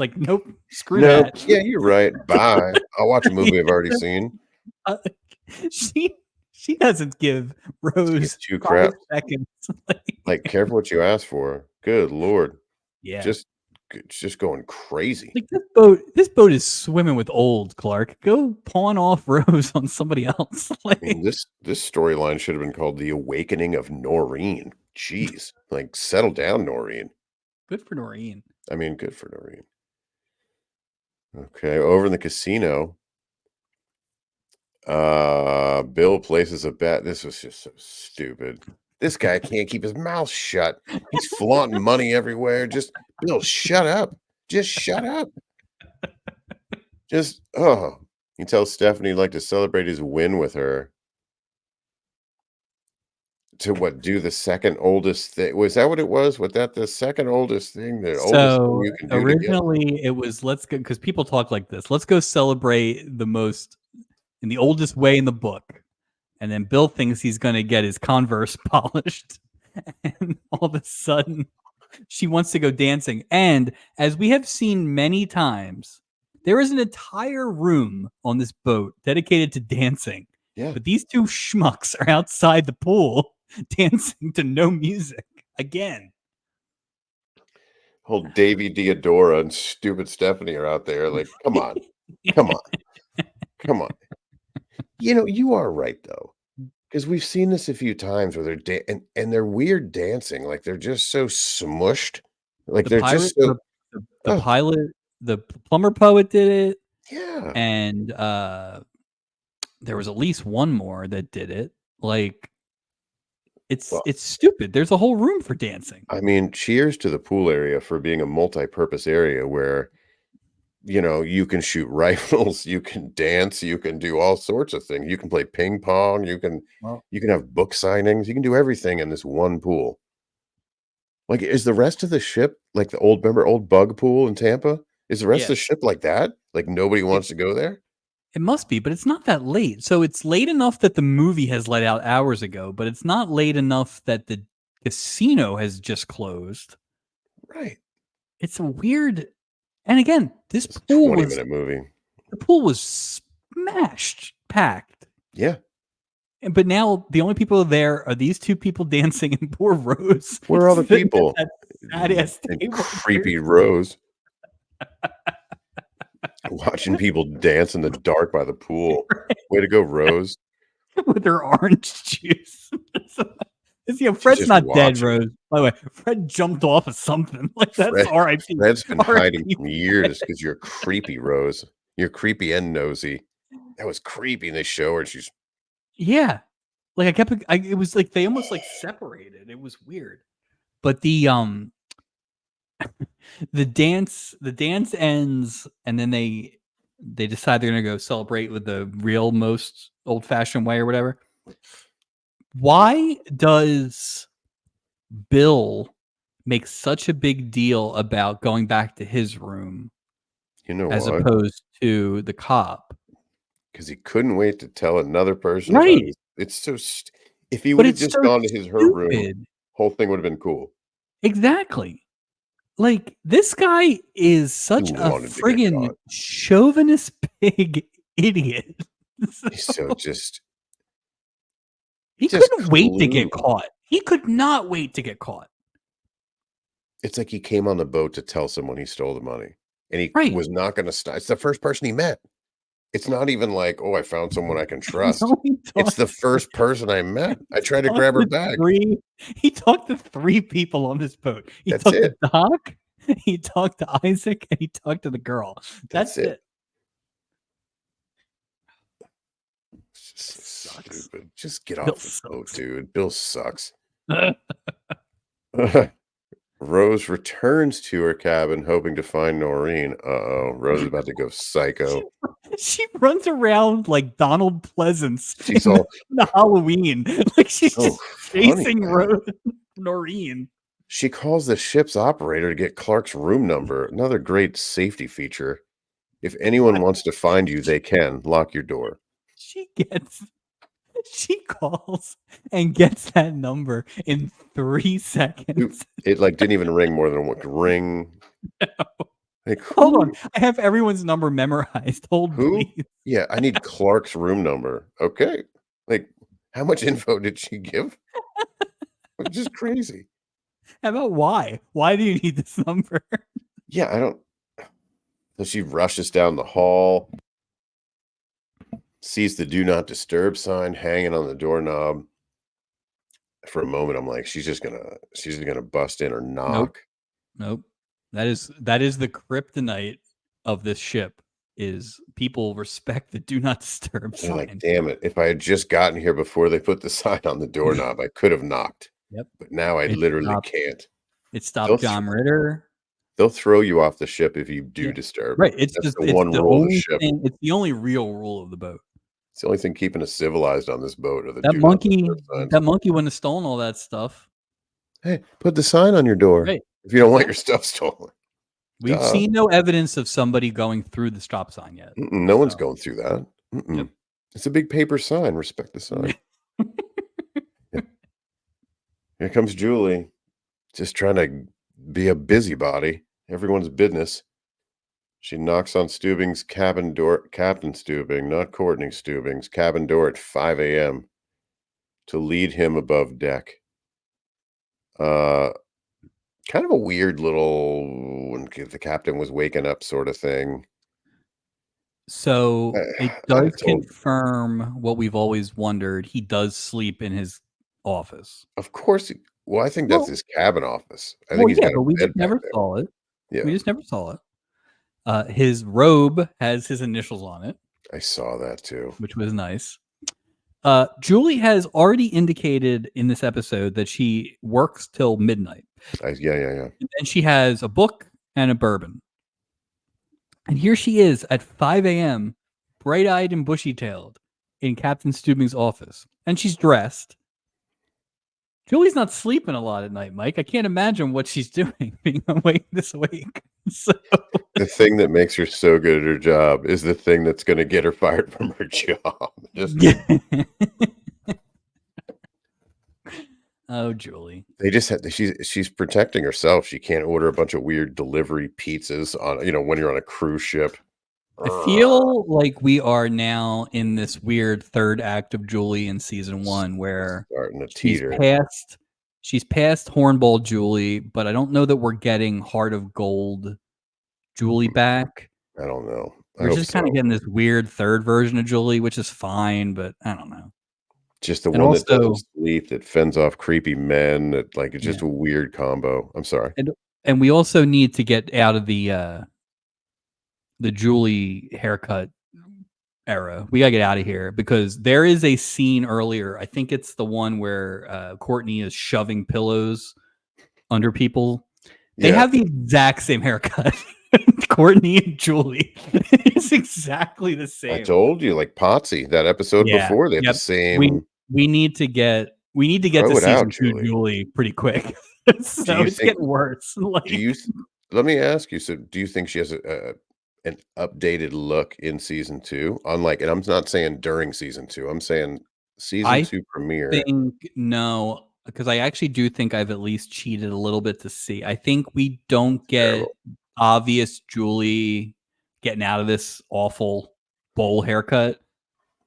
like, nope, screw No, that. yeah, you're right. Bye. I'll watch a movie I've already seen. Uh, she doesn't give Give Rose two 5 crap. seconds. Like, careful what you ask for. Good Lord. Yeah. Just it's just going crazy. Like this boat is swimming with old Clark. Go pawn off Rose on somebody else. I mean, this storyline should have been called The Awakening of Noreen. Jeez. Like, settle down, Noreen. Good for Noreen. I mean, good for Noreen. Okay, over in the casino, Bill places a bet. This was just so stupid. This guy can't keep his mouth shut. He's flaunting money everywhere. Just Bill, shut up. Just shut up. Just he tells Stephanie he'd like to celebrate his win with her. To what, do the second oldest thing? Was that what it was? Was that the second oldest thing? The oldest thing So you can do to get originally it was let's go because people talk like this. Let's go celebrate the most in the oldest way in the book. And then Bill thinks he's gonna get his Converse polished. And all of a sudden she wants to go dancing. And as we have seen many times, there is an entire room on this boat dedicated to dancing. Yeah. But these two schmucks are outside the pool dancing to no music again. Whole Davy Diodora and stupid Stephanie are out there like, come on. Come on. Come on. You are right though. Because we've seen this a few times where they're and they're weird dancing, like they're just so smushed. Like The they're pirate, just so the oh, pilot, the plumber poet did it, yeah. and there was at least one more that did it. Like Well, it's stupid. There's a whole room for dancing. I mean, cheers to the pool area for being a multi-purpose area where you can shoot rifles, you can dance, you can do all sorts of things. You can play ping pong, Well, you can have book signings, you can do everything in this one pool. Like, is the rest of the ship like the old bug pool in Tampa? Is the rest of yeah, the ship like that? Like nobody it, wants to go there? it must be, but it's not that late. So it's late enough that the movie has let out hours ago, but it's not late enough that the casino has just closed. Right. It's a weird. And again, this It's a pool 20 was minute movie. the pool was smashed, packed. Yeah. but now the only people there are these two people dancing, and poor Rose Where are all the sitting at people? that sad ass And table. creepy Rose watching people dance in the dark by the pool. Way to go, Rose. with her orange juice. She's Fred's just not dead, watching. Rose. By the way, Fred jumped off of something. Like that's Fred, R.I.P. Fred's been hiding R.I.P. from years because you're creepy, Rose. You're creepy and nosy. That was creepy. And they show her, and she's Yeah, like it was like they almost like separated. It was weird, but the dance ends, and then they decide they're gonna go celebrate with the real most old fashioned way or whatever. Why does Bill make such a big deal about going back to his room you know as what? opposed to the cop? Because he couldn't wait to tell another person about Right. it. It's so if he would But have it's just so gone to her room, stupid. whole thing would have been cool. Exactly. Like, this guy is He such a wanted to get friggin' caught. chauvinist pig idiot. He's so just He just couldn't wait to get clueless. caught. He could not wait to get caught. It's like he came on the boat to tell someone he stole the money, and he Right. was not gonna stop. It's the first person he met. It's not even like, "Oh, I found someone I can trust." No, It's the first person I met. I tried to talked grab her to bag. he talked to 3 people on this boat. He That's talked it. to Doc, he talked to Isaac, and he talked to the girl. That's That's it. it. It's just so Sucks. stupid. Just get Bill off the boat, sucks. dude. Bill sucks. Rose returns to her cabin hoping to find Noreen. Uh-oh, Rose is about to go psycho. She runs around like Donald Pleasance She's in all the Halloween. Like, she's so just funny, chasing man. Noreen. She calls the ship's operator to get Clark's room number. Another great safety feature. If anyone wants to find you, they can. Lock your door. She calls and gets that number in 3 seconds. It like didn't even ring more than one ring. Like Hold on. I have everyone's number memorized. Hold, who? please. Yeah, I need Clark's room number. Okay. Like, how much info did she give? It's just crazy. How about why? Why do you need this number? Yeah, I don't. So she rushes down the hall, sees the do not disturb sign hanging on the doorknob. For a moment, I'm like, she's just gonna bust in or knock. Nope. That is the kryptonite of this ship. Is people respect the do not disturb They're like, sign. damn it. If I had just gotten here before they put the sign on the doorknob, I could have knocked. Yep. But now I It literally stopped. can't. It stopped They'll John Ritter. They'll throw you off the ship if you do Yeah. disturb. Right. It's That's just the one rule of the ship. it's the only real rule of the boat. It's the only thing keeping us civilized on this boat are the That do not monkey disturb signs. that monkey wouldn't have stolen all that stuff. Hey, put the sign on your door Right. if you don't want your stuff stolen. We've Duh. seen no evidence of somebody going through the stop sign yet. No one's So, going through that. Yep. It's a big paper sign. Respect the sign. Here comes Julie, just trying to be a busybody. Everyone's business. She knocks on Steubing's cabin door, Captain Steubing, not Courtney Steubing's cabin door at 5 a.m. to lead him above deck. Kind of a weird little when the captain was waking up sort of thing. So it I does told, confirm what we've always wondered. He does sleep in his office. of course. Well, I think that's Well, his cabin office. I think he's yeah, got but a we bed just back never there. saw it. Yeah, We just never saw it. His robe has his initials on it, I saw that too. which was nice. Julie has already indicated in this episode that she works till midnight. Yeah. And then she has a book and a bourbon. And here she is at 5 a.m., bright-eyed and bushy-tailed, in Captain Steubing's office. And she's dressed. Julie's not sleeping a lot at night, Mike. I can't imagine what she's doing being this awake. So The thing that makes her so good at her job is the thing that's going to get her fired from her job. Oh, Julie. They just had she's protecting herself. She can't order a bunch of weird delivery pizzas on when you're on a cruise ship. I feel like we are now in this weird third act of Julie in season 1 where Starting to she's teeter. past Hornball Julie, but I don't know that we're getting Heart of Gold Julie back. I don't know. I We're hope just kind so. of getting this weird third version of Julie, which is fine, but I don't know. Just the And one that doesn't also, sleep, that fends off creepy men. That like it's just yeah, a weird combo. I'm sorry. and we also need to get out of the Julie haircut era. We gotta get out of here because there is a scene earlier. I think it's the one where Courtney is shoving pillows under people. They Yeah, have the exact same haircut. Courtney and Julie. It's exactly the I same. told you, like Potsy, that episode Yeah. before, they had the Yep. same. We need to get Throw to it out, season 2 Julie. Julie pretty quick. Do So you it's think? getting worse. Do you? Let me ask you. So, do you think she has an updated look in season 2? Unlike, and I'm not saying during season 2. I'm saying season I 2 premiere. think no, because I actually do think I've at least cheated a little bit to see. I think we don't get Terrible. obvious Julie getting out of this awful bowl haircut.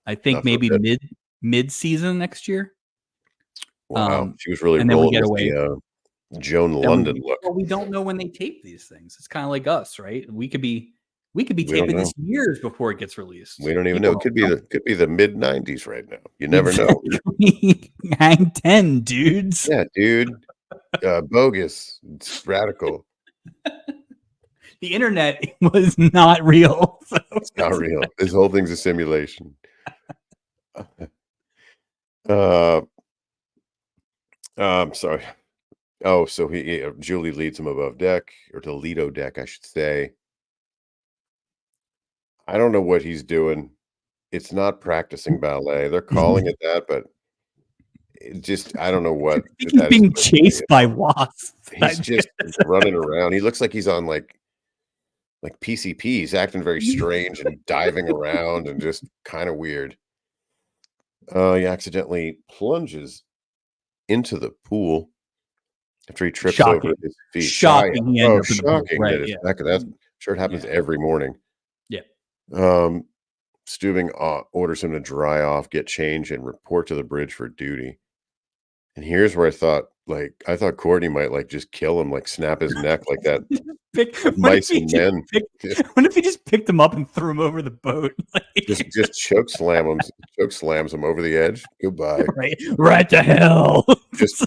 I think Not for a maybe bit. mid season next year. Wow, she was really And then we rolling get with away. the Joan Then London look. well, we don't know when they tape these things. It's kind of like us, right? We could be We don't taping know. this years before it gets released. We don't even know. People It could don't be the mid '90s right now. You know. never know. Exactly. Hang 10, dudes. Yeah, dude. Bogus. It's radical. The internet was not real. So It's not real. This whole thing's a simulation. Uh, I'm sorry. Oh, so Julie leads him above deck, or to Lido deck, I should say. I don't know what he's doing. It's not practicing ballet. They're calling it that, but it just I don't know I what think he's that is being supposed to be chased by about. wasps. He's just running around. He looks like he's on like PCP. He's acting very strange and diving around and just kind of weird. He accidentally plunges into the pool after he trips over Shocking. his feet. Shocking he ended Oh, up in the pool. shocking Right, that it's yeah. back. That's sure it happens Yeah. every morning. Yeah. Um, Steubing orders him to dry off, get changed, and report to the bridge for duty. And here's where I thought Courtney might like just kill him, like snap his neck like that. What if Mice and men. what if he just picked him up and threw him over the boat? Just choke slams him over the edge. Goodbye. right to hell. Just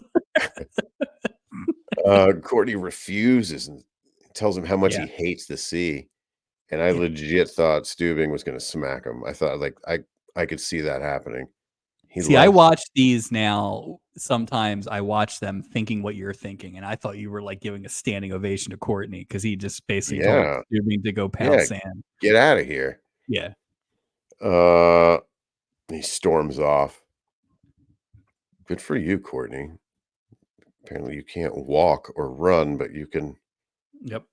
Courtney refuses and tells him how much Yeah. he hates the sea. And I legit thought Steubing was gonna smack him. I thought like I could see that happening. He See, I loves watch these now. Sometimes I watch them thinking what you're thinking, and I thought you were like giving a standing ovation to Courtney because he just basically told Yeah. Steubing to go pound Yeah. sand. Get out of here. Yeah. Uh he storms off. Good for you, Courtney. Apparently you can't walk or run, but you can. Yep.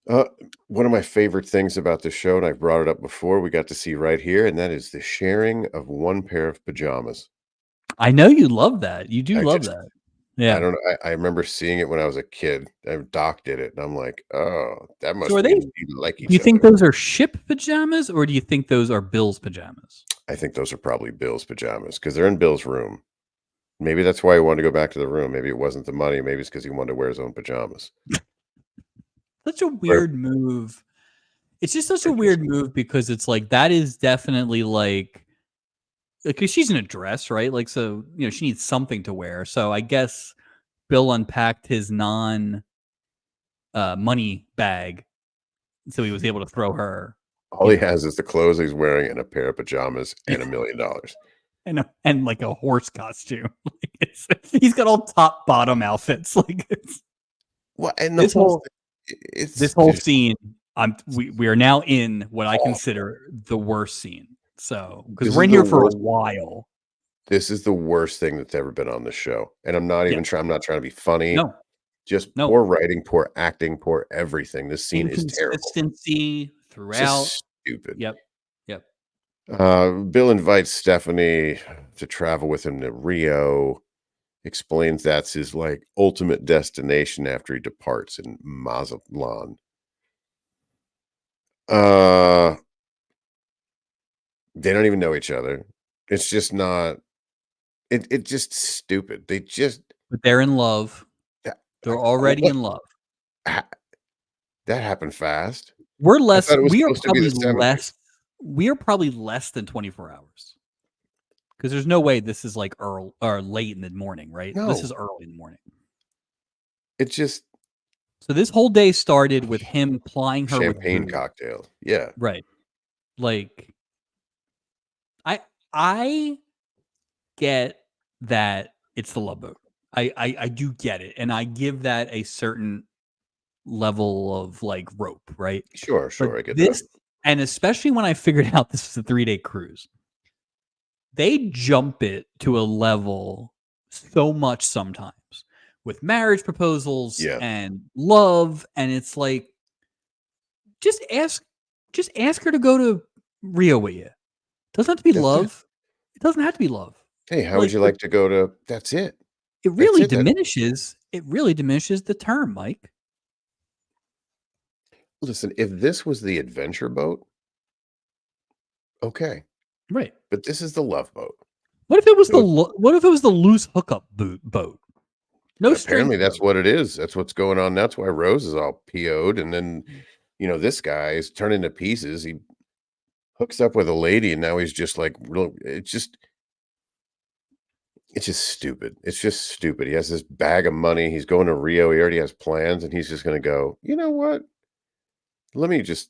Uh, One of my favorite things about the show, and I've brought it up before, we got to see right here, and that is the sharing of one pair of pajamas. I know you love that. You do I love just, that. I Yeah. don't know. I remember seeing it when I was a kid. Doc did it, and I'm like, oh, that So are must they? mean you like Do you each think other. those are ship pajamas or do you think those are Bill's pajamas? I think those are probably Bill's pajamas because they're in Bill's room. Maybe that's why he wanted to go back to the room. Maybe it wasn't the money. Maybe it's because he wanted to wear his own pajamas. Such a Right. weird move. It's just such a Right, weird move because it's like that is definitely like because she's in a dress, right? Like so, she needs something to wear. So I guess Bill unpacked his non money bag so he was able to throw her all he has is the clothes he's wearing and a pair of pajamas and $1 million. and like a horse costume. He's got all top bottom outfits. Like Well, and this whole it's this whole just scene. We are now in what I awful. consider the worst scene. So because This we're is in the here for a worst. while. This is the worst thing that's ever been on the show, and I'm not Yeah. even trying. I'm not trying to be funny. No, Just no poor writing, poor acting, poor everything. This scene is terrible. inconsistency throughout. Just stupid. Yep. Yep. Bill invites Stephanie to travel with him to Rio. Explains that's his like ultimate destination after he departs in Mazatlan. Uh, they don't even know each other. It's just not. It just stupid. They just But they're in love. that, They're already what in love. ha- that happened fast. We're I less thought it was we are supposed to be the probably 70s. less we are probably less than 24 hours. Because there's no way this is like early or late in the morning, right? This is No, early in the morning. it just So this whole day started with him plying her with champagne booze. cocktail. Yeah, Right. Like I I get that it's the Love Boat. I do get it, and I give that a certain level of like rope, right? sure, But sure. I get that. this, and especially when I figured out this was a 3-day cruise, they jump it to a level so much sometimes with marriage proposals Yeah, and love, and it's like just ask just ask her to go to Rio with you. Doesn't have to be that's it. love. It doesn't have to be love. Hey, how would Like you like to go to? That's it. That's it. it really diminishes the term, Mike. Listen, if this was the adventure boat, okay, Right. but this is the love boat. So What if it was the loose hookup boat? No strings apparently that's boat. what it is. That's what's going on. That's why Rose is all PO'd, and then this guy is turning to pieces. He hooks up with a lady, and now he's just like real. It's just stupid. It's just stupid. He has this bag of money. He's going to Rio. He already has plans, and he's just going to go. You know what? Let me just.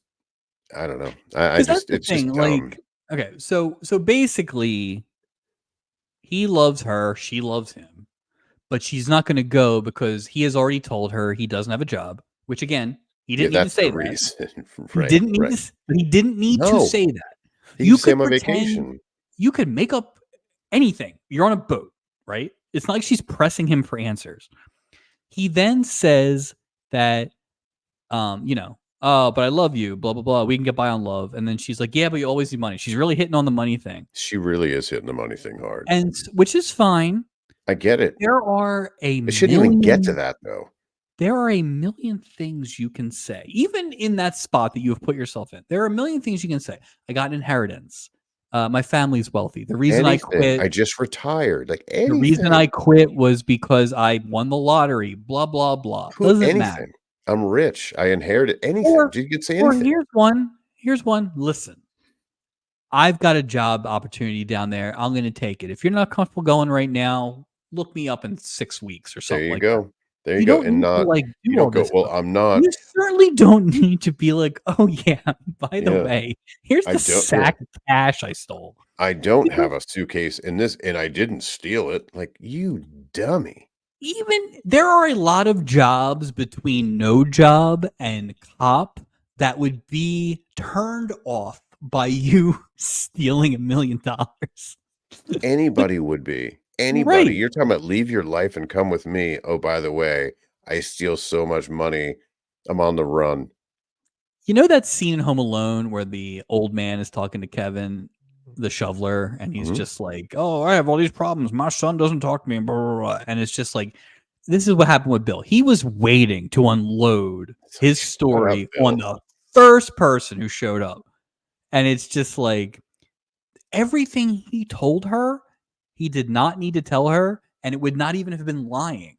I don't know. I Because that's just. the It's just thing. dumb. Like, okay, so basically, he loves her, she loves him, but she's not going to go because he has already told her he doesn't have a job. Which again, he Yeah, didn't need to that's the say that. reason. He Right. didn't need Right. to. He didn't need to No, say that. he could You just say could I'm on pretend. vacation. You could make up anything. You're on a boat, right? It's not like she's pressing him for answers. He then says that, oh, but I love you, blah, blah, blah. We can get by on love. And then she's like, yeah, but you always need money. She's really hitting on the money thing. She really is hitting the money thing hard. And which is fine. I get it. There are a It shouldn't even get to million that though. there are a million things you can say. Even in that spot that you have put yourself in. There are a million things you can say. I got an inheritance. My family's wealthy. Anything. I just retired. Like The reason I anything. quit was because I won the lottery. Blah blah blah. Doesn't matter. Anything. I'm rich. I inherited anything. Or You could say or anything. here's one. Here's one. Listen, I've got a job opportunity down there. I'm going to take it. If you're not comfortable going right now, look me up in 6 weeks or There something you like that. go. There you You go. don't And need to not like you do all don't go, this well, stuff. I'm not. You certainly don't need to be like, oh yeah, by the Yeah. way, here's I the don't yeah. sack of cash I stole. I don't Because have a suitcase in this and I didn't steal it. Like, you dummy. even there are a lot of jobs between no job and cop that would be turned off by you stealing $1 million. Like, Anybody would be. Anybody. right. You're talking about leave your life and come with me. Oh, by the way, I steal so much money. I'm on the run. You know that scene in Home Alone where the old man is talking to Kevin, the shoveler, and he's Mhm. just like, "Oh, I have all these problems. My son doesn't talk to me." Blah, blah, blah. And it's just like, this is what happened with Bill. He was waiting to unload It's like, his shut up, story on Bill. the first person who showed up, and it's just like everything he told her, he did not need to tell her, and it would not even have been lying.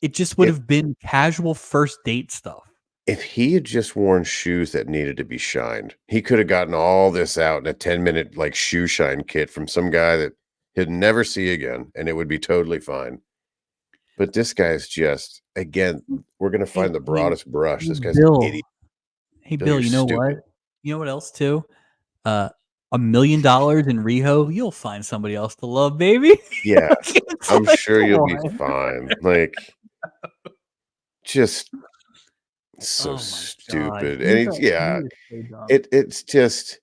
It just would If have been casual first date stuff. if he had just worn shoes that needed to be shined, he could have gotten all this out in a 10-minute like shoe shine kit from some guy that he'd never see again, and it would be totally fine. But this guy's just again, we're gonna Hey, find the hey, broadest brush. hey, This guy's an Bill. idiot. Hey, Bill, Bill, you're you know what? stupid. You know what else too? Uh, $1 million in Riho, you'll find somebody else to love, baby. Yeah, It's I'm like, sure come you'll be on. fine. Like, just so Oh my god, stupid. And it's he yeah, is so dumb. it's just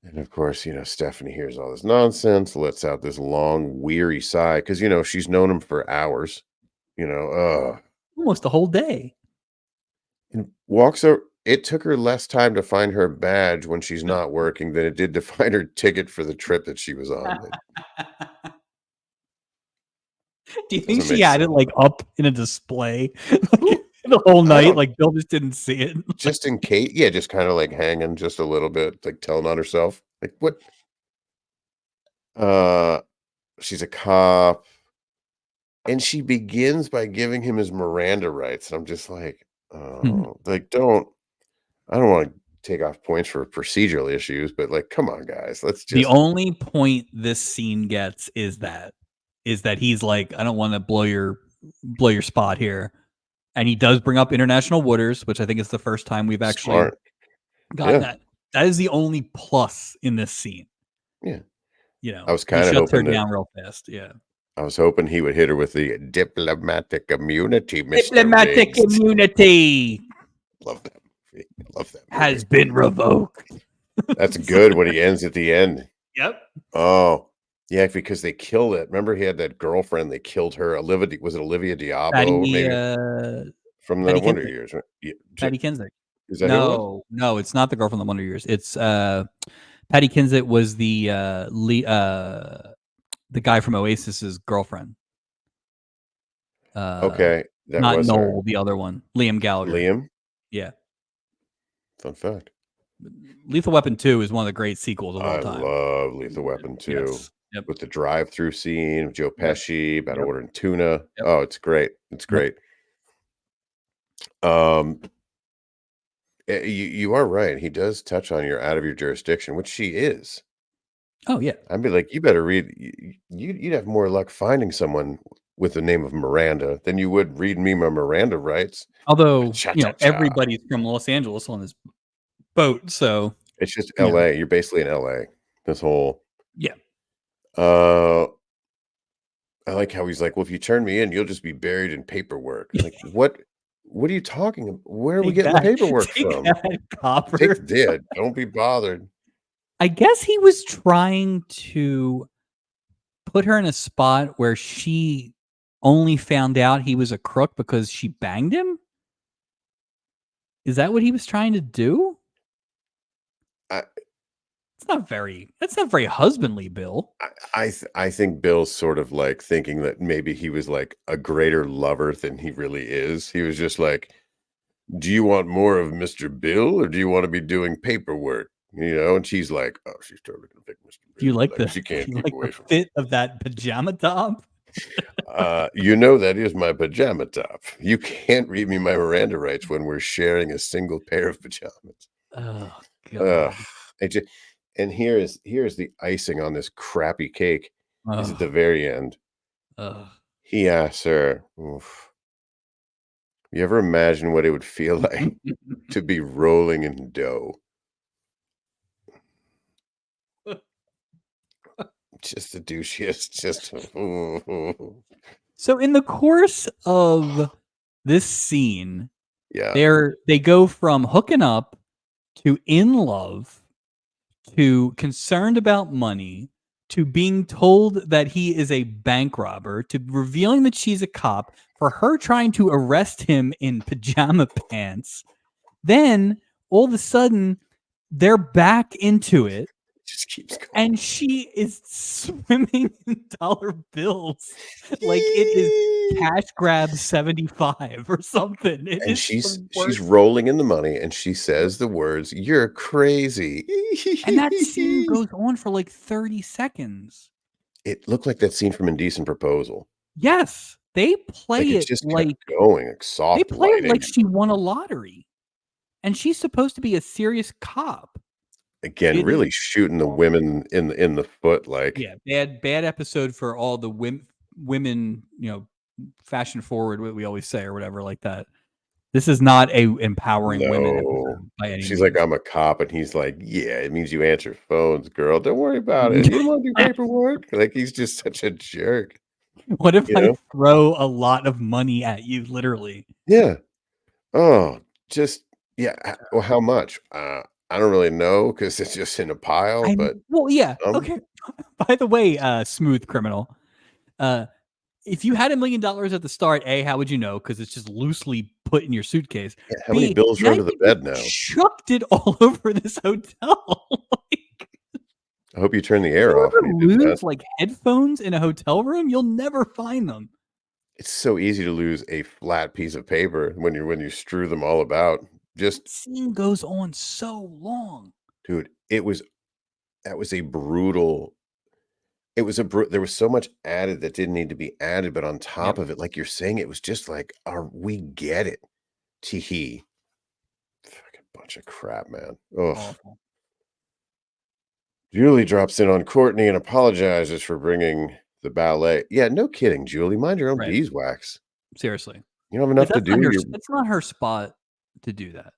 and of course, Stephanie hears all this nonsense, lets out this long, weary sigh because she's known him for hours, Almost a whole day. and walks over. It took her less time to find her badge when she's not working than it did to find her ticket for the trip that she was on. It Do you think doesn't she make had it sense. like up in a display? Who? the whole I night. don't Like Bill just didn't see it. just in case, yeah, just kind of like hanging just a little bit, like telling on herself. Like what? Uh, she's a cop, and she begins by giving him his Miranda rights. And I'm just like, oh, like don't. I don't want to take off points for procedural issues, but like, come on, guys, let's The just. only point this scene gets is that he's like, I don't want to blow your spot here, and he does bring up International Wooders, which I think is the first time we've actually Smart. gotten Yeah, that. That is the only plus in this scene. yeah. You I know, was he kind of shuts her hoping that down real fast. Yeah. I was hoping he would hit her with the diplomatic immunity, Mr. Diplomatic Riggs. immunity Love that movie. Love that movie. has been revoked. That's good when he ends at the end. Yep. Oh, yeah, because they killed it. Remember, he had that girlfriend. They killed her. Olivia, was it Olivia Diabo? Patty, Maybe from the Patty Wonder Kinsick. Years. Right? Yeah. Patty Kinsick. Is that who it was? No, it's not the girl from the Wonder Years. It's Patty Kinsick was the guy from Oasis's girlfriend. Okay, that Not was her. Noel, the other one, Liam Gallagher. Liam. Yeah. Fun fact. Lethal Weapon 2 is one of the great sequels of all I time. love Lethal Weapon 2 Yes. Yep. with the drive-through scene of Joe Yep. Pesci about Yep. ordering tuna. Yep. Oh, it's great. It's Yep. great. You are right. He does touch on you're out of your jurisdiction, which she is. Oh yeah. I'd be like, you better read. You'd have more luck finding someone with the name of Miranda than you would read me my Miranda rights. Although, Cha-cha-cha. everybody's from Los Angeles on this boat, so It's just you know. LA. You're basically in LA. This whole Yeah. I like how he's like, well, if you turn me in, you'll just be buried in paperwork. Like, what? What are you talking about? Where are we Take getting the that. paperwork Take from? that, Copper. Take the dead. Don't be bothered. I guess he was trying to put her in a spot where she only found out he was a crook because she banged him. Is that what he was trying to do? I That's not very husbandly, Bill. I think Bill's sort of like thinking that maybe he was like a greater lover than he really is. He was just like, do you want more of Mr. Bill or do you want to be doing paperwork? You know, and she's like, oh, she's totally gonna pick Mr. Bill. Do you like she can't do you keep like away the from fit of that pajama top? you know that is my pajama top. You can't read me my Miranda rights when we're sharing a single pair of pajamas. Oh Ugh. god. And here's the icing on this crappy cake is at the very end. Ugh. He asks her, oof, you ever imagine what it would feel like to be rolling in dough? Just the douchiest. Just So in the course of this scene, yeah. they go from hooking up to in love to concerned about money to being told that he is a bank robber to revealing that she's a cop for her trying to arrest him in pajama pants. Then all of a sudden they're back into it. Just keeps going. And she is swimming in dollar bills like it is cash grab 75 or something. And she's rolling in the money and she says the words, "You're crazy." And that scene goes on for like 30 seconds. It looked like that scene from Indecent Proposal. Yes, they play Like, it it just like kept going, like soft they play it like lighting. she won a lottery. And she's supposed to be a serious cop. Again, It really is shooting the women in the foot, like Yeah, bad episode for all the women, fashion forward, what we always say or whatever like that. This is not a empowering women no. episode by any She's means. like, "I'm a cop," and he's like, "Yeah, it means you answer phones, girl. Don't worry about it. You wanna do paperwork?" Like, he's just such a jerk, What if you I know? throw a lot of money at you, literally? Yeah. Oh, just yeah, well, how much? I don't really know because it's just in a pile, but, Well, yeah, um okay. By the way, smooth criminal, uh, if you had $1 million at the start, A, how would you know? Because it's just loosely put in your suitcase. yeah, how many B, bills are now under the you bed just now? chucked it all over this hotel. Like, I hope you turn the if air you off ever when you do lose that. like headphones in a hotel room, you'll never find them. It's so easy to lose a flat piece of paper when you strew them all about. Just Scene goes on so long. dude, that was a brutal there was so much added that didn't need to be added, but on top Yep. of it, like you're saying, it was just like, we get it." Teehee. Fucking bunch of crap, man. Ugh. Awful. Julie drops in on Courtney and apologizes for bringing the ballet. Yeah, no kidding, Julie. Mind your own Right. beeswax. Seriously. You don't have But enough to do. that's not her spot to do that.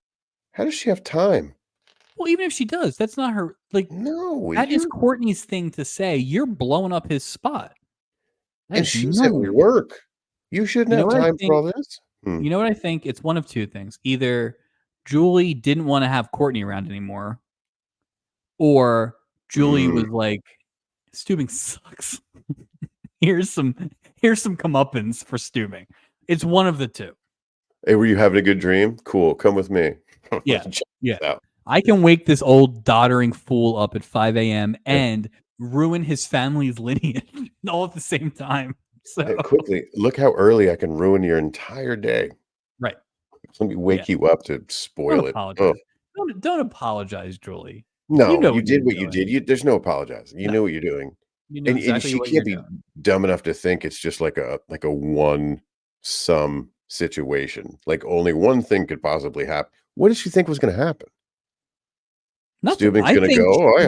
How does she have time? Well, even if she does, that's not her, like, No, that is you're Courtney's thing to say. You're blowing up his spot. That and is she's none at of your business. work. You shouldn't You know have what I time for think? all this. Hmm. You know what I think? It's one of two things. Either Julie didn't wanna have Courtney around anymore, or Julie Mm. was like, "Steubing sucks. Here's some here's some comeuppance for Steubing." It's one of the 2. Hey, were you having a good dream? Cool. Come with me. Yeah. Check Yeah. this out. I can wake this old doddering fool up at 5 AM Yeah. and ruin his family's lineage all at the same time. So Hey, quickly, look how early I can ruin your entire day. right. Let me Yeah. wake you up to Don't spoil it. apologize. Oh, Don't apologize, Julie. You no, know you what you're did what you doing. did. There's no apologizing. You No, knew what you're doing. you know And exactly she what you're can't be doing. dumb enough to think it's just like a one sum situation. Like only one thing could possibly happen. What did she think was gonna happen? Nothing. Steubing's gonna go, "Oh, I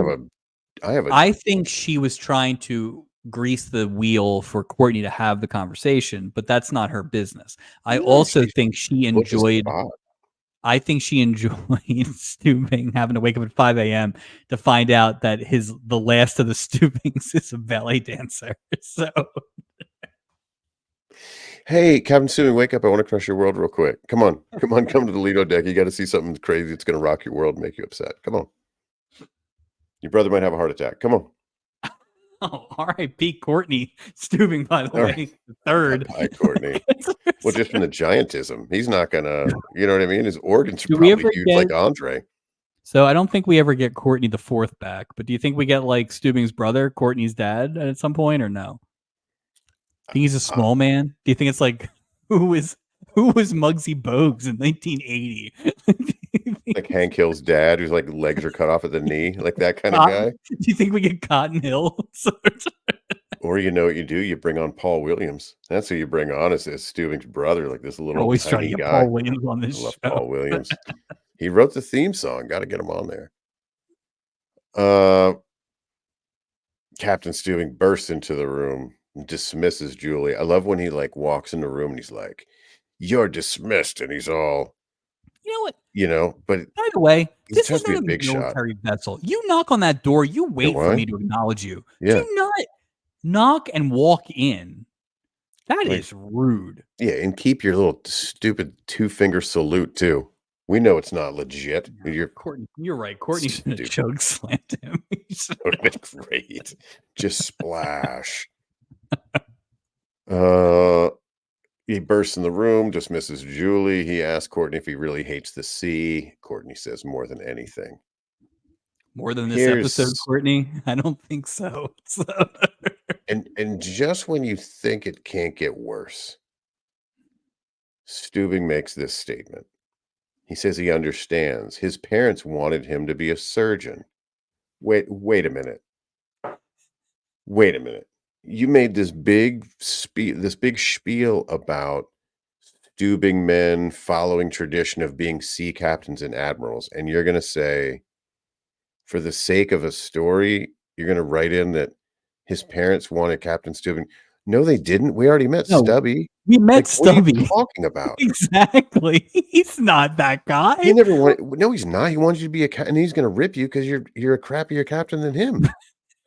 have a." I think she was trying to grease the wheel for Courtney to have the conversation, but that's not her business. I No, also she think she put the enjoyed spot. I think she enjoyed Steubing having to wake up at 5 AM to find out that the last of the Steubings is a ballet dancer. So "Hey, Captain Steubing, wake up. I wanna crush your world real quick. Come on. Come on, come to the Lido deck. You gotta see something crazy that's gonna rock your world and make you upset. Come on. Your brother might have a heart attack. Come on." oh, R.I.P. Courtney Steubing, by the Alright. way, the third. Bye-bye, Courtney. Well, just from the giantism, he's not gonna you know what I mean? His organs are Do we probably ever huge get like Andre. So I don't think we ever get Courtney the fourth back, but do you think we get like Steubing's brother, Courtney's dad, at some point, or no? Think he's a Uh, small man? Do you think it's like who was Muggsy Bogues in 1980? like Hank Hill's dad, whose, like, legs are cut off at the knee, like that kinda Cotton, guy? do you think we get Cotton Hill? Or you know what you do? You bring on Paul Williams. That's who you bring on is Steubing's brother, like this little Always trying to tiny get guy. Paul Williams on I this love show. Paul Williams. He wrote the theme song, gotta get him on there. Uh, Captain Steubing bursts into the room, and dismisses Julie. I love when he, like, walks in the room and he's like, "You're dismissed," and he's all You know what? but By the way, he this tries is to be not a a big shot. military vessel. You knock on that door, you You know wait for why? me to acknowledge you. Yeah, Do not knock and walk in. That like is rude. yeah, and keep your little stupid two-finger salute too. We know it's not legit. You're Courtney, you're right. Courtney should have stupid. choke slammed him. He should That would have been great. Just splash. Uh, he bursts in the room, dismisses Julie. He asks Courtney if he really hates the sea. Courtney says more than anything. more than this episode, Here's Courtney. I don't think so. So and just when you think it can't get worse, Steubing makes this statement. He says he understands. His parents wanted him to be a surgeon. Wait a minute. Wait a minute. You made this big spiel about Steubing men following tradition of being sea captains and admirals, and you're gonna say, for the sake of a story, you're gonna write in that his parents wanted Captain Steubing. No, they didn't. We already met no, Stubby. we met Like, what are you Stubby. talking about? Exactly. He's not that guy. He never wanted. No, he's not. He wants you to be and he's gonna rip you because you're a crappier captain than him.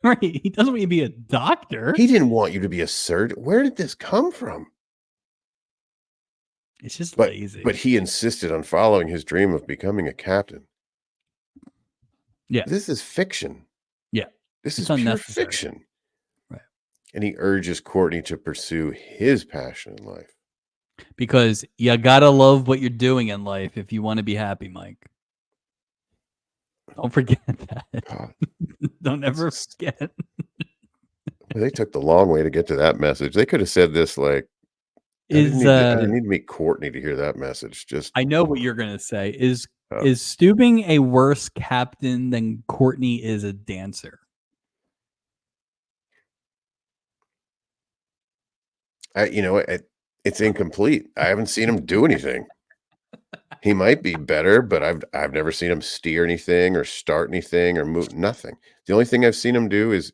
Right. He doesn't want you to be a doctor. He didn't want you to be a surgeon. Where did this come from? It's just But lazy. but he insisted on following his dream of becoming a captain. Yeah. This is fiction. Yeah. This It's is pure unnecessary. fiction. Right. And he urges Courtney to pursue his passion in life. Because you gotta love what you're doing in life if you want to be happy, Mike. Don't forget that. God, Don't ever it's forget. they took the long way to get to that message. They could have said this like Is I didn't need to meet Courtney to hear that message. Just I know what you're gonna say. Is uh, Stubing a worse captain than Courtney is a dancer? you know, it's incomplete. I haven't seen him do anything. He might be better, but I've never seen him steer anything or start anything or move nothing. The only thing I've seen him do is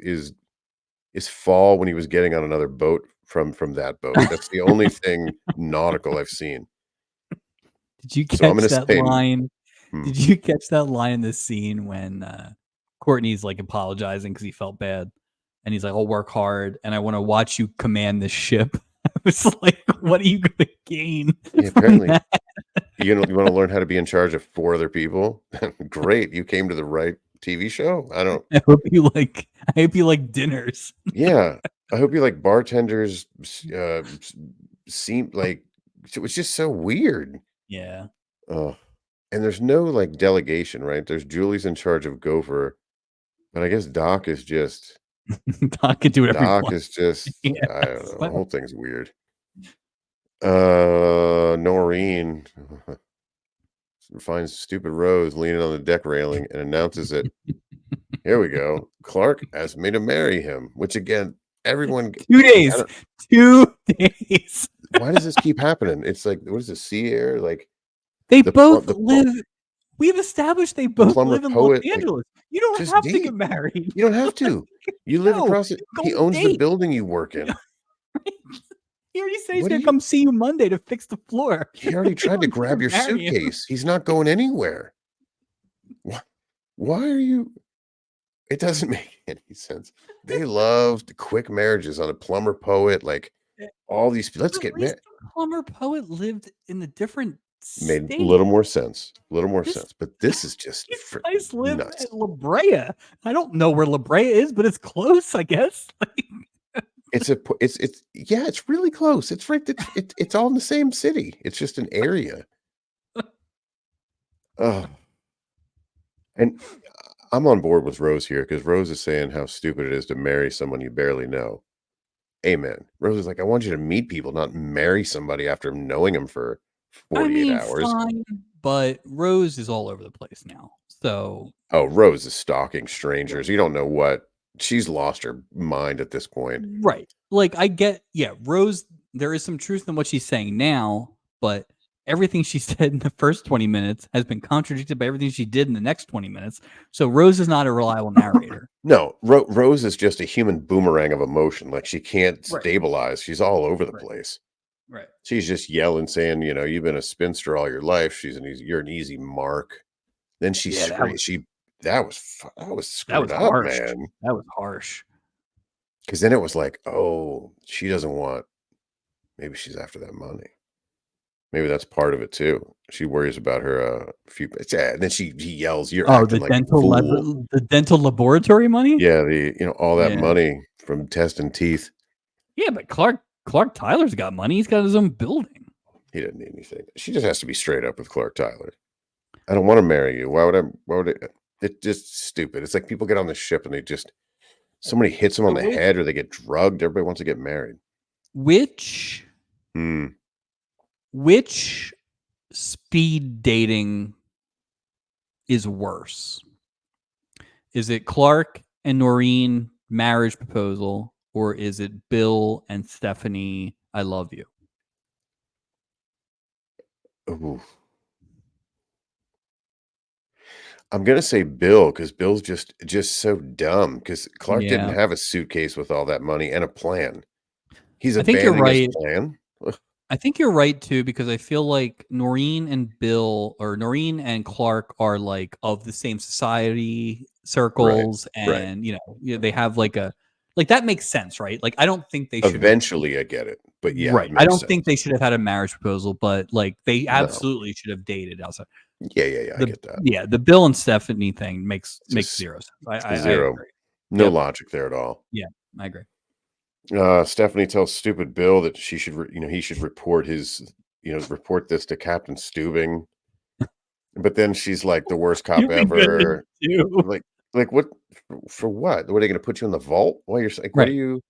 fall when he was getting on another boat from that boat. That's the only thing nautical I've seen. Did you So I'm catch gonna that say, line? hmm, Did you catch that line in the scene when Courtney's like apologizing because he felt bad, and he's like, "I'll work hard, and I want to watch you command this ship." I was like, "What are you going to gain yeah, from apparently that?" you wanna learn how to be in charge of 4 other people? Great, you came to the right TV show. I don't I hope you like dinners. yeah, I hope you like bartenders seem like it was just so weird. Yeah, Ugh, and there's no, like, delegation, right? There's Julie's in charge of Gopher, but I guess Doc can do whatever he Doc wants. is just Yeah, I don't know, the well, whole thing's weird. Noreen finds stupid Rose leaning on the deck railing and announces it. Here we go. Clark asked me to marry him, which again, everyone 2 I days, don't 2 days. why does this keep happening? It's like, what is this, sea air? Like They the pl both the pl live. We've established they the both plumber live in Los poet, like, Angeles. You don't just have to get date. married. You don't have to. You live No, across it. you He go owns the date. building you work You know, in. he already said he's What do gonna you come see you Monday to fix the floor. he already You tried to don't need grab to your marry him. suitcase. He's not going anywhere. Why why are you it doesn't make any sense. They love the quick marriages on a plumber poet, like, all these let's But at get least married. the plumber poet lived in a different Made a state. little more sense, a little more This sense, but this is just these freaking guys live nuts. at La Brea. I don't know where La Brea is, but it's close, I guess. It's yeah, it's really close. It's right it's all in the same city. It's just an area. Ugh, and I'm on board with Rose here because Rose is saying how stupid it is to marry someone you barely know. Amen. Rose is like, "I want you to meet people, not marry somebody after knowing them for I 48 mean, hours." fine, but Rose is all over the place now. So, Oh, Rose is stalking strangers. You don't know what she's lost her mind at this point. right. Like I get, yeah, Rose, there is some truth in what she's saying now, but everything she said in the first 20 minutes has been contradicted by everything she did in the next 20 minutes. So Rose is not a reliable narrator. No, Rose is just a human boomerang of emotion, like, she can't Right. stabilize, she's all over the Right. place. Right. She's just yelling, saying, you know, "You've been a spinster all your life." You're an easy mark. Then she Yeah, screamed she that was that screwed was up, harsh. man. That was harsh. Because then it was like, "Oh, she doesn't want maybe she's after that money." Maybe that's part of it too. She worries about her, few yeah, and then he yells, "You're Oh, acting like a fool." the dental laboratory money? Yeah, all that Yeah. money from testing teeth. Yeah, but Clark Tyler's got money. He's got his own building. He doesn't need anything. She just has to be straight up with Clark Tyler. "I don't wanna marry you. Why would it?" It's just stupid. It's like people get on the ship and they just somebody hits them on So the head or they get drugged. Everybody wants to get married. which Hmm. which speed dating is worse? Is it Clark and Noreen marriage proposal, or is it Bill and Stephanie I love you? Ooh. I'm gonna say Bill because Bill's just so dumb. Because Clark didn't Yeah. have a suitcase with all that money and a plan. He's I think you're abandoning his right. plan? Ugh, I think you're right too, because I feel like Noreen and Bill or Noreen and Clark are like of the same society right, circles, right. and they have like a like that makes sense, right? Like I don't think they should have Eventually, I get it, but yeah, it right. I makes don't think sense. they should have had a marriage proposal, but like they No. absolutely should have dated outside. Yeah, I The get that. Yeah, the Bill and Stephanie thing It's makes just zero sense. I 0. agree. No Yep. logic there at all. Yeah, I agree. Stephanie tells stupid Bill that she should he should report report this to Captain Steubing, but then she's like, "The worst cop Really good to ever." do. Like what for what? What are they gonna put you in the vault? What are Right. you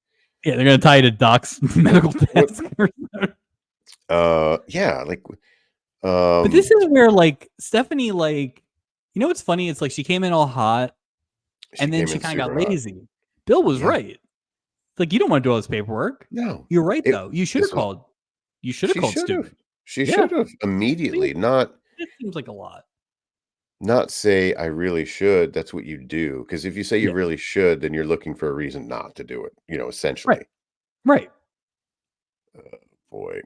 Yeah, they're gonna tie you to Doc's medical what desk or something. Yeah, like, But this is where like Stephanie, like, you know what's funny? It's like she came in all hot she and then came she in kind of got super hot. lazy. Bill was Yeah. right. It's like you don't want to do all this paperwork. No. You're right It though. You should have this was called. You should have she called should have. Stewie. She Yeah. should have See, immediately, this seems like a lot. not say, "I really should." That's what you do. Because if you say you Yeah. really should, then you're looking for a reason not to do it, Right. essentially. Right. Boy. She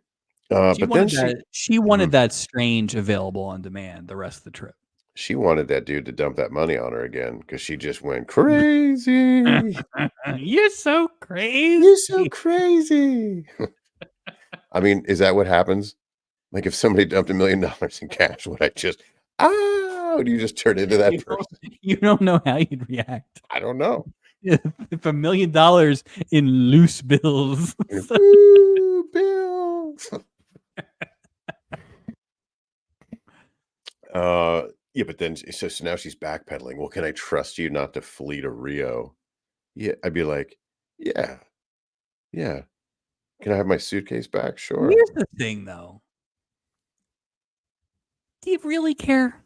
But then wanted that. She wanted Mhm. that strange available on demand the rest of the trip. She wanted that dude to dump that money on her again because she just went crazy. You're so crazy. "You're so crazy." I mean, is that what happens? Like, if somebody dumped $1,000,000 in cash, would I just, "Ah," would you just turn into that You don't, person? you don't know how you'd react I don't know. if $1 million in loose bills. "Ooh, Bill." Yeah, but then so now she's backpedaling. "Well, can I trust you not to flee to Rio?" Yeah, I'd be like, "Yeah, yeah. Can I have my suitcase back? Sure." Here's the thing, though. Do you really care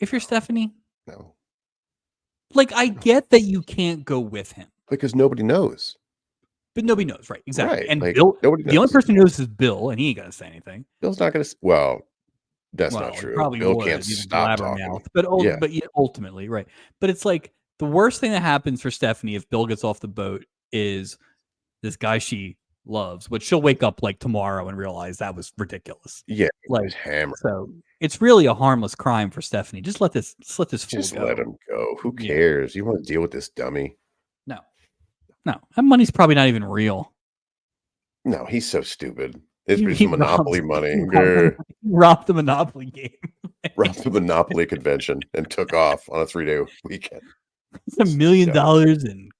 if you're Stephanie? No, Like, I no, get that you can't go with him, because nobody knows. but nobody knows, right? Exactly. Right, And like, Bill, nobody the only knows. person who knows is Bill, and he ain't gonna say anything. Bill's not gonna well, that's not Well, he true. probably Bill can't would. He's a stop blabbermouth, talking. but Yeah, yeah, ultimately, right? But it's like the worst thing that happens for Stephanie if Bill gets off the boat is this guy she loves, but she'll wake up like tomorrow and realize that was ridiculous. yeah, Like, just hammer. so it's really a harmless crime for Stephanie. Just let this fool Just let go. him go. Who Yeah, cares? You wanna deal with this dummy? no, no, that money's probably not even real. No, he's so stupid. It's He, just he Monopoly robbed, money. he robbed the Monopoly game. Robbed the Monopoly convention and took off on a 3-day weekend. It's $1 million Dumb. in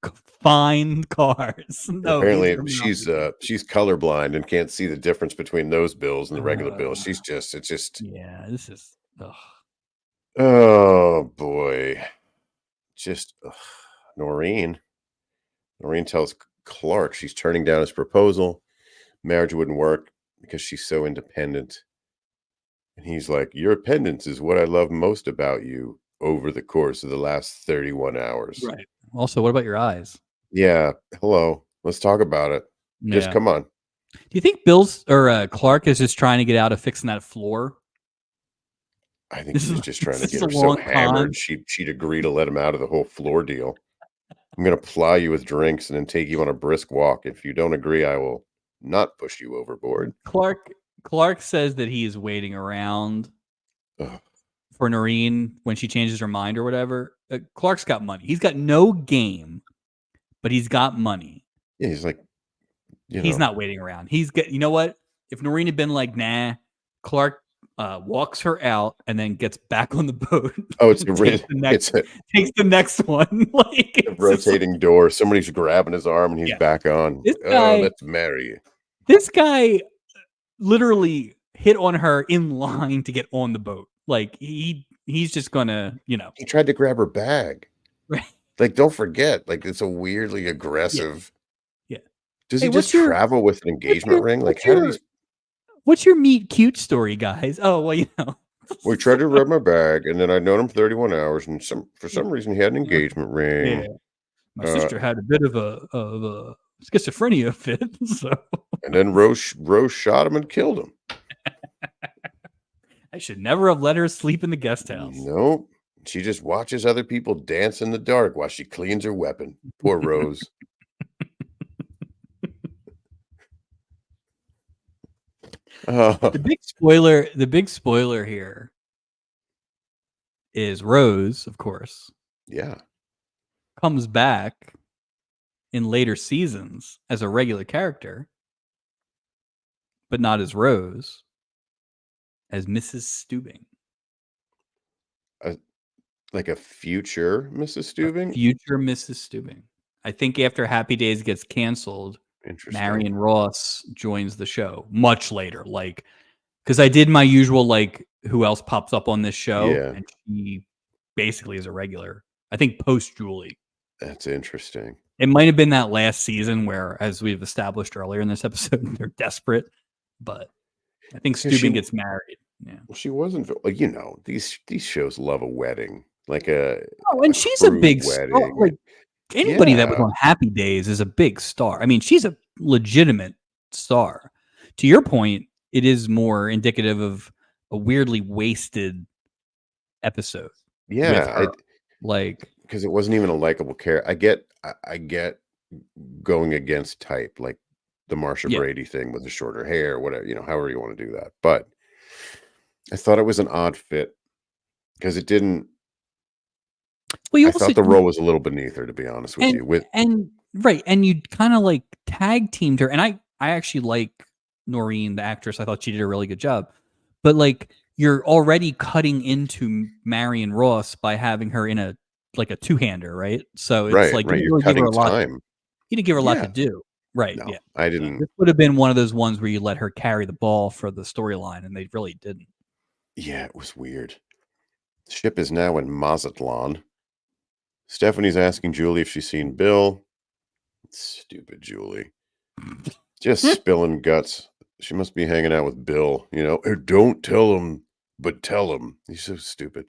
fine cars. And No, these apparently are Monopoly games. she's colorblind and can't see the difference between those bills and the regular bills. Uh, She's just it's just yeah, this is. Ugh. oh boy. Just Noreen. Noreen tells Clark she's turning down his proposal. Marriage wouldn't work because she's so independent. And he's like, "Your independence is what I love most about you over the course of the last 31 hours." Right. Also, what about your eyes? Yeah, hello. Let's talk about it. Just Yeah. come on. Do you think Bill's or Clark is just trying to get out of fixing that floor? I think This he is was just trying to this is get a her so long hammered con. she'd agree to let him out of the whole floor deal. "I'm gonna ply you with drinks and then take you on a brisk walk. If you don't agree, I will not push you overboard." Clark says that he is waiting around Ugh. for Noreen when she changes her mind or whatever. Clark's got money. He's got no game, but he's got money. Yeah, he's like, you He's know, not waiting around. He's get. You know what? If Noreen had been like, nah, Clark walks her out and then gets back on the boat oh, it's and a ri it's takes the next one. Like a it's just like, rotating door. Somebody's grabbing his arm and he's yeah. back on. This "Oh, guy, let's marry." this guy literally hit on her in line to get on the boat. Like he's just gonna, He tried to grab her bag. right? Like, don't forget, like, it's a weirdly Yeah, aggressive. yeah. Does Hey, he just travel with an what's engagement your ring? Like, what's how do your these what's your meet cute story, guys? Oh well, "We tried to rub my bag, and then I'd known him 31 hours, and for yeah, some reason, he had an engagement yeah. ring." My Uh, sister had a bit of a schizophrenia fit, so and then Rose shot him and killed him. I should never have let her sleep in the guest house. Nope. She just watches other people dance in the dark while she cleans her weapon. Poor Rose. Uh, The big spoiler here is Rose, of course, yeah. comes back in later seasons as a regular character, but not as Rose, as Mrs. Steubing, Uh, like a future Mrs. a Steubing? future Mrs. Steubing. I think after Happy Days gets canceled, Interesting. Marion Ross joins the show much later. Like, because I did my usual, like, who else pops up on this show? Yeah, And she basically is a regular. I think post Julie. that's interesting. It might have been that last season where, as we've established earlier in this episode, they're desperate. But I think because she Steubing gets married. Yeah. well, she wasn't like, these shows love a wedding, like a Oh, and she's a crude big star. wedding. Like anybody that was Yeah. on Happy Days is a big star. I mean, she's a legitimate star. To your point, it is more indicative of a weirdly wasted episode with Yeah, her. Like, because it wasn't even a likable character. I get going against type, like the Marsha yeah. Brady thing with the shorter hair, whatever, however you want to do that. But I thought it was an odd fit because it didn't. Well, you I also thought the role was a little beneath her, to be honest with and you. With and right, and you kind of like tag teamed her, and I actually like Noreen, the actress. I thought she did a really good job, but like you're already cutting into Marion Ross by having her in a like a two hander, right? So it's right, like you right, didn't you're really give her cutting a lot. time. You didn't give her a lot to Yeah, do, right? no, Yeah. I didn't. This would have been one of those ones where you let her carry the ball for the storyline, and they really didn't. Yeah, it was weird. Ship is now in Mazatlan. Stephanie's asking Julie if she's seen Bill. Stupid Julie. Just spilling guts. She must be hanging out with Bill, Don't tell him, but tell him. He's so stupid.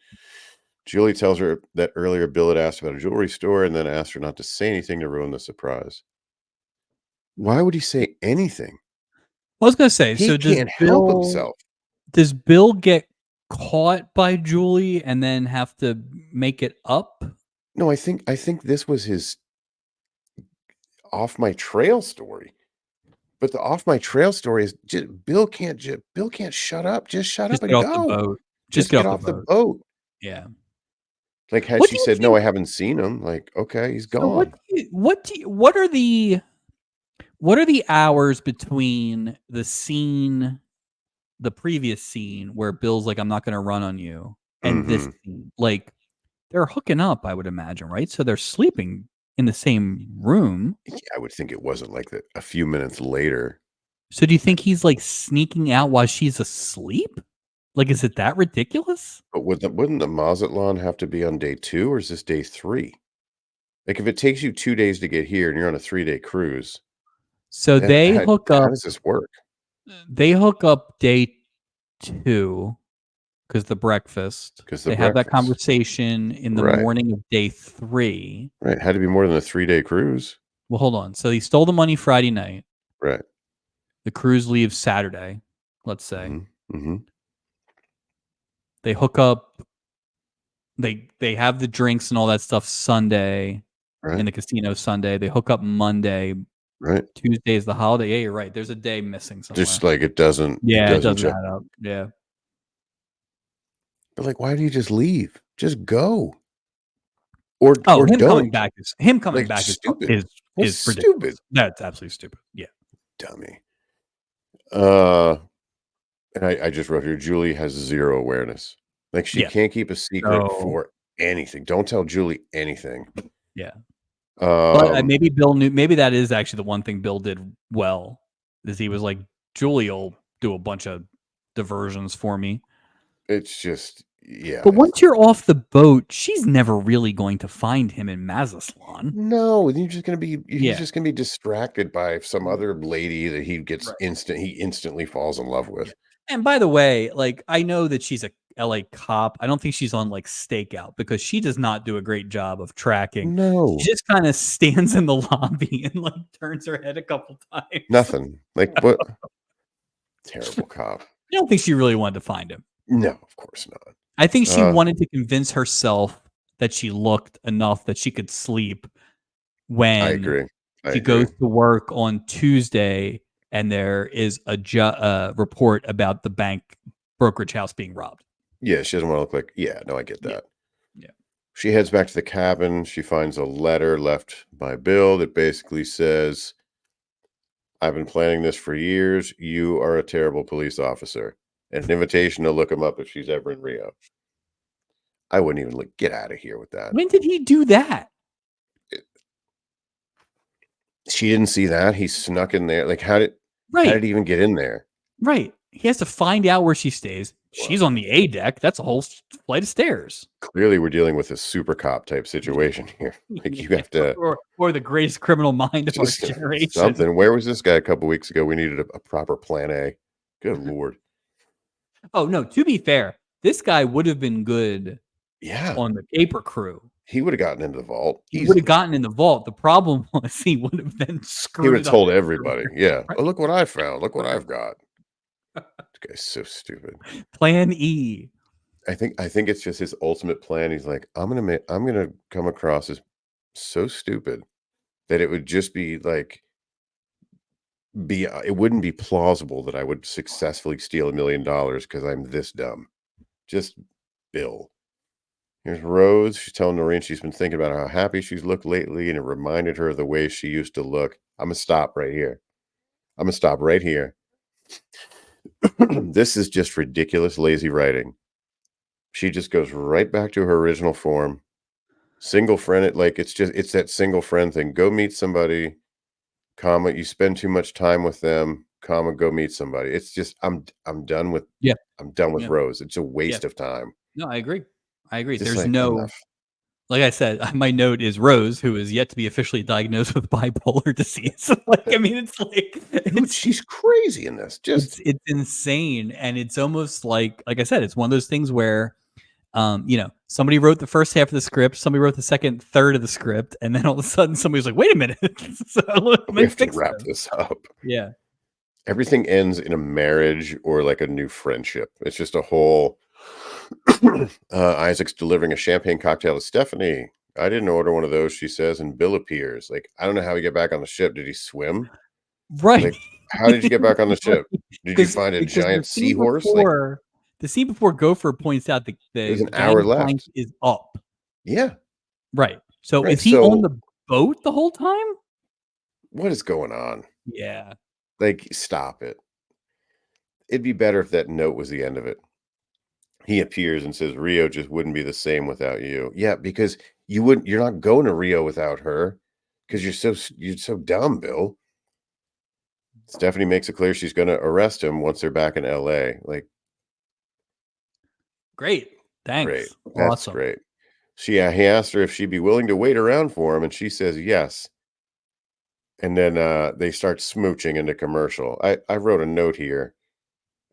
Julie tells her that earlier Bill had asked about a jewelry store and then asked her not to say anything to ruin the surprise. Why would he say anything? I was gonna say, He so can't help himself. does Bill get caught by Julie and then have to make it up? No, I think this was his off my trail story. But the off my trail story is Bill can't shut up. Just shut up Just get and off the go. boat. Just Just get get off the off the boat. boat. Yeah. Like, had What she do you said, "No, think? I haven't seen him," like, okay, he's So gone. what are the hours between the scene, the previous scene where Bill's like, "I'm not going to run on you," and this Mhm. scene? Like they're hooking up, I would imagine, right? So they're sleeping in the same room. Yeah, I would think it wasn't like that a few minutes later. So do you think he's like sneaking out while she's asleep? Like, is it that ridiculous? But wouldn't the Mazatlan have to be on day 2, or is this day 3? Like, if it takes you 2 days to get here and you're on a 3-day cruise, So then they how hook how up. does this work? They hook up day 2 because the breakfast. 'Cause the They have that breakfast. conversation in the Right, morning of day 3. right, had to be more than a 3-day cruise. Well, hold on. So he stole the money Friday night. Right. The cruise leaves Saturday, let's say. Mhm, mhm, They hook up. They have the drinks and all that stuff Sunday in right, the casino Sunday. They hook up Monday. right. Tuesday is the holiday. Yeah, you're right. There's a day missing somewhere. Just like it Yeah, it doesn't doesn't just add up. Yeah. but, like, why do you just leave? Just go. Oh, Or don't. him coming Like, back stupid. Well, is stupid. ridiculous. That's absolutely stupid. Yeah. Dummy. Uh, and I just wrote here, Julie has 0 awareness. Like, she Yeah. can't keep a secret So for anything. Don't tell Julie anything. yeah. But Um, maybe Bill knew. Maybe that is actually the one thing Bill did well, is he was like, Julie will do a bunch of diversions for me. it's just yeah. But once you're off the boat, she's never really going to find him in Mazatlan. No, he's Yeah. just gonna be distracted by some other lady that Right. he instantly falls in love Yeah. with. And by the way, like I know that she's a LA cop. I don't think she's on like stakeout because she does not do a great job of tracking. She No. just kind of stands in the lobby and like turns her head a couple times. Nothing. Like, what terrible cop. I don't think she really wanted to find him. No, of course not. I think she Uh, wanted to convince herself that she looked enough that she could sleep I when agree. I she agree. goes to work on Tuesday and there is a report about the bank brokerage house being robbed. Yeah, she doesn't wanna look like yeah, no, I get Yeah. that. Yeah. She heads back to the cabin. She finds a letter left by Bill that basically says, "I've been planning this for years. You are a terrible police officer." And an invitation to look him up if she's ever in Rio. I wouldn't even like get out of here with that. When did he do that? She didn't see that. He snuck in there. Like, how did Right. he even get in there? Right. He has to find out where she stays. Well, She's on the A deck. That's a whole flight of stairs. clearly we're dealing with a super cop type situation here. Like, you have to or the greatest criminal mind of our just generation. something. Where was this guy a couple weeks ago? We needed a proper plan A. Good lord. Oh no, to be fair, this guy would have been good Yeah, on the Caper Crew. he would have gotten into the vault He would have easily. gotten in the vault. The problem was he would have then He would screwed have it up told everybody, further. yeah. Right? Oh, look what I found. Look what I've got. This guy's so stupid. Plan E. I think it's just his ultimate plan. He's like, I'm gonna come across as so stupid that it would just be like it wouldn't be plausible that I would successfully steal $1 million because I'm this dumb. Just Bill. Here's Rose. She's telling Noreen she's been thinking about how happy she's looked lately, and it reminded her of the way she used to look. I'm gonna stop right here. I'm gonna stop right here. This is just ridiculous, lazy writing. She just goes right back to her original form. Single friend it like it's that single friend thing. Go meet somebody, comma, you spend too much time with them, comma, go meet somebody. It's just I'm done with Yeah. I'm done with Yeah. Rose. It's a Yeah. waste of time. No, I agree. I agree. Just There's like no, enough. like I said, my note is Rose, who is yet to be officially diagnosed with bipolar disease. Like, I mean, it's like Dude, she's crazy in this. Just it's insane, and it's almost like I said, it's one of those things where, somebody wrote the first half of the script, somebody wrote the second third of the script, and then all of a sudden somebody's like, "Wait a minute, so let we me have to fix wrap this." this up. Yeah, Everything ends in a marriage or like a new friendship. It's just a whole Isaac's delivering a champagne cocktail to Stephanie. I didn't order one of those, she says, and Bill appears. Like, I don't know how he get back on the ship. Did he swim? right. Like, how did you get back on the ship? Did you Because find a the giant scene seahorse? Like, before Gopher points out there's the an hour gangplank left. is up. Yeah, Right. So right. is he on So, the boat the whole time? what is going on? Yeah. Like, stop it. It'd be better if that note was the end of it. He appears and says, Rio just wouldn't be the same without you. Yeah, because you're not going to Rio without her because you're so dumb, Bill. Stephanie makes it clear she's going to arrest him once they're back in LA. Like, Great. great. Thanks. That's Awesome. great. He asked her if she'd be willing to wait around for him, and she says yes. And then they start smooching in the commercial. I wrote a note here.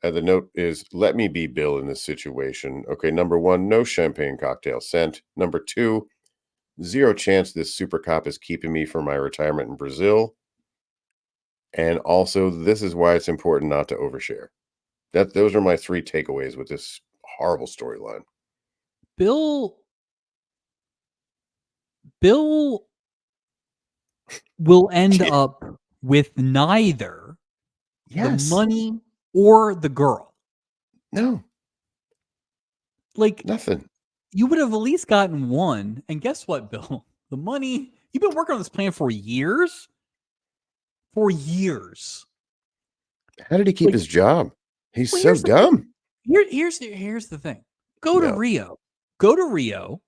The note is, let me be Bill in this situation. Okay, number one, no champagne cocktail sent. Number two, zero chance this super cop is keeping me from my retirement in Brazil. And also, this is why it's important not to overshare. Those are my three takeaways with this horrible storyline. Bill will end Yeah. up with neither the Yes. money or the girl. No, Like, nothing. you would have at least gotten one. And guess what, Bill? The money, you've been working on this plan for years. For years. How did he keep Like, his job? He's well, so here's the thing. dumb. Here's the thing. Go to No. Rio. Go to Rio.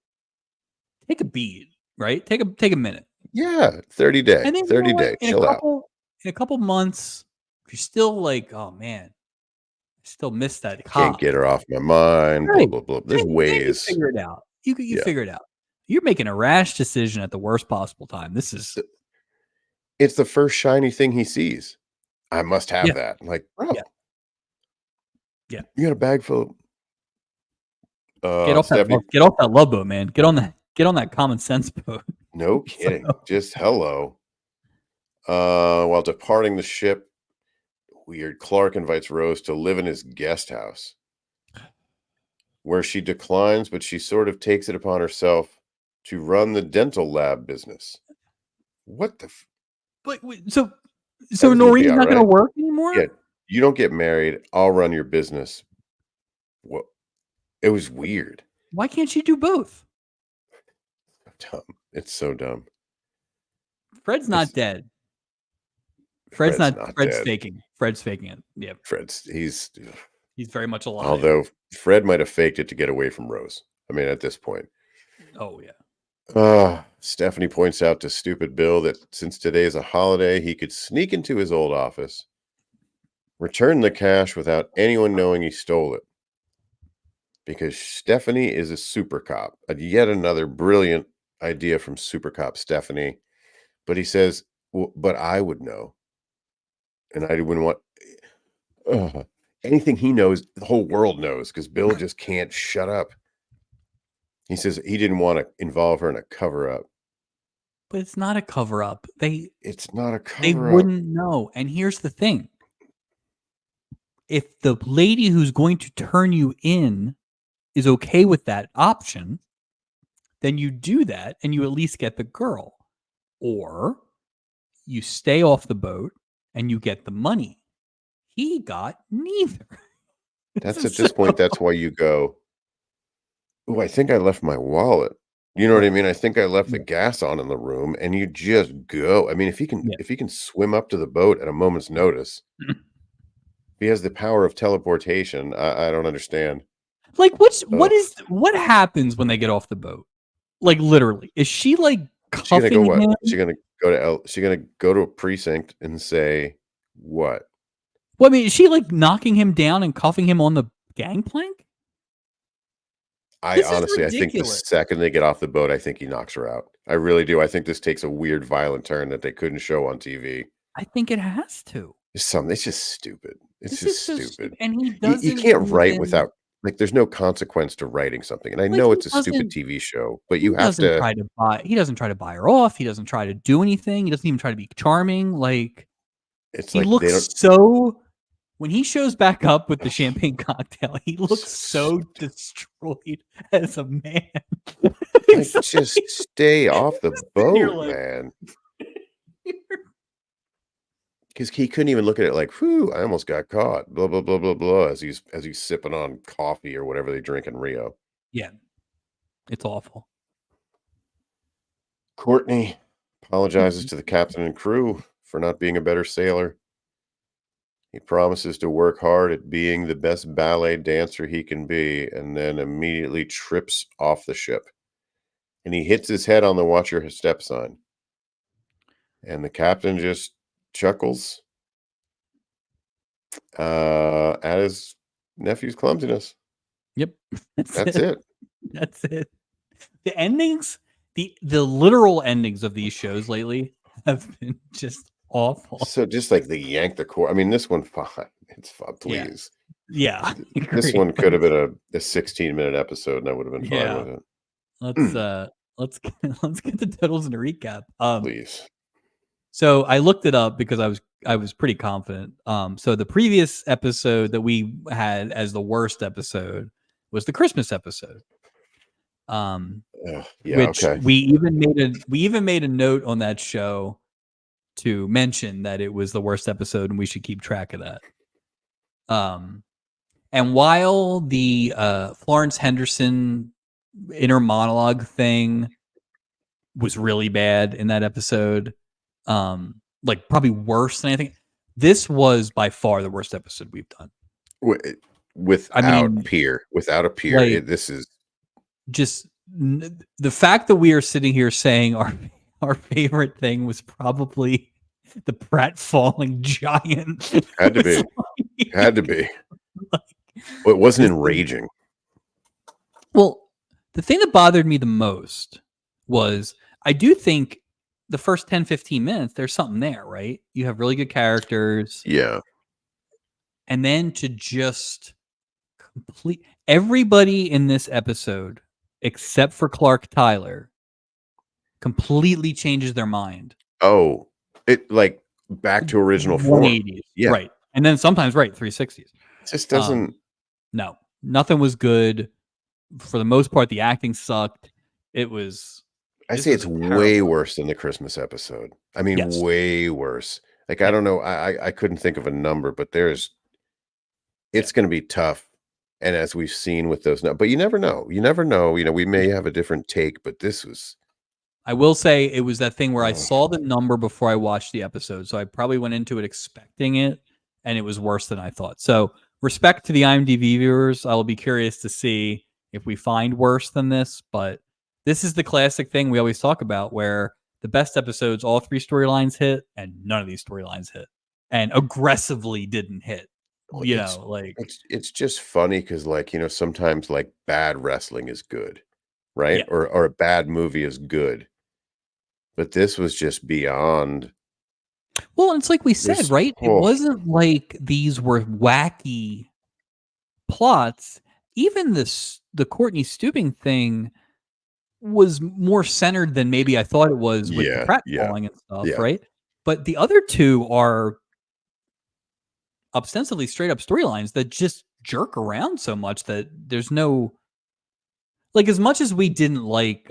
Take a beat, right? Take a minute. Yeah, 30 day. And then 30 day. Chill out. in a couple months, if you're still like, oh man, I still miss that Can't cop. get her off my mind. Blah, Right. blah, blah. There's Then you ways. figure it out. You Yeah. figure it out. You're making a rash decision at the worst possible time. This is It's the first shiny thing he sees. I must have yeah, that. Like, bro, yeah, yeah. you got a bag full Get of off Stephanie. get off that love boat, man. Get on that common sense boat. No kidding. Just hello. While departing the ship, weird, Clark invites Rose to live in his guest house, where she declines, but she sort of takes it upon herself to run the dental lab business. What the? But so Everything will be Noreen's all not gonna right. work anymore? Yeah, you don't get married. I'll run your business. What? It was weird. Why can't she do both? Dumb. It's so dumb. Fred's not It's- dead. Fred's not Fred's dead. faking. Fred's faking it. Yeah. He's He's very much alive. although Fred might have faked it to get away from Rose. I mean, at this point. Oh yeah. Stephanie points out to stupid Bill that since today is a holiday, he could sneak into his old office, return the cash without anyone knowing he stole it. Because Stephanie is a super cop. Yet another brilliant idea from super cop Stephanie. But he says, well, but I would know. And I wouldn't want. anything he knows, the whole world knows because Bill just can't shut up. He says he didn't want to involve her in a cover up. But it's not a cover up. It's not a They cover up. wouldn't know. And here's the thing. If the lady who's going to turn you in is okay with that option, then you do that and you at least get the girl. Or you stay off the boat and you get the money. He got neither. That's at this point, that's why you go, "Ooh, I think I left my wallet." You know what I Right. mean? I think I left the Yeah. gas on in the room, and you just go. I mean, Yeah. if he can swim up to the boat at a moment's notice, if he has the power of teleportation, I don't understand. Like Ugh. what happens when they get off the boat? Like literally. Is she like She gonna go cuffing what? him? She gonna go to a precinct and say what? Well, I mean, is she like knocking him down and cuffing him on the gangplank? I This is honestly, I think the ridiculous. second they get off the boat, I think he knocks her out. I really do. I think this takes a weird, violent turn that they couldn't show on TV. I think it has to. It's just stupid. It's This just is so stupid. stupid, and he You doesn't can't write even without like, there's no consequence to writing something, and I like, know it's a stupid TV show, but you have to he doesn't try to buy her off, he doesn't try to do anything, he doesn't even try to be charming, like, it's he like they looks don't so when he shows back up with the champagne cocktail, he looks so so stupid. destroyed as a man. Like, just stay off the You're boat, like man. Because he couldn't even look at it like, "Whew, I almost got caught," blah, blah, blah, blah, blah, as he's sipping on coffee or whatever they drink in Rio. Yeah, it's awful. Courtney apologizes to the captain and crew for not being a better sailor. He promises to work hard at being the best ballet dancer he can be, and then immediately trips off the ship. And he hits his head on the watch your step sign. And the captain just chuckles at his nephew's clumsiness. Yep. That's That's it. it. That's it. The endings, the literal endings of these shows lately have been just awful. So just like they yank the cord. I mean, this one, fine. It's fine. Yeah. Please. Yeah, I This agree. one could have been a 16-minute episode, and I would have been fine Yeah. with it. Let's let's get, let's get the totals and a recap. Please. So I looked it up because I was pretty confident. So the previous episode that we had as the worst episode was the Christmas episode. Yeah, Which okay. we even made a note on that show to mention that it was the worst episode and we should keep track of that. And while the Florence Henderson inner monologue thing was really bad in that episode, like probably worse than anything, this was by far the worst episode we've done. Without without a peer, like, this is just the fact that we are sitting here saying our favorite thing was probably the pratfalling giant. had to be. Had to be. Well, it wasn't enraging. Well, the thing that bothered me the most was I do think the first 10, 15 minutes, there's something there, right? You have really good characters. Yeah. And then to just complete everybody in this episode, except for Clark Tyler, completely changes their mind. Oh, it like back to original form. 180s. Yeah. Right. And then sometimes, right, 360s. It just doesn't. No, nothing was good. For the most part, the acting sucked. It was. I say it's way worse than the Christmas episode. I mean, Yes. way worse. Like, I don't know. I couldn't think of a number, but it's going to be tough. And as we've seen with those, but you never know. You never know. You know, we may have a different take, but this was. I will say it was that thing where I saw the number before I watched the episode. So I probably went into it expecting it, and it was worse than I thought. So respect to the IMDb viewers. I will be curious to see if we find worse than this, but this is the classic thing we always talk about where the best episodes, all three storylines hit, and none of these storylines hit, and aggressively didn't hit. You know, like it's just funny because, like, you know, sometimes like bad wrestling is good, right? Yeah. Or a bad movie is good. But this was just beyond. Well, it's like we said, right? It Oh. wasn't like these were wacky plots, even the Courtney Stubing thing was more centered than maybe I thought it was with the Yeah, yeah, pratfalling and stuff, yeah. right? But the other two are ostensibly straight up storylines that just jerk around so much that there's no like as much as we didn't like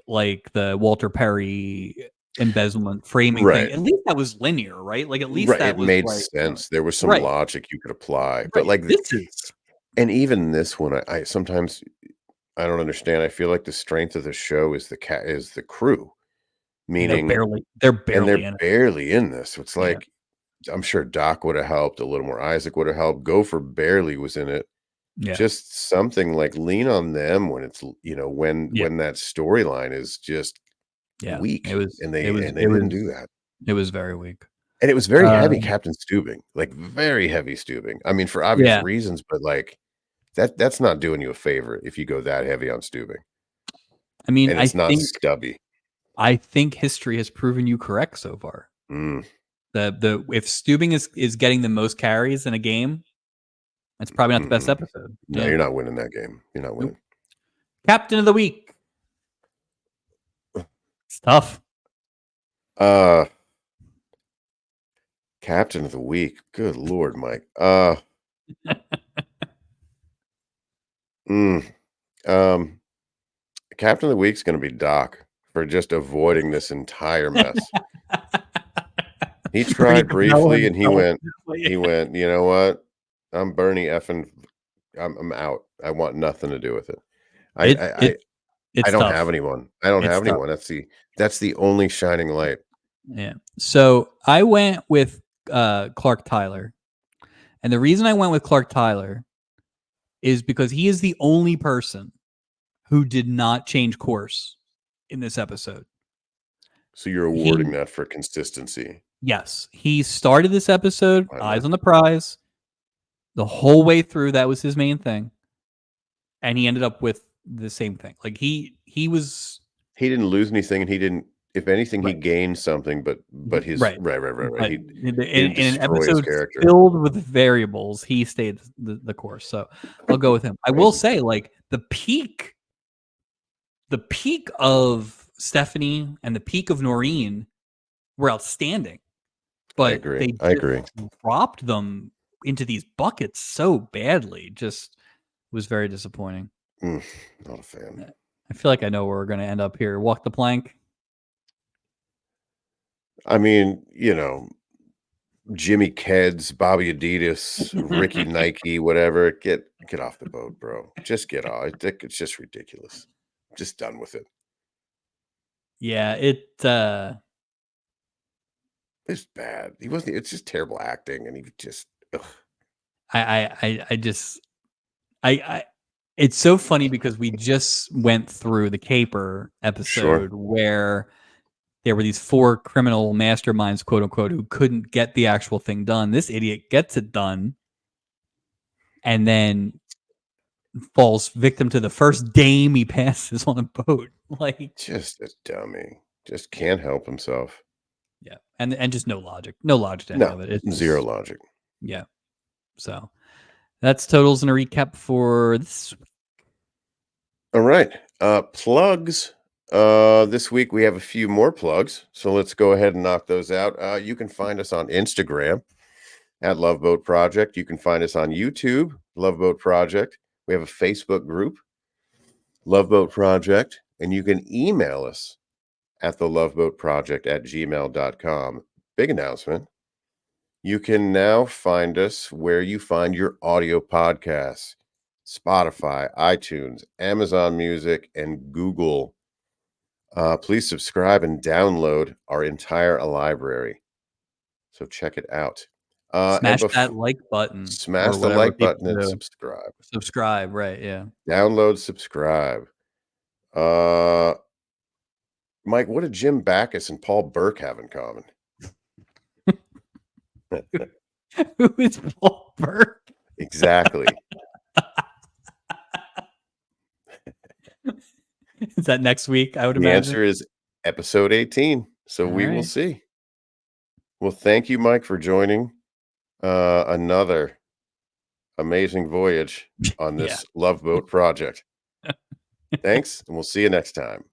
the Walter Perry embezzlement framing thing, Right. at least that was linear, right? Like at least Right, that it was made like, sense. There was some right, logic you could apply, but, right. like, the This is and even this one, I sometimes I don't understand. I feel like the strength of the show is the crew, and they're meaning barely they're and barely they're in it. barely in this. It's Yeah. like, I'm sure Doc would have helped, a little more Isaac would have helped, Gopher barely was in it. Yeah. Just something like lean on them when it's Yeah. when that storyline is just Yeah. It weak, was and it was they it didn't was do that. it was very weak. And it was very Uh, heavy Captain Stubing, like, very heavy Stubing. I mean, for obvious yeah. reasons, but, like, that's not doing you a favor if you go that heavy on Stubing, I mean, and it's not stubby. I think history has proven you correct so far. Mm, The if Stubing is getting the most carries in a game, that's probably not the best mm-mm. episode. No, Yeah. you're not winning that game. You're not Nope. winning. Captain of the week. It's tough. Uh, Captain of the week. Good lord, Mike. Mm, um, Captain of the week's gonna be Doc for just avoiding this entire mess. He Bernie tried Cabell briefly and himself. "You know what? I'm Bernie effing I'm out. I want nothing to do with it." I It I I it I it's don't have tough. anyone. I don't It's have tough. anyone. That's the only shining light. Yeah. So I went with Clark Tyler. And the reason I went with Clark Tyler is because he is the only person who did not change course in this episode. So you're awarding He that for consistency. Yes, he started this episode I eyes like on the it. prize. The whole way through that was his main thing, and he ended up with the same thing. Like he was He didn't lose anything, and he didn't if anything, he right. gained something, but his Right. right. But He didn't in an destroy his episode character. filled with variables, he stayed the course. So I'll go with him. I will Crazy. say, like the peak of Stephanie and the peak of Noreen were outstanding, I but agree. they I just agree. dropped them into these buckets so badly. Just was very disappointing. Mm, not a fan. I feel like I know where we're going to end up here. Walk the plank. I mean, Jimmy Keds, Bobby Adidas, Ricky Nike, whatever. Get off the boat, bro. Just get off. It's just ridiculous. Just done with it. Yeah, It's bad. He wasn't. It's just terrible acting, and he just. Ugh. I just I it's so funny because we just went through the Caper Sure. episode where there were these 4 criminal masterminds, quote unquote, who couldn't get the actual thing done. This idiot gets it done and then falls victim to the first dame he passes on a boat. Like, Just a dummy. Just can't help himself. yeah, and just no logic, no logic to any No, of it. It's zero just, logic. yeah. So that's totals and a recap for this. All right. Plugs. This week we have a few more plugs, so let's go ahead and knock those out. You can find us on Instagram at Loveboat Project. You can find us on YouTube, Loveboat Project. We have a Facebook group, Loveboat Project, and you can email us at the loveboatproject at gmail.com. Big announcement. You can now find us where you find your audio podcasts: Spotify, iTunes, Amazon Music, and Google. Please subscribe and download our entire library. So check it out. And Smash that like button smash or the whatever like people button and do. subscribe. Subscribe, right? Yeah. Download, subscribe. Uh, Mike, what did Jim Backus and Paul Burke have in common? Who is Paul Burke? Exactly. Is that next week? I would The imagine. answer is episode 18. So All we will right. see. Well, thank you, Mike, for joining another amazing voyage on Yeah. this Love Boat project. Thanks, and we'll see you next time.